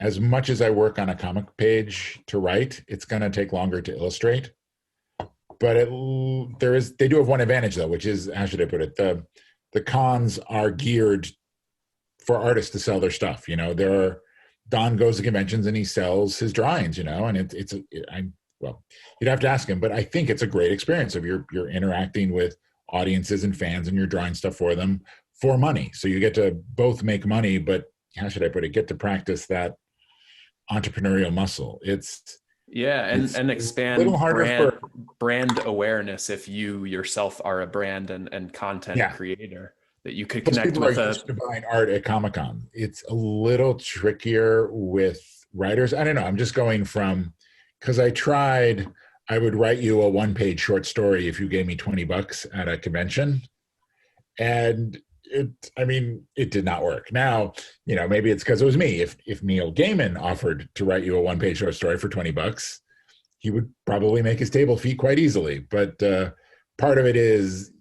B: as much as I work on a comic page to write, it's going to take longer to illustrate. But they do have one advantage though, which is, how should I put it? The cons are geared for artists to sell their stuff. Don goes to conventions and he sells his drawings, and you'd have to ask him, but I think it's a great experience of you're interacting with audiences and fans and you're drawing stuff for them for money. So you get to both make money, but how should I put it? Get to practice that entrepreneurial muscle. It's
A: Yeah,
B: It's
A: and
B: a little
A: expand
B: harder for,
A: brand awareness if you yourself are a brand and content
B: yeah.
A: creator that you could
B: Most
A: connect
B: people are
A: with a
B: used to buying art at Comic-Con. It's a little trickier with writers. I don't know. I'm just going from, because I would write you a one-page short story if you gave me $20 at a convention. And it did not work. Now, maybe it's because it was me. If Neil Gaiman offered to write you a one-page short story for $20, he would probably make his table fee quite easily. But part of it is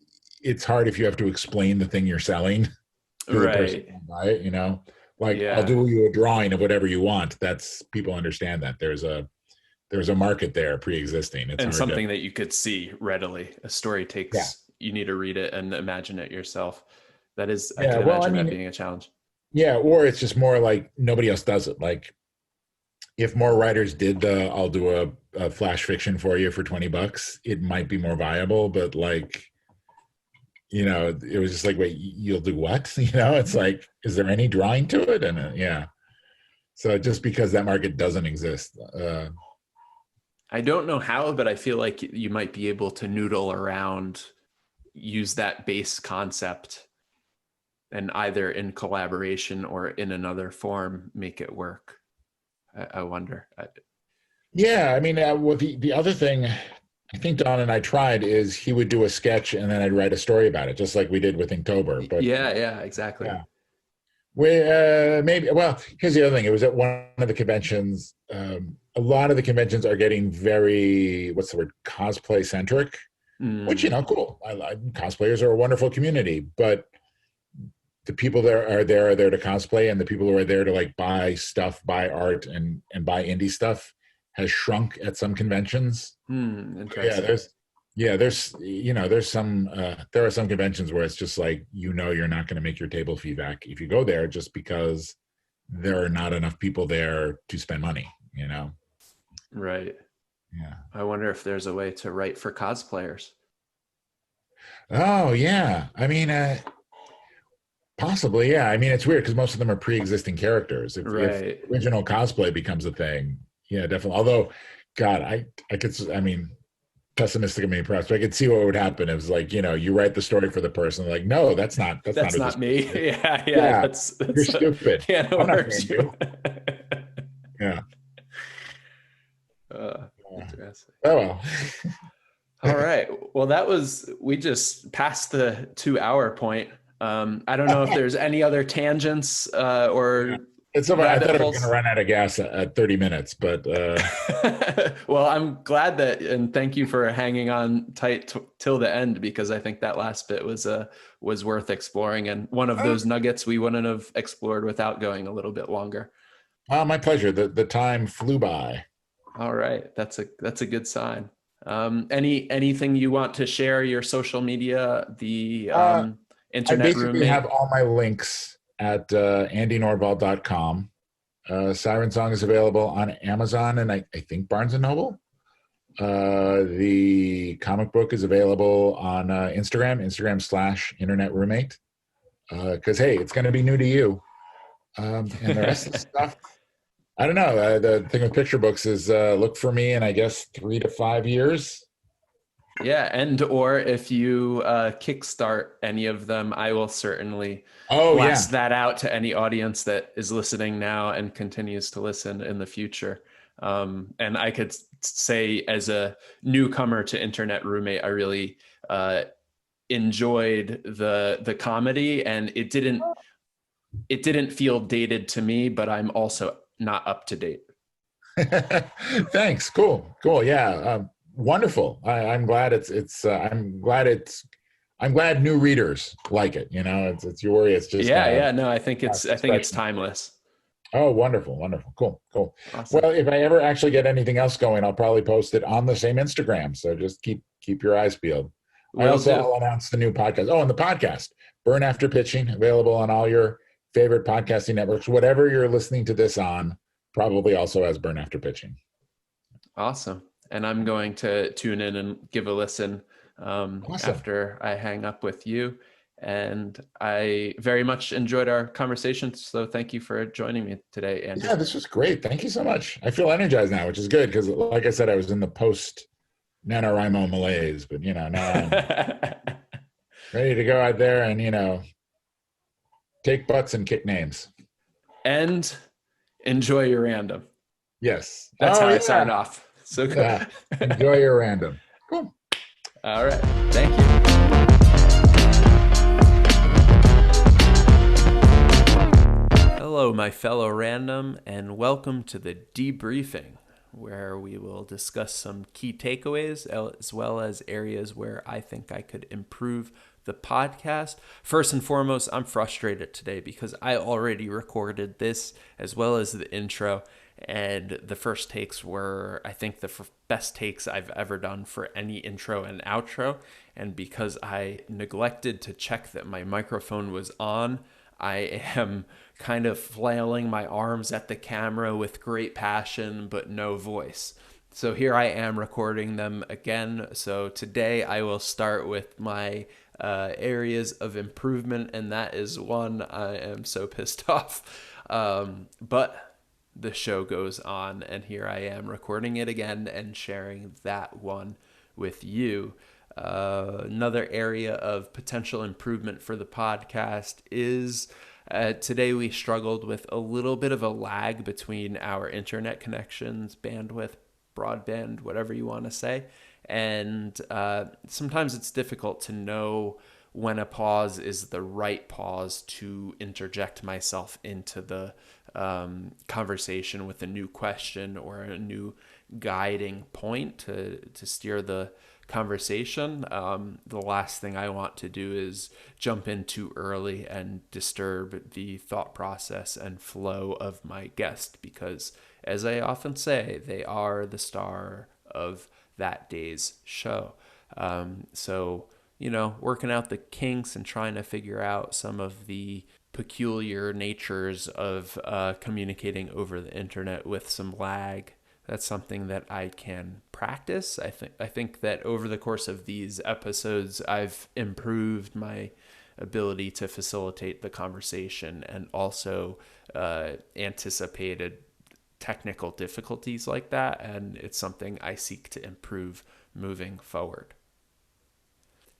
B: it's hard if you have to explain the thing you're selling to the person
A: right.
B: who will buy it. Like I'll
A: Yeah.
B: do you a drawing of whatever you want. That's people understand that there's a market there pre-existing. It's
A: And
B: hard to,
A: something that you could see readily. A story
B: yeah.
A: takes, you need to read it and imagine it yourself. That is, I
B: Yeah.
A: could
B: Well, I
A: imagine that
B: mean,
A: being a challenge.
B: yeah, or it's just more like nobody else does it. Like if more writers did I'll do a flash fiction for you for $20, it might be more viable. But like, it was just like, wait, you'll do what? It's like, is there any drawing to it? And yeah. So just because that market doesn't exist,
A: I don't know how, but I feel like you might be able to noodle around, use that base concept, and either in collaboration or in another form make it work. I wonder.
B: yeah. I mean, well, the other thing I think Don and I tried is he would do a sketch and then I'd write a story about it, just like we did with Inktober. But
A: Yeah, yeah, exactly.
B: yeah, maybe. Well, here's the other thing. It was at one of the conventions. A lot of the conventions are getting very, what's the word, cosplay centric, which
A: Mm,
B: cool. Cosplayers are a wonderful community, but the people there are there to cosplay, and the people who are there to like buy stuff, buy art, and buy indie stuff has shrunk at some conventions. Yeah,
A: interesting.
B: there's some there are some conventions where it's just like you're not going to make your table fee back if you go there just because there are not enough people there to spend money.
A: Right.
B: Yeah.
A: I wonder if there's a way to write for cosplayers.
B: Oh yeah. I mean, possibly, yeah. I mean, it's weird because most of them are pre-existing characters. If
A: Right.
B: original cosplay becomes a thing, yeah, definitely. Although, God, I could, I mean, pessimistic of me perhaps, but I could see what would happen. It was like, you write the story for the person, like, no, that's not
A: That's
B: who this
A: not me.
B: person is.
A: Yeah, yeah.
B: Yeah, you're
A: That's
B: stupid.
A: yeah, it
B: I'm not
A: works.
B: paying you. Yeah.
A: Interesting.
B: Oh well.
A: All right. Well, we just passed the 2 hour point. I don't know if there's any other tangents
B: Yeah.
A: or
B: It's so funny. I
A: rabbit
B: thought I was going to
A: holes.
B: run out of gas at 30 minutes, but
A: Well, I'm glad that, and thank you for hanging on tight till the end, because I think that last bit was worth exploring, and one of those nuggets we wouldn't have explored without going a little bit longer.
B: my pleasure. The time flew by.
A: All right, that's a good sign. Anything you want to share? Your social media, the
B: Uh, I
A: internet
B: basically have
A: roommate.
B: all my links at andynordvall.com. Siren Song is available on Amazon and I think Barnes and Noble. The comic book is available on Instagram /internet roommate. Because hey, it's going to be new to you. And the rest of the stuff, I don't know. The thing with picture books is look for me in, I guess, 3 to 5 years.
A: Yeah, and or if you kickstart any of them, I will certainly
B: Oh yeah.
A: blast that out to any audience that is listening now and continues to listen in the future. And I could say, as a newcomer to Internet Roommate, I really enjoyed the comedy, and it didn't feel dated to me, but I'm also not up to date.
B: Thanks. Cool. Yeah. Wonderful. I'm glad I'm glad new readers like it. It's your worry. It's just
A: Yeah, yeah, no, I think it's
B: scratching.
A: timeless.
B: Oh, wonderful. Cool.
A: Awesome.
B: Well, if I ever actually get anything else going, I'll probably post it on the same Instagram. So just keep your eyes peeled.
A: Will do.
B: I'll announce the new podcast. Oh, and the podcast, Burn After Pitching, available on all your favorite podcasting networks. Whatever you're listening to this on, probably also has Burn After Pitching.
A: Awesome. And I'm going to tune in and give a listen
B: Awesome.
A: after I hang up with you. And I very much enjoyed our conversation. So thank you for joining me today, Andy.
B: Yeah, this was great. Thank you so much. I feel energized now, which is good because, like I said, I was in the post Nanowrimo malaise, but now I'm ready to go out there and take butts and kick names.
A: And enjoy your random.
B: Yes.
A: That's
B: Oh
A: how I sign
B: yeah.
A: off. So go.
B: Yeah. Enjoy your random. Cool.
A: All right. Thank you. Hello, my fellow random, and welcome to the debriefing, where we will discuss some key takeaways as well as areas where I think I could improve the podcast. First and foremost, I'm frustrated today because I already recorded this as well as the intro, and the first takes were, I think, the best takes I've ever done for any intro and outro. And because I neglected to check that my microphone was on, I am kind of flailing my arms at the camera with great passion, but no voice. So here I am recording them again. So today I will start with my areas of improvement, and that is one I am so pissed off. But the show goes on, and here I am recording it again and sharing that one with you. Another area of potential improvement for the podcast is today we struggled with a little bit of a lag between our internet connections, bandwidth, broadband, whatever you want to say. And sometimes it's difficult to know when a pause is the right pause to interject myself into the conversation with a new question or a new guiding point to steer the conversation. The last thing I want to do is jump in too early and disturb the thought process and flow of my guest because, as I often say, they are the star of that day's show. So, working out the kinks and trying to figure out some of the peculiar natures of communicating over the internet with some lag. That's something that I can practice. I think that over the course of these episodes, I've improved my ability to facilitate the conversation and also anticipated technical difficulties like that. And it's something I seek to improve moving forward.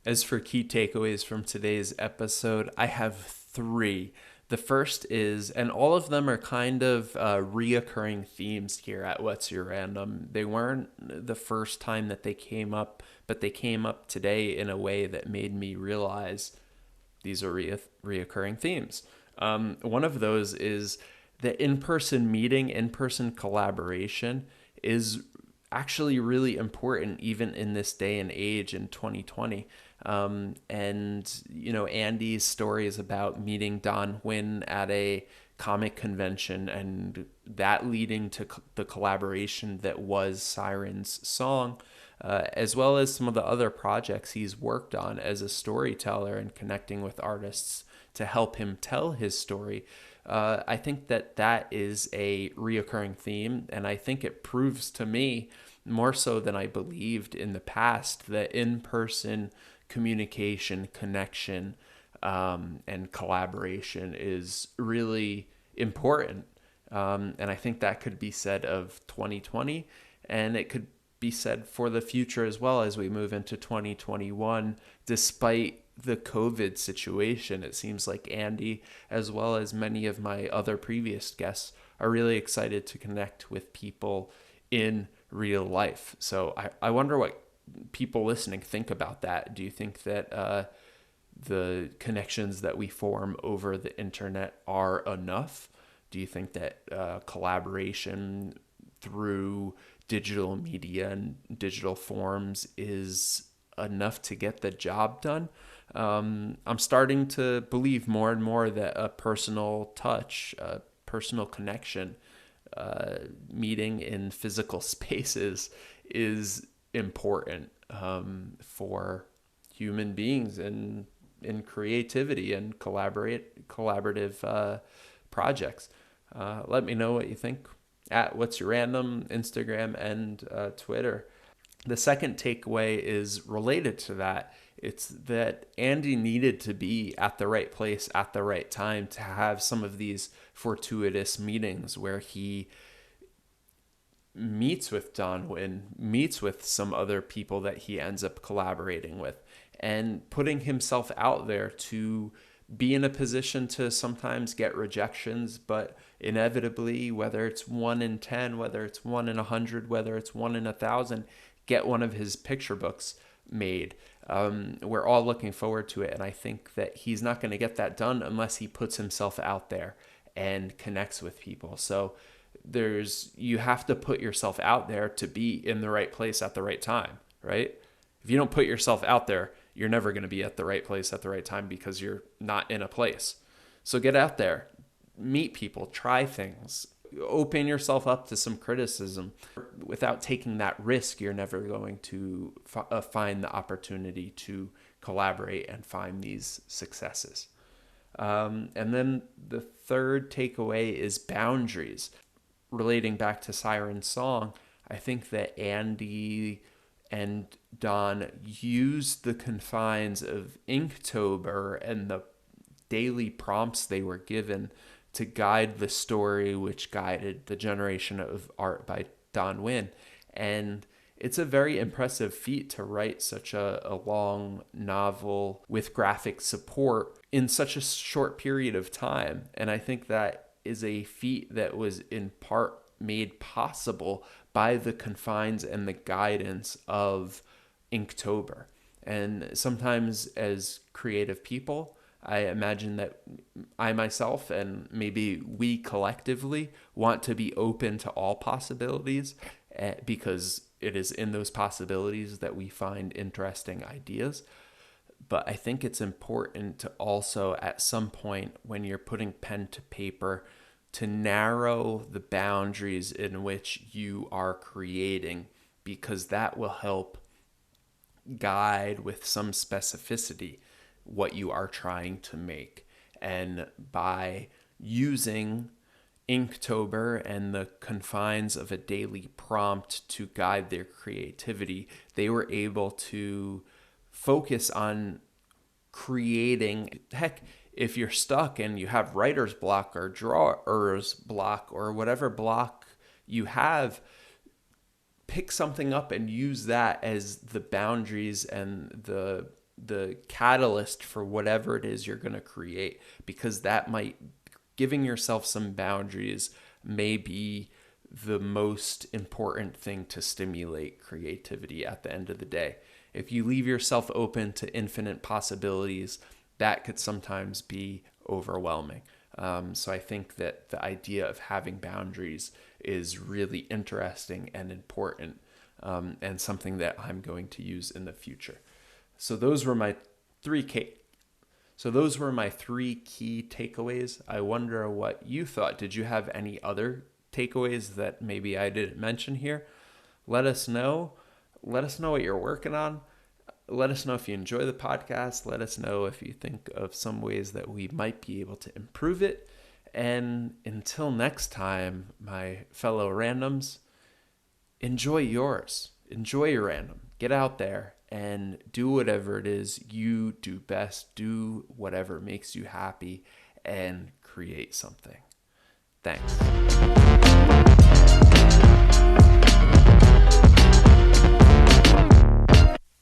A: As for key takeaways from today's episode, I have 3. The first is, and all of them are kind of reoccurring themes here at What's Your Random. They weren't the first time that they came up, but they came up today in a way that made me realize these are reoccurring themes. One of those is that in-person meeting, in-person collaboration is actually really important even in this day and age in 2020. Andy's story is about meeting Don Huynh at a comic convention and that leading to the collaboration that was Siren's song, as well as some of the other projects he's worked on as a storyteller and connecting with artists to help him tell his story. I think that is a reoccurring theme, and I think it proves to me, more so than I believed in the past, that in-person communication, connection, and collaboration is really important. And I think that could be said of 2020, and it could be said for the future as well as we move into 2021, despite the COVID situation. It seems like Andy, as well as many of my other previous guests, are really excited to connect with people in real life. So I wonder what people listening think about that. Do you think that the connections that we form over the internet are enough? Do you think that collaboration through digital media and digital forms is enough to get the job done? I'm starting to believe more and more that a personal touch, a personal connection, meeting in physical spaces is important for human beings and in creativity and collaborative projects. Let me know what you think at What's Your Random, Instagram, and Twitter. The second takeaway is related to that. It's that Andy needed to be at the right place at the right time to have some of these fortuitous meetings where he meets with Don Wynn, meets with some other people that he ends up collaborating with, and putting himself out there to be in a position to sometimes get rejections, but inevitably, whether it's 1 in 10, whether it's 1 in 100, whether it's 1 in 1,000, get one of his picture books made. We're all looking forward to it, and I think that he's not going to get that done unless he puts himself out there and connects with people. So you have to put yourself out there to be in the right place at the right time, right? If you don't put yourself out there, you're never going to be at the right place at the right time because you're not in a place. So get out there, meet people, try things, open yourself up to some criticism. Without taking that risk, you're never going to find the opportunity to collaborate and find these successes. And then the third takeaway is boundaries. Relating back to Siren's song, I think that Andy and Don used the confines of Inktober and the daily prompts they were given to guide the story, which guided the generation of art by Don Wynn. And it's a very impressive feat to write such a long novel with graphic support in such a short period of time. And I think that is a feat that was in part made possible by the confines and the guidance of Inktober. And sometimes as creative people, I imagine that I myself and maybe we collectively want to be open to all possibilities because it is in those possibilities that we find interesting ideas. But I think it's important to also, at some point, when you're putting pen to paper, to narrow the boundaries in which you are creating, because that will help guide with some specificity what you are trying to make. And by using Inktober and the confines of a daily prompt to guide their creativity, they were able to focus on creating. Heck, if you're stuck and you have writer's block or drawer's block or whatever block you have, pick something up and use that as the boundaries and the catalyst for whatever it is you're going to create, because that might, giving yourself some boundaries may be the most important thing to stimulate creativity at the end of the day. If you leave yourself open to infinite possibilities, that could sometimes be overwhelming. So I think that the idea of having boundaries is really interesting and important, and something that I'm going to use in the future. So those were my three key takeaways. I wonder what you thought. Did you have any other takeaways that maybe I didn't mention here? Let us know. Let us know what you're working on. Let us know if you enjoy the podcast. Let us know if you think of some ways that we might be able to improve it. And until next time, my fellow randoms, enjoy yours. Enjoy your random. Get out there and do whatever it is you do best. Do whatever makes you happy and create something. Thanks.